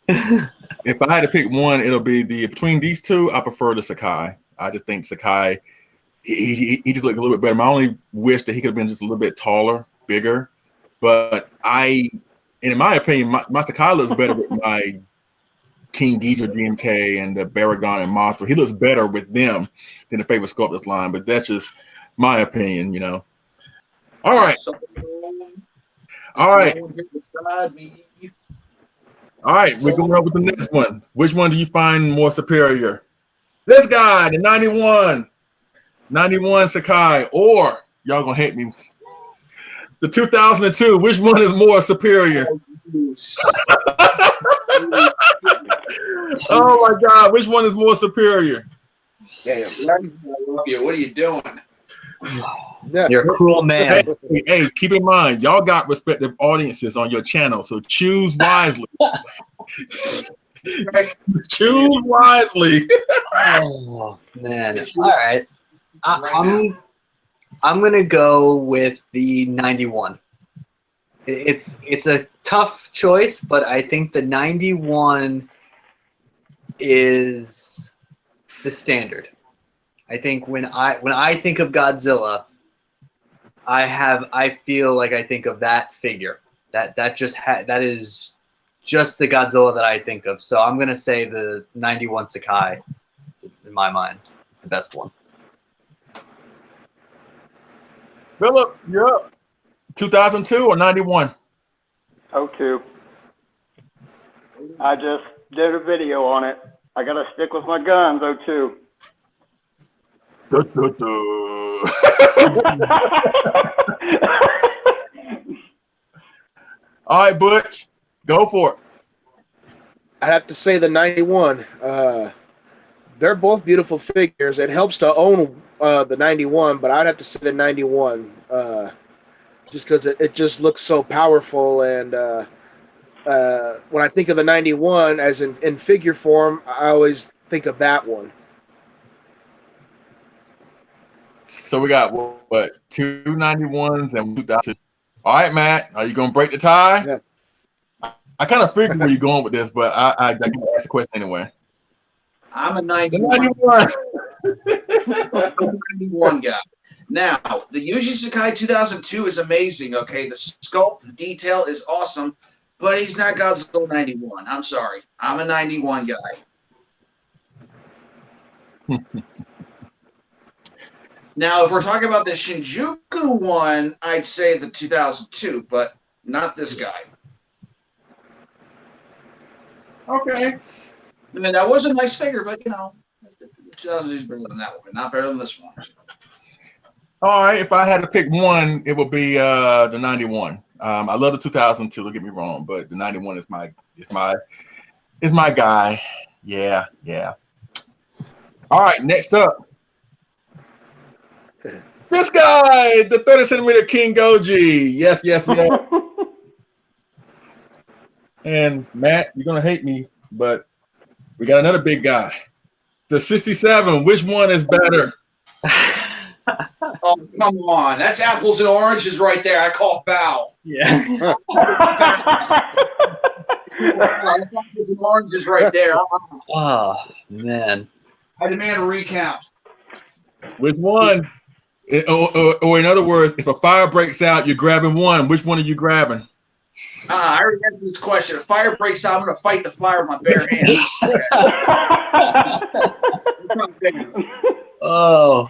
If I had to pick one, it'll be between these two. I prefer the Sakai. I just think Sakai, he just looked a little bit better. My only wish that he could have been just a little bit taller, bigger. But in my opinion, my Sakai looks better with my King Ghidorah GMK and the Baragon and Mothra. He looks better with them than the favorite sculptors line. But that's just my opinion, All right. All right. All right, we're going up with the next one. Which one do you find more superior? This guy, the 91 Sakai, or y'all gonna hate me. The 2002, which one is more superior? Oh my God, which one is more superior? Damn, I love you. What are you doing? You're a cruel man. Hey, keep in mind, y'all got respective audiences on your channel, so choose wisely. Choose wisely. Oh man! All right, I'm gonna go with the 91. It's a tough choice, but I think the 91 is the standard. I think when I think of Godzilla, I feel like I think of that figure. That is just the Godzilla that I think of. So I'm gonna say the 91 Sakai, in my mind, is the best one. Phillip, you're up. 2002 or 91? 02. I just did a video on it. I gotta stick with my guns. 02. All right, Butch, go for it. I'd have to say the 91. They're both beautiful figures. It helps to own the 91, but I'd have to say the 91 just because it just looks so powerful. And when I think of the 91 as in figure form, I always think of that one. So we got what 2 91s and 2000. All right, Matt, are you gonna break the tie? Yeah. I kind of figured where you're going with this, but I gotta ask the question anyway. I'm a 91. 91. I'm a 91 guy. Now, the Yuji Sakai 2002 is amazing, okay? The sculpt, the detail is awesome, but he's not Godzilla 91. I'm sorry. I'm a 91 guy. Now, if we're talking about the Shinjuku one, I'd say the 2002, but not this guy. Okay. I mean, that was a nice figure, but, 2002 is better than that one, not better than this one. All right. If I had to pick one, it would be the 91. I love the 2002. Don't get me wrong, but the 91 is my guy. Yeah. All right, next up. This guy, the 30 centimeter King Goji. Yes, yes, yes. And Matt, you're gonna hate me, but we got another big guy. The 67. Which one is better? Oh, come on. That's apples and oranges right there. I call foul. Yeah. That's apples and oranges right there. Oh man. I demand a recount. Which one? Or in other words, if a fire breaks out, you're grabbing one. Which one are you grabbing? I already answered this question. If fire breaks out, I'm going to fight the fire with my bare hands. Oh.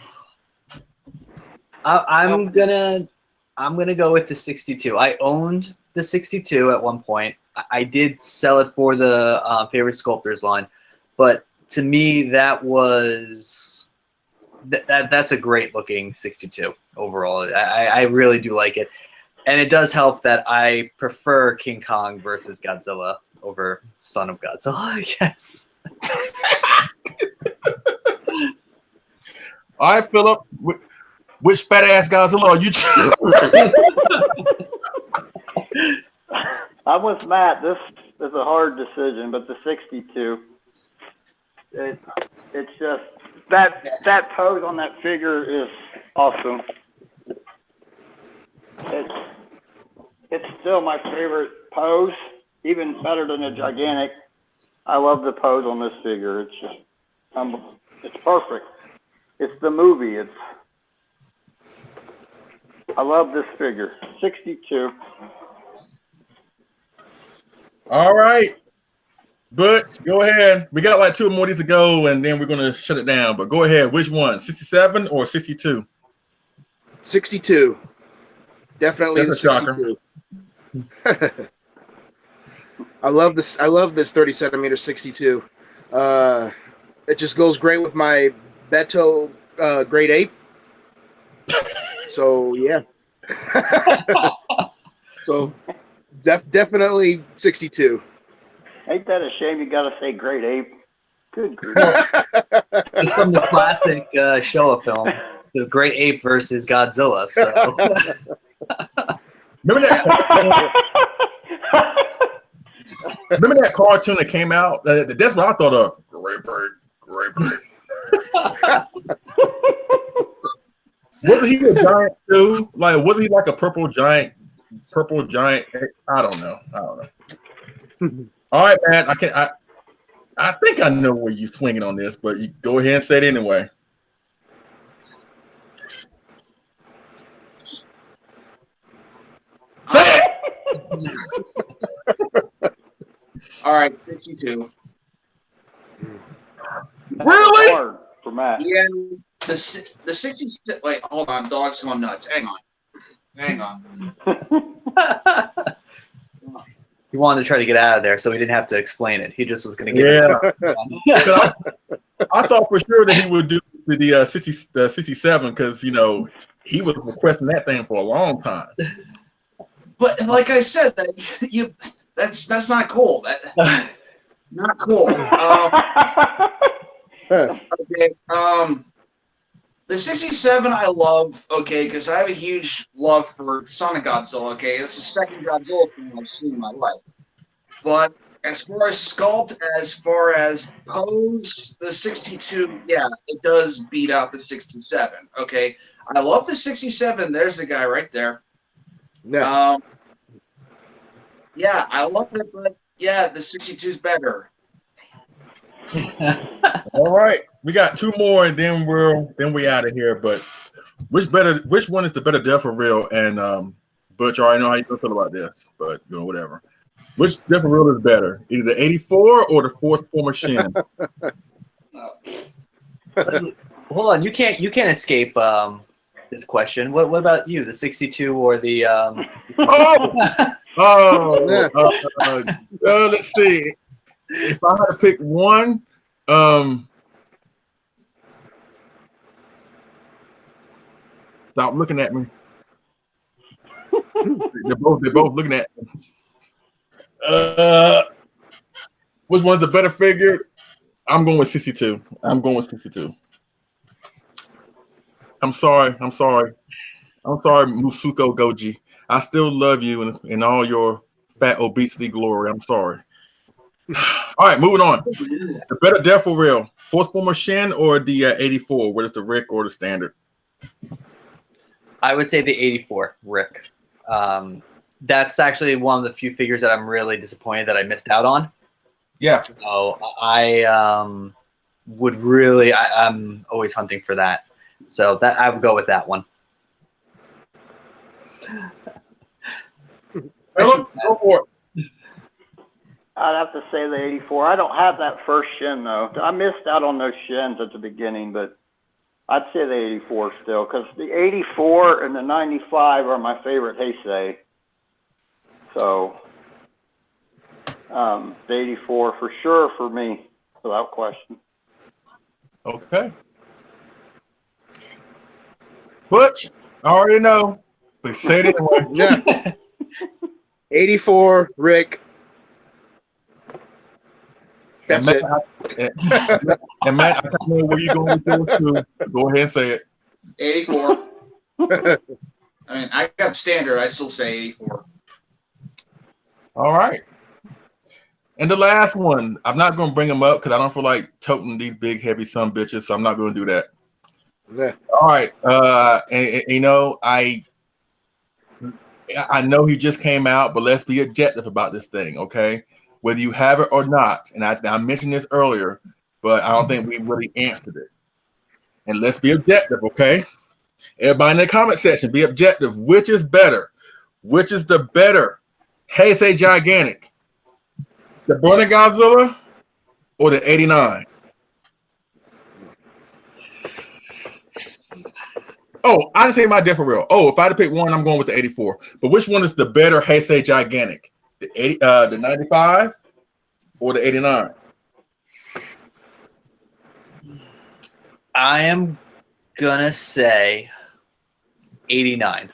I'm gonna go with the 62. I owned the 62 at one point. I did sell it for the favorite sculptors line, but to me that was that's a great looking 62 overall. I really do like it, and it does help that I prefer King Kong versus Godzilla over Son of Godzilla, I guess. All right, Phillip. Which fat ass Godzilla are you? I'm with Matt. This is a hard decision, but the 62. It's just that pose on that figure is awesome. It's still my favorite pose, even better than the gigantic. I love the pose on this figure. It's just it's perfect. It's the movie. I love this figure. 62. All right. But go ahead. We got like 2 more days to go, and then we're going to shut it down. But go ahead. Which one? 67 or 62? 62. Definitely the 62. I love this 30 centimeter 62. It just goes great with my Beto Great Ape. So yeah. So definitely 62. Ain't that a shame you gotta say great ape? Good grief. It's from the classic Showa film, The Great Ape versus Godzilla. So Remember that cartoon that came out? That's what I thought of. Great bird. Wasn't he a giant too? Like, wasn't he like a purple giant? I don't know. All right, man. I think I know where you're swinging on this, but you go ahead and say it anyway. Say it. All right, 62. Really? Hard for Matt. Yeah, the 60. Wait, hold on. Dog's going nuts. Hang on. he wanted to try to get out of there, so he didn't have to explain it. He just was going to get Yeah. I thought for sure that he would do the 67 because he was requesting that thing for a long time. But like I said, that's not cool. Not cool. Okay. The 67 I love, okay, because I have a huge love for Son of Godzilla, okay? It's the second Godzilla film I've seen in my life. But as far as sculpt, as far as pose, the 62, yeah, it does beat out the 67, okay? I love the 67. There's the guy right there. Yeah. Yeah, I love it, but yeah, the 62 is better. All right, we got 2 more, and then we out of here. But which one is the better Death for Real? And Butch, I already know how you feel about this, but whatever. Which Death for Real is better, either the 84 or the 4th former Shin? Hold on, you can't escape this question. What about you, the 62 or the? Let's see. If I had to pick one, stop looking at me. They're both looking at me. Which one's the better figure? I'm going with 62. I'm going with 62. I'm sorry, Musuko Goji. I still love you in all your fat obesity glory. I'm sorry. All right, moving on. The better death for real, fourth form of Shin or the 84? What is the Rick or the standard? I would say the 84 Rick. That's actually one of the few figures that I'm really disappointed that I missed out on. Yeah. So I would really, I'm always hunting for that. So that I would go with that one. Phillip, go for it. I'd have to say the 84. I don't have that first Shin, though. I missed out on those Shins at the beginning, but I'd say the 84 still, because the 84 and the 95 are my favorite Heisei. So the 84 for sure for me, without question. Okay. Butch, I already know, but say it anyway. Yeah. 84, Rick. That's it. And Matt, I don't know where you're going with yours too. Go ahead and say it. 84. I mean, I got standard. I still say 84. All right. And the last one, I'm not going to bring them up because I don't feel like toting these big, heavy son bitches, so I'm not going to do that. Yeah. All right. And you know, I know he just came out, but let's be objective about this thing, okay? Whether you have it or not, and I mentioned this earlier, but I don't think we really answered it. And let's be objective, okay? Everybody in the comment section, be objective. Which is better? Which is the better Heisei Gigantic? The Burning Godzilla or the 89? Oh, I didn't say my different real. Oh, if I had to pick one, I'm going with the 84. But which one is the better Heisei Gigantic? The 95 or the 89? I am gonna say 89.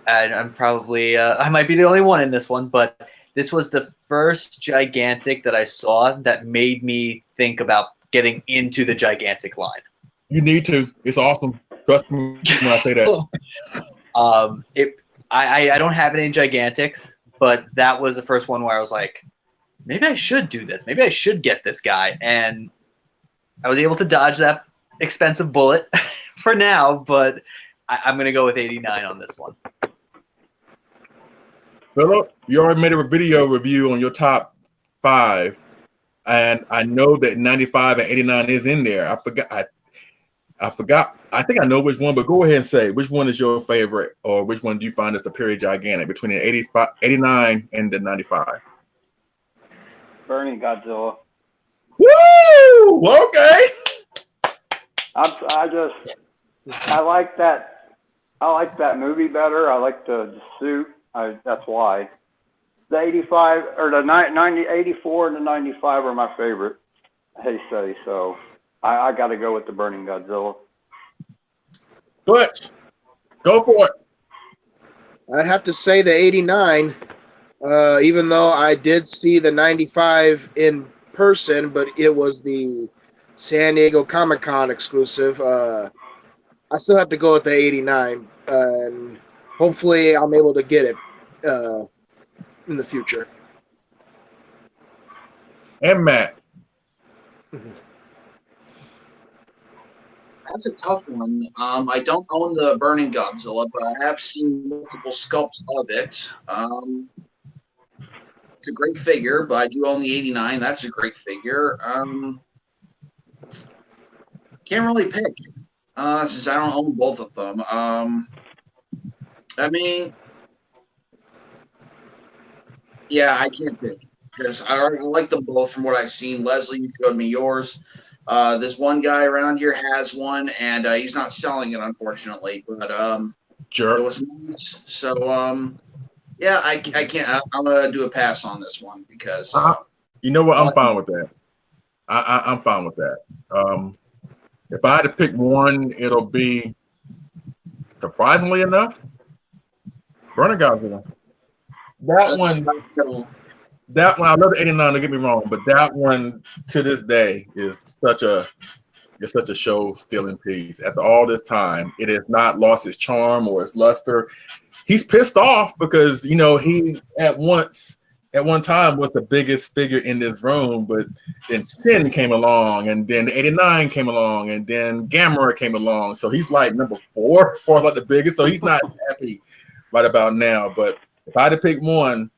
And I'm probably I might be the only one in this one, but this was the first gigantic that I saw that made me think about getting into the gigantic line. You need to. It's awesome. Trust me when I say that. I don't have any gigantics, but that was the first one where I was like, maybe I should do this. Maybe I should get this guy. And I was able to dodge that expensive bullet for now, but I'm going to go with 89 on this one. Phillip, you already made a video review on your top 5, and I know that 95 and 89 is in there. I forgot. I think I know which one, but go ahead and say which one is your favorite, or which one do you find is the period gigantic between the 89 and the 95? Burning Godzilla. Woo! Okay. I like that. I like that movie better. I like the suit. That's why. The 85 or the 90, 84 and the 95 are my favorite Heisei. So I got to go with the Burning Godzilla. Butch, go for it. I'd have to say the 89, even though I did see the 95 in person, but it was the San Diego Comic-Con exclusive. I still have to go with the 89, and hopefully I'm able to get it in the future. And Matt. That's a tough one. I don't own the Burning Godzilla, but I have seen multiple sculpts of it. It's a great figure, but I do own the 89. That's a great figure. Can't really pick since I don't own both of them. I mean, yeah, I can't pick because I already like them both from what I've seen. Leslie, you showed me yours. This one guy around here has one, and he's not selling it, unfortunately. But Sure. it was nice. So, yeah, I can't. I'm gonna do a pass on this one because you know what? I'm fine with that. I'm fine with that. If I had to pick one, it'll be, surprisingly enough, Burning Godzilla. That one, that one, I love the 89, don't get me wrong, but that one to this day is such a show stealing piece. After all this time, it has not lost its charm or its luster. He's pissed off because, you know, he at one time was the biggest figure in this room, but then Sin came along, and then the 89 came along, and then Gamera came along. So he's like number 4 for like the biggest. So he's not happy right about now. But if I had to pick one,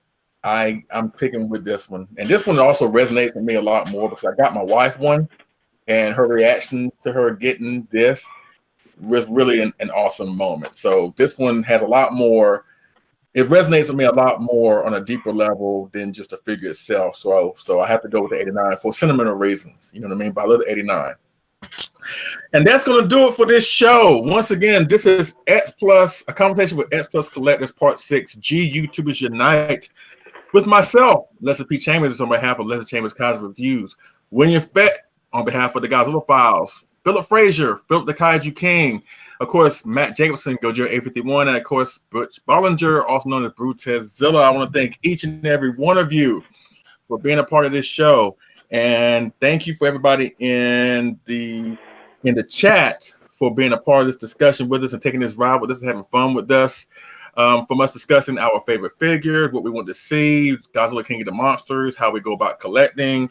I'm picking with this one. And this one also resonates with me a lot more because I got my wife one, and her reaction to her getting this was really an awesome moment. So this one has a lot more. It resonates with me a lot more on a deeper level than just the figure itself. So I have to go with the 89 for sentimental reasons. You know what I mean? But I love the 89. And that's going to do it for this show. Once again, this is X Plus, a conversation with X Plus Collectors Part 6, G YouTubers Unite, with myself, Leslie P. Chambers, on behalf of Leslie Chambers Cosmic Reviews, William Fett on behalf of the Godzilla Files, Phillip Frazier, Philip the Kaiju King, of course, Matt Jacobson, Godzilla 851, and of course, Butch Bollinger, also known as Brutazilla. I want to thank each and every one of you for being a part of this show. And thank you for everybody in the chat for being a part of this discussion with us and taking this ride with us and having fun with us. From us discussing our favorite figures, what we want to see, Godzilla King of the Monsters, how we go about collecting.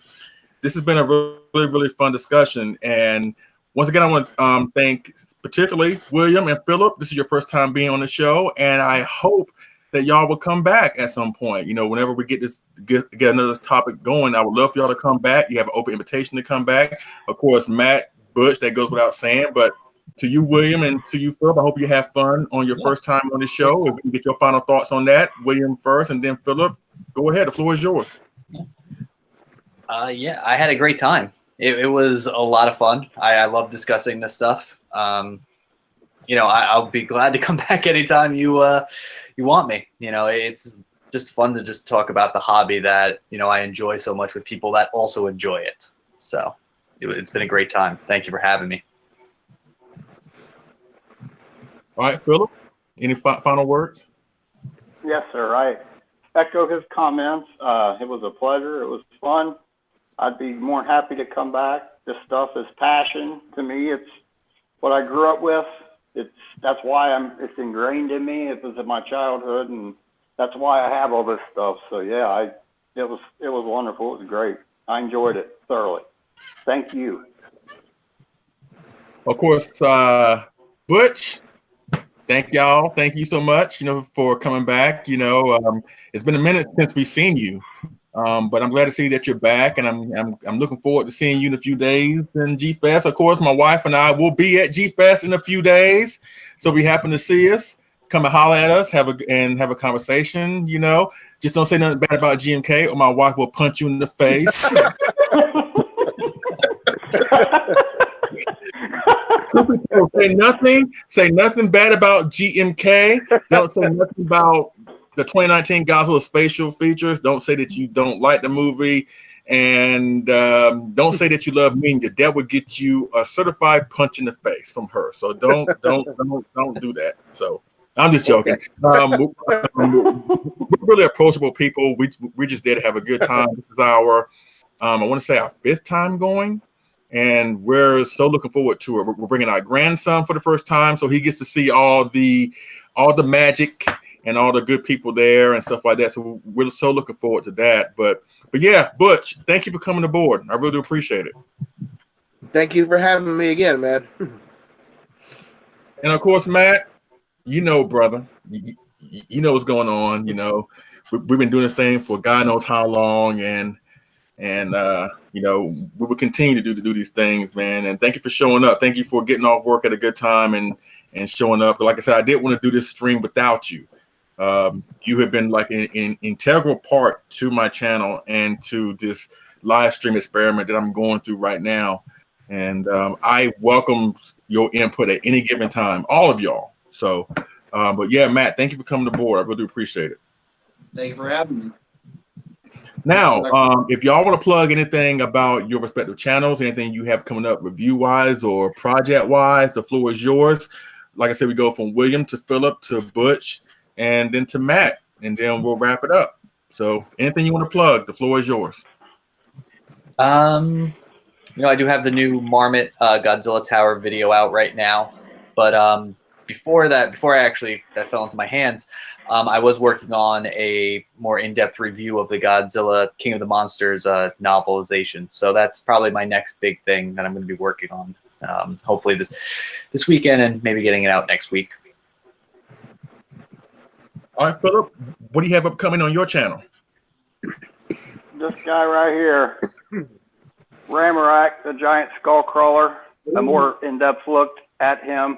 This has been a really, really fun discussion. And once again, I want to thank particularly William and Philip. This is your first time being on the show, and I hope that y'all will come back at some point. You know, whenever we get another topic going, I would love for y'all to come back. You have an open invitation to come back. Of course, Matt, Butch, that goes without saying, but to you, William, and to you, Philip, I hope you have fun on your first time on the show. If we can get your final thoughts on that, William first, and then Philip, go ahead. The floor is yours. Yeah, I had a great time. It was a lot of fun. I love discussing this stuff. You know, I'll be glad to come back anytime you want me. You know, it's just fun to just talk about the hobby that, you know, I enjoy so much with people that also enjoy it. So it's been a great time. Thank you for having me. All right, Philip, any final words? Yes, sir. I echo his comments. It was a pleasure. It was fun. I'd be more happy to come back. This stuff is passion to me. It's what I grew up with. That's why it's ingrained in me. It was in my childhood, and that's why I have all this stuff. So yeah, it was wonderful. It was great. I enjoyed it thoroughly. Thank you. Of course, Butch. Thank y'all. Thank you so much, you know, for coming back. You know, it's been a minute since we've seen you, but I'm glad to see that you're back, and I'm looking forward to seeing you in a few days in G-Fest. Of course, my wife and I will be at G-Fest in a few days, so if you happen to see us, come and holler at us, have a conversation. You know, just don't say nothing bad about GMK, or my wife will punch you in the face. Say nothing bad about GMK. Don't say nothing about the 2019 Godzilla's facial features. Don't say that you don't like the movie, and don't say that you love me. That would get you a certified punch in the face from her. So don't do that. So I'm just joking. We're really approachable people. We just there to have a good time. This is our I want to say our 5th time going. And we're so looking forward to it. We're bringing our grandson for the first time, so he gets to see all the magic and all the good people there and stuff like that. So we're so looking forward to that. But yeah, Butch, thank you for coming aboard. I really do appreciate it. Thank you for having me again, man. And of course, Matt, you know, brother, you know what's going on. You know, we've been doing this thing for God knows how long, and you know, we will continue to do these things, man. And thank you for showing up. Thank you for getting off work at a good time and showing up. Like I said, I didn't want to do this stream without you. You have been like an integral part to my channel and to this live stream experiment that I'm going through right now. And I welcome your input at any given time, all of y'all. So, but yeah, Matt, thank you for coming aboard. I really do appreciate it. Thank you for having me. Now, if y'all want to plug anything about your respective channels, anything you have coming up review-wise or project-wise, the floor is yours. Like I said, we go from William to Philip to Butch and then to Matt, and then we'll wrap it up. So anything you want to plug, the floor is yours. I do have the new Marmot Godzilla Tower video out right now, but before that fell into my hands, I was working on a more in-depth review of the Godzilla King of the Monsters novelization. So that's probably my next big thing that I'm going to be working on. Hopefully this weekend, and maybe getting it out next week. All right, Phillip, what do you have upcoming on your channel? This guy right here, Ramarak, the giant skull crawler. A more in-depth look at him.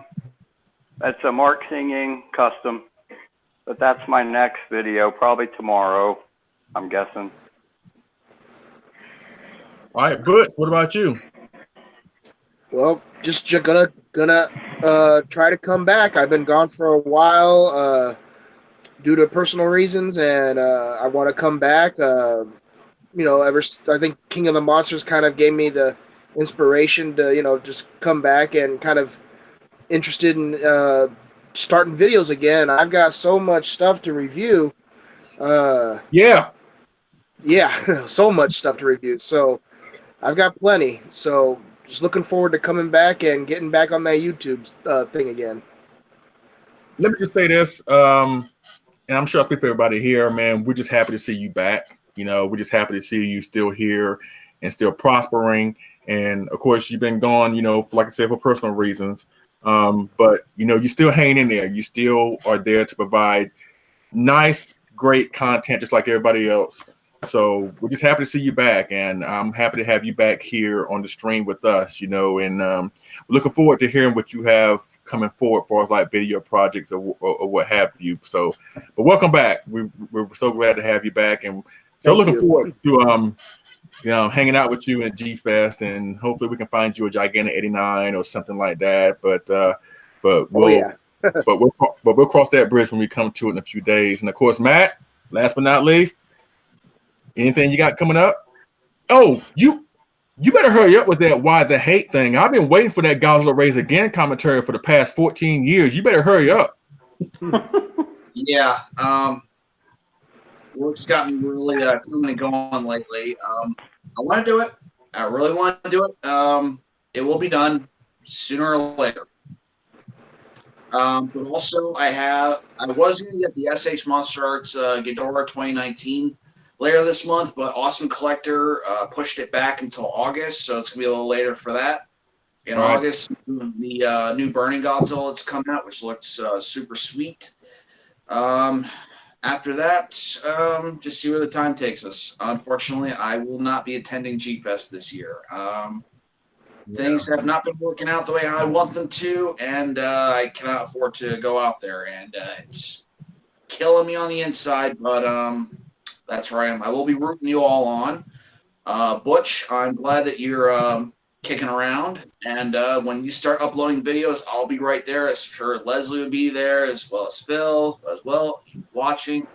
That's a Mark Singing custom. But that's my next video, probably tomorrow, I'm guessing. All right, Butch, what about you? Well, just gonna try to come back. I've been gone for a while due to personal reasons, and I want to come back. I think King of the Monsters kind of gave me the inspiration to just come back and kind of interested in starting videos again. I've got so much stuff to review. Yeah, so much stuff to review. So I've got plenty. So just looking forward to coming back and getting back on that YouTube thing again. let me just say this, and I'm sure I speak for everybody here, man. We're just happy to see you back. We're just happy to see you still here and still prospering. And of course, you've been gone, for, like I said, for personal reasons. But you're still hanging in there. You still are there to provide nice, great content, just like everybody else. So we're just happy to see you back, and I'm happy to have you back here on the stream with us. And we're looking forward to hearing what you have coming forward for us, like video projects or what have you. So, but welcome back. We're so glad to have you back, and so looking forward to hanging out with you at G Fest, and hopefully we can find you a gigantic 89 or something like that. But we'll we'll cross that bridge when we come to it in a few days. And of course, Matt, last but not least, anything you got coming up? Oh, you better hurry up with that Why the Hate thing. I've been waiting for that Godzilla Raise Again commentary for the past 14 years. You better hurry up. Yeah. Work's got me really coming and going lately. I want to do it. I really want to do it. It will be done sooner or later. But also, I was going to get the SH Monster Arts Ghidorah 2019 later this month, but Awesome Collector pushed it back until August, so it's going to be a little later for that. In August, the new Burning Godzilla that's come out, which looks super sweet. After that, just see where the time takes us. Unfortunately, I will not be attending G-Fest this year. Things have not been working out the way I want them to, and I cannot afford to go out there, and it's killing me on the inside, but that's where I am. I will be rooting you all on. Butch, I'm glad that you're kicking around, and when you start uploading videos, I'll be right there. I'm sure Leslie will be there, as well as Phil, as well, watching,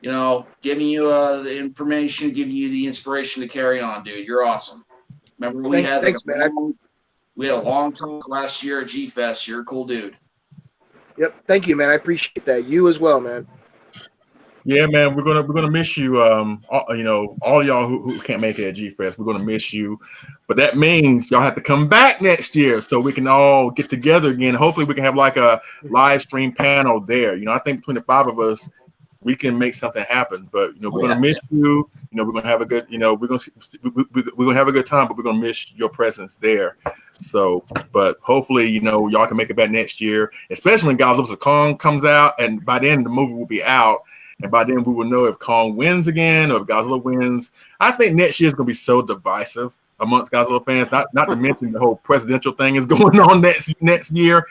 giving you the information, giving you the inspiration to carry on, dude. You're awesome. Remember, we had a long talk last year at G-Fest. You're a cool dude. Yep, thank you, man. I appreciate that. You as well, man. Yeah, man, we're gonna miss you. All y'all who can't make it at G-Fest, we're gonna miss you. But that means y'all have to come back next year so we can all get together again. Hopefully, we can have like a live stream panel there. I think between the 5 of us, we can make something happen. But we're gonna miss you. We're gonna have a good. We're gonna have a good time, but we're gonna miss your presence there. So, but hopefully, y'all can make it back next year, especially when Godzilla vs. Kong comes out, and by then the movie will be out. And by then we will know if Kong wins again or if Godzilla wins. I think next year is going to be so divisive amongst Godzilla fans. Not to mention the whole presidential thing is going on next year.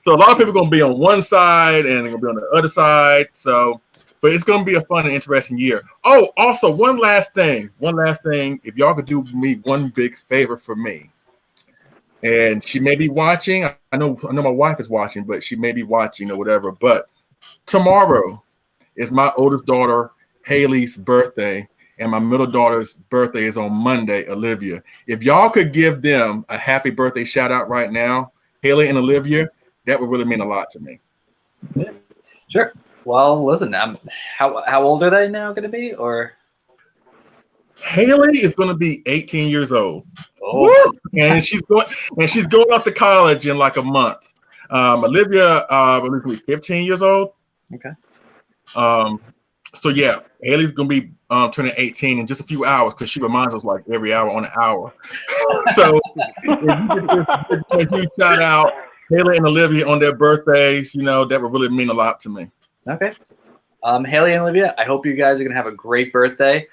So a lot of people are going to be on one side and they're going to be on the other side. So, but it's going to be a fun and interesting year. Oh, also one last thing. If y'all could do me one big favor for me, and she may be watching. I know my wife is watching, but she may be watching or whatever. But tomorrow is my oldest daughter Haley's birthday, and my middle daughter's birthday is on Monday, Olivia. If y'all could give them a happy birthday shout out right now, Haley and Olivia, that would really mean a lot to me. Yeah, sure. Well, listen, how old are they now going to be? Or Haley is going to be 18 years old. oh, and she's going off to college in like a month. Olivia, I believe, will be 15 years old. okay. So yeah, Haley's gonna be turning 18 in just a few hours because she reminds us like every hour on an hour. So if you could just a huge shout out Haley and Olivia on their birthdays, you know, that would really mean a lot to me. Okay. Haley and Olivia, I hope you guys are going to have a great birthday.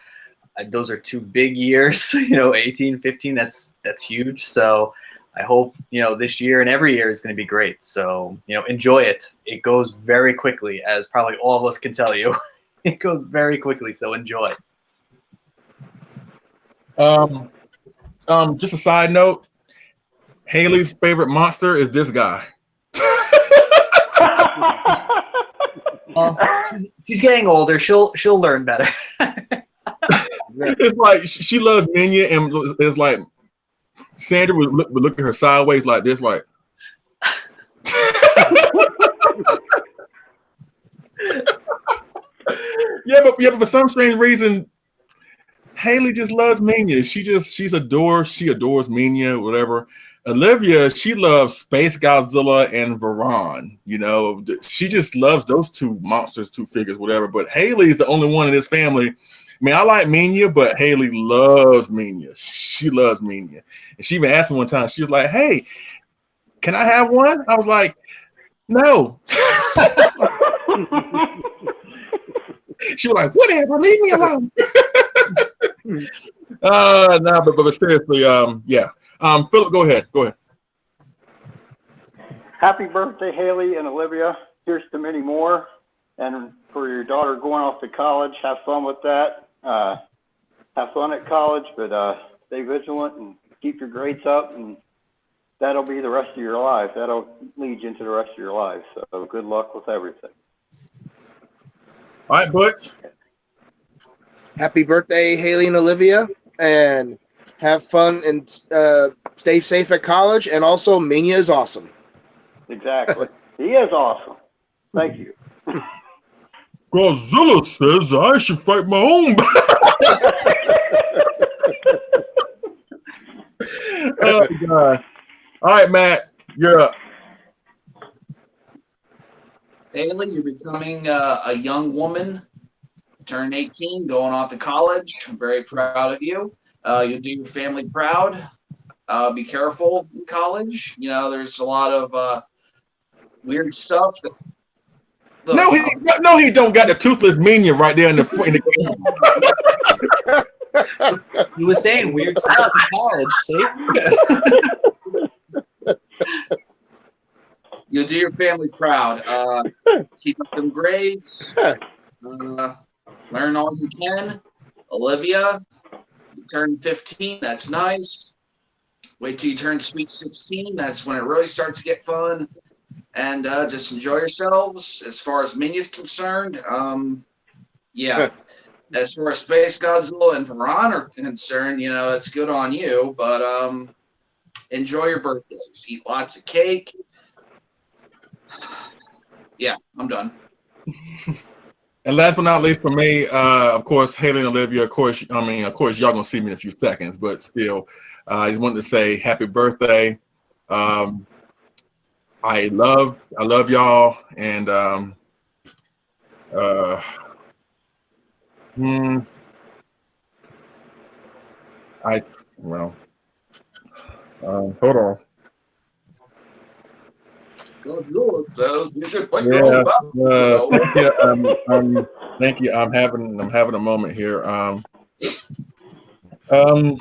Those are 2 big years, 18, 15, that's huge. So I hope, this year and every year is going to be great. So, enjoy it. It goes very quickly, as probably all of us can tell you. It goes very quickly, so enjoy. Just a side note, Haley's favorite monster is this guy. Well, she's getting older. She'll learn better. It's like she loves Minya, and it's like Sandra would look at her sideways like this, like. Yeah, but for some strange reason, Haley just loves Minya. She adores Minya, whatever. Olivia, she loves Space Godzilla and Varan. She just loves those 2 monsters, 2 figures, whatever. But Haley is the only one in this family. I mean, I like Minya, but Haley loves Minya. She loves Minya. And she even asked me one time, she was like, "Hey, can I have one?" I was like, "No." She was like, "Whatever, leave me alone." No, but seriously, yeah. Philip, go ahead. Happy birthday, Haley and Olivia. Here's to many more. And for your daughter going off to college, have fun with that. Have fun at college, but stay vigilant and keep your grades up, and that'll be the rest of your life. That'll lead you into the rest of your life. So good luck with everything. All right, Butch. Happy birthday, Haley and Olivia, and have fun and stay safe at college. And also, Minya is awesome. Exactly. He is awesome. Thank you. Godzilla says I should fight my own. Oh, God. All right, Matt, you're up. Haley, you're becoming a young woman. Turned 18, going off to college. I'm very proud of you. You'll do your family proud. Be careful in college. There's a lot of weird stuff. No, he don't got the toothless Minya right there in the He was saying weird stuff in college, see? You'll do your family proud. Keep up them grades. Learn all you can. Olivia, you turn 15. That's nice. Wait till you turn sweet 16. That's when it really starts to get fun. And just enjoy yourselves. As far as Minya's concerned, yeah. As far as Space Godzilla and Varan are concerned, it's good on you. But enjoy your birthdays. Eat lots of cake. Yeah, I'm done. And last but not least for me, of course, Haley and Olivia, of course, y'all gonna see me in a few seconds, but still, I just wanted to say happy birthday. I love y'all, and hold on. Godzilla says you should play Yeah, thank you. I'm having a moment here. Hey,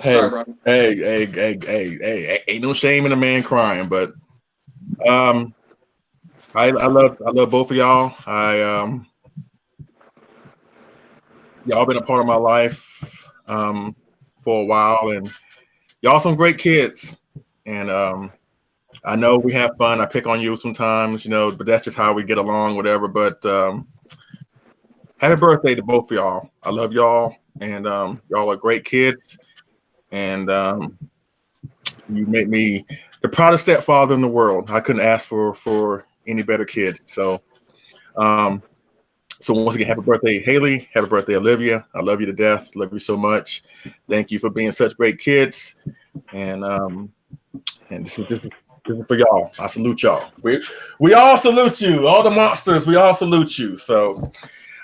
Sorry, hey, ain't no shame in a man crying, but I love both of y'all. Y'all been a part of my life for a while, and y'all some great kids, and I know we have fun. I pick on you sometimes, but that's just how we get along, whatever. But happy birthday to both of y'all. I love y'all, and y'all are great kids, and you make me the proudest stepfather in the world. I couldn't ask for any better kid. So So once again, happy birthday, Haley. Happy birthday, Olivia. I love you to death. Love you so much. Thank you for being such great kids. And this is for y'all. I salute y'all. We all salute you. All the monsters, we all salute you. So,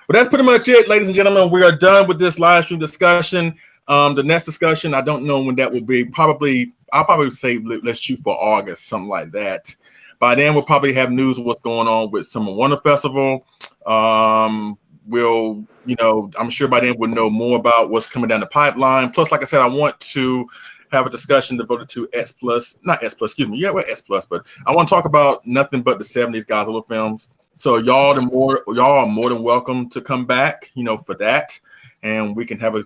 but that's pretty much it, ladies and gentlemen. We are done with this live stream discussion. The next discussion, I don't know when that will be. I'll probably say let's shoot for August, something like that. By then, we'll probably have news of what's going on with Summer Wonder Festival. We'll, I'm sure by then we'll know more about what's coming down the pipeline. Plus, like I said, I want to have a discussion devoted to not S Plus, excuse me. Yeah, we're S Plus, but I want to talk about nothing but the 70s Godzilla films. So y'all are more than welcome to come back, for that, and we can have a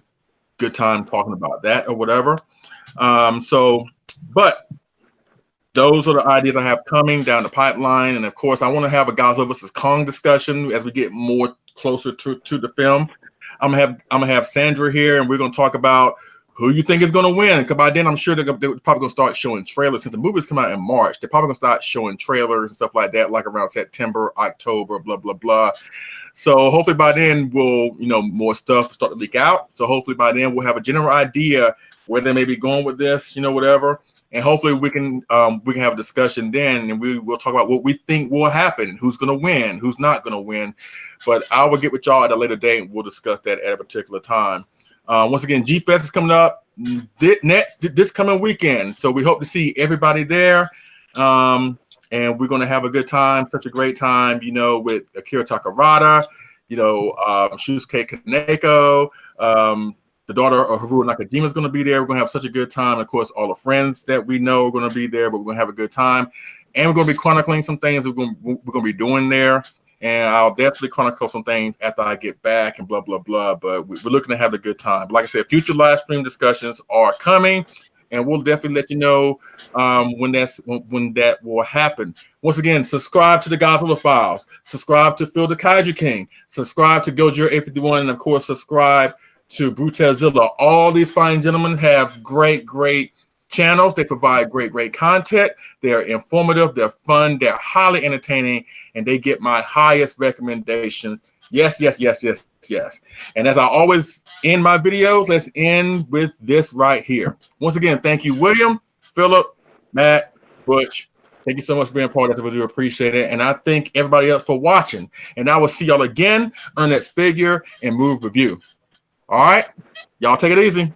good time talking about that or whatever. But those are the ideas I have coming down the pipeline. And of course, I want to have a Godzilla vs. Kong discussion as we get more closer to the film. I'm gonna have Sandra here, and we're gonna talk about who you think is gonna win. Because by then, I'm sure they're probably gonna start showing trailers. Since the movies come out in March, they're probably gonna start showing trailers and stuff like that, like around September, October, blah blah blah. So hopefully by then we'll, more stuff start to leak out. So hopefully by then we'll have a general idea where they may be going with this, whatever. And hopefully we can have a discussion then, and we'll talk about what we think will happen, who's going to win, who's not going to win. But I will get with y'all at a later date, and we'll discuss that at a particular time. Once again, G-Fest is coming up this coming weekend, so we hope to see everybody there. And we're going to have a good time, such a great time, with Akira Takarada, Shusuke Kaneko, the daughter of Haruo Nakajima is going to be there. We're going to have such a good time. Of course, all the friends that we know are going to be there, but we're going to have a good time. And we're going to be chronicling some things we're going to be doing there. And I'll definitely chronicle some things after I get back and blah, blah, blah. But we're looking to have a good time. But like I said, future live stream discussions are coming. And we'll definitely let you know when that will happen. Once again, subscribe to the Godzilla Files. Subscribe to Phil the Kaiju King. Subscribe to Gojira 851. And, of course, subscribe to Brutazilla. All these fine gentlemen have great channels. They provide great content. They're informative. They're fun. They're highly entertaining. And they get my highest recommendations. Yes. And as I always end my videos, let's end with this right here. Once again, thank you, William, Philip, Matt, Butch. Thank you so much for being part of the video. Appreciate it. And I thank everybody else for watching. And I will see y'all again on next figure and move review. All right. Y'all take it easy.